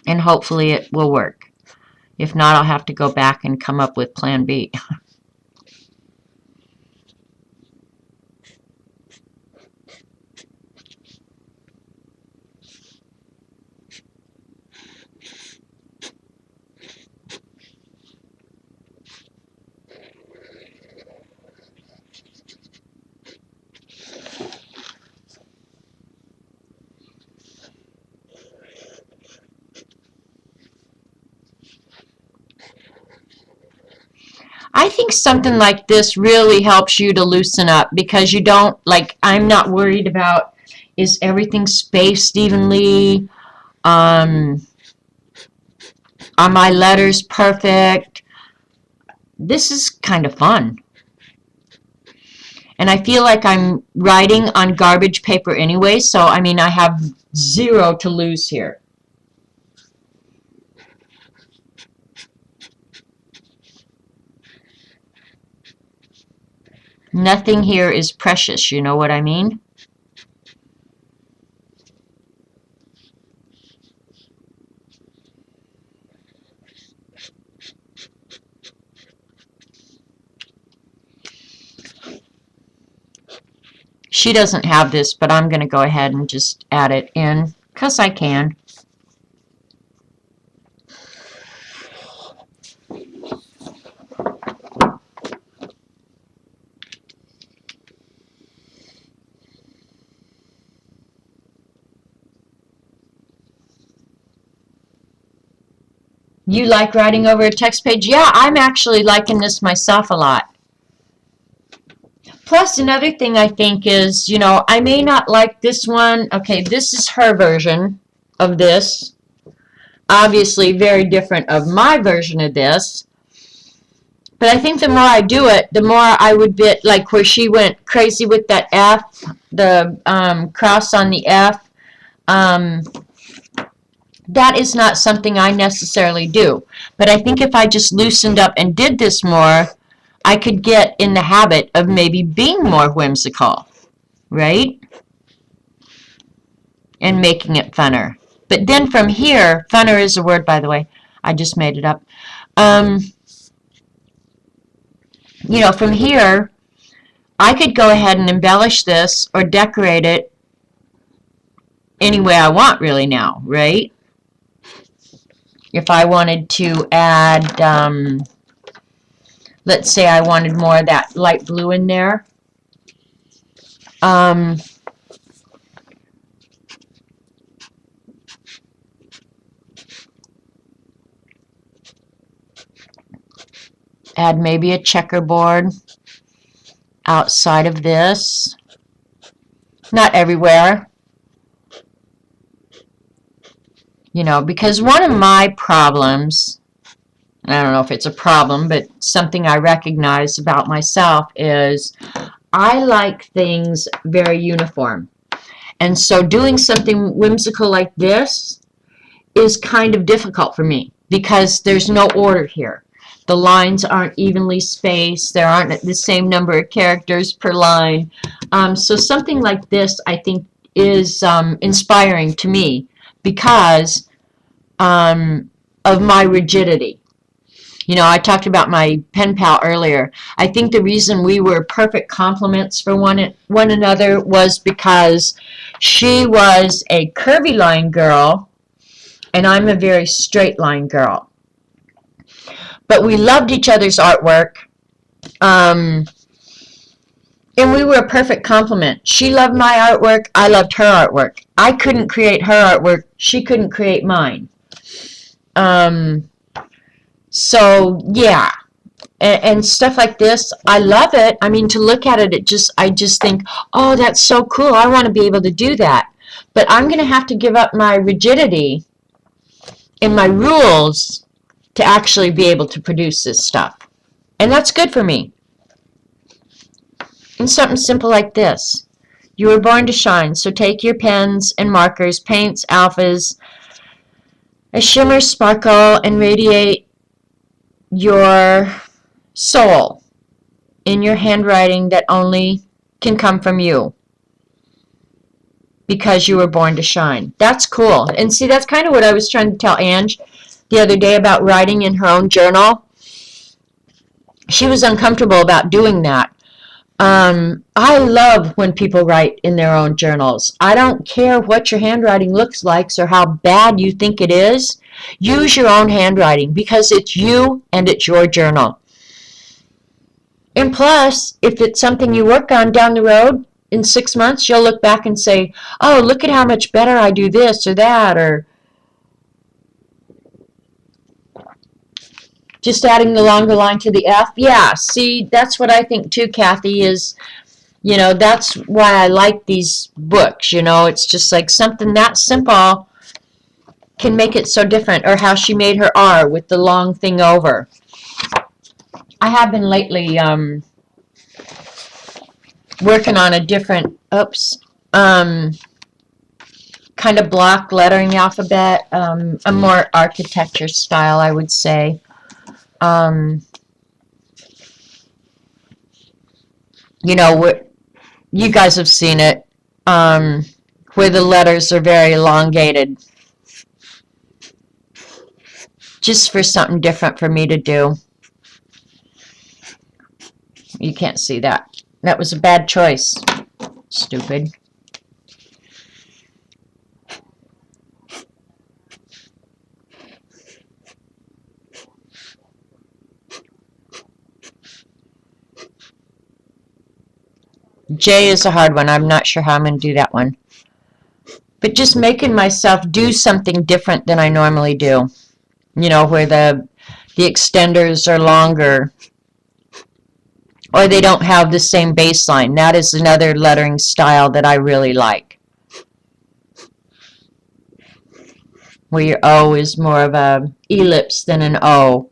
And hopefully it will work. If not, I'll have to go back and come up with plan B. I think something like this really helps you to loosen up because you don't, like, I'm not worried about, is everything spaced evenly? Are my letters perfect? This is kind of fun. And I feel like I'm writing on garbage paper anyway, so I mean, I have zero to lose here. Nothing here is precious, you know what I mean? She doesn't have this, but I'm going to go ahead and just add it in because I can. You like writing over a text page? Yeah, I'm actually liking this myself a lot. Plus, another thing I think is, you know, I may not like this one. Okay, this is her version of this. Obviously, very different of my version of this. But I think the more I do it, the more I would get, like where she went crazy with that F, the cross on the F. That is not something I necessarily do. But I think if I just loosened up and did this more, I could get in the habit of maybe being more whimsical, right? And making it funner. But then from here, funner is a word, by the way. I just made it up. You know, from here, I could go ahead and embellish this or decorate it any way I want really now, right? If I wanted to add, let's say I wanted more of that light blue in there. Add maybe a checkerboard outside of this. Not everywhere. You know, because one of my problems, I don't know if it's a problem, but something I recognize about myself is I like things very uniform. And so doing something whimsical like this is kind of difficult for me because there's no order here. The lines aren't evenly spaced. There aren't the same number of characters per line. So something like this, I think, is inspiring to me because of my rigidity. You know, I talked about my pen pal earlier. I think the reason we were perfect complements for one another was because she was a curvy line girl and I'm a very straight line girl. But we loved each other's artwork. And we were a perfect complement. She loved my artwork. I loved her artwork. I couldn't create her artwork. She couldn't create mine. So yeah, and stuff like this, I love it. I mean, to look at it, I just think, oh, that's so cool. I want to be able to do that. But I'm going to have to give up my rigidity and my rules to actually be able to produce this stuff. And that's good for me. And something simple like this. You were born to shine, so take your pens and markers, paints, alphas, a shimmer, sparkle, and radiate your soul in your handwriting that only can come from you because you were born to shine. That's cool. And see, that's kind of what I was trying to tell Ange the other day about writing in her own journal. She was uncomfortable about doing that. I love when people write in their own journals. I don't care what your handwriting looks like or how bad you think it is. Use your own handwriting because it's you and it's your journal. And plus, if it's something you work on down the road, in 6 months, you'll look back and say, oh, look at how much better I do this or that. Or Just adding the longer line to the F? Yeah, see, that's what I think too, Kathy, is, you know, that's why I like these books, you know. It's just like something that simple can make it so different. Or how she made her R with the long thing over. I have been lately working on a different, kind of block lettering alphabet, a more architecture style, I would say. You know, you guys have seen it, where the letters are very elongated. Just for something different for me to do. You can't see that. That was a bad choice. Stupid. J is a hard one. I'm not sure how I'm going to do that one. But just making myself do something different than I normally do. You know, where the extenders are longer. Or they don't have the same baseline. That is another lettering style that I really like. Where your O is more of a ellipse than an O.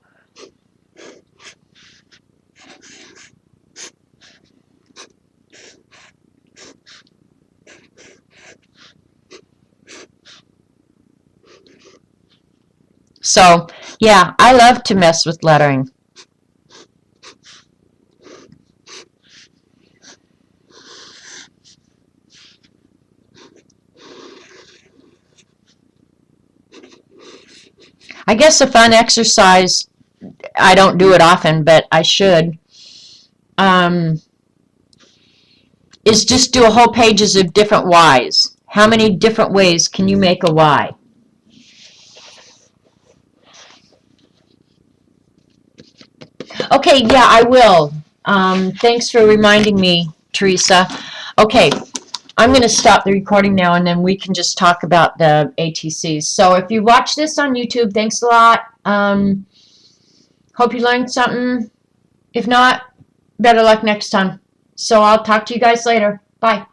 So, yeah, I love to mess with lettering. I guess a fun exercise, I don't do it often, but I should, is just do a whole pages of different Ys. How many different ways can you make a Y? Okay, yeah, I will. Thanks for reminding me, Teresa. Okay, I'm going to stop the recording now, and then we can just talk about the ATCs. So if you watch this on YouTube, thanks a lot. Hope you learned something. If not, better luck next time. So I'll talk to you guys later. Bye.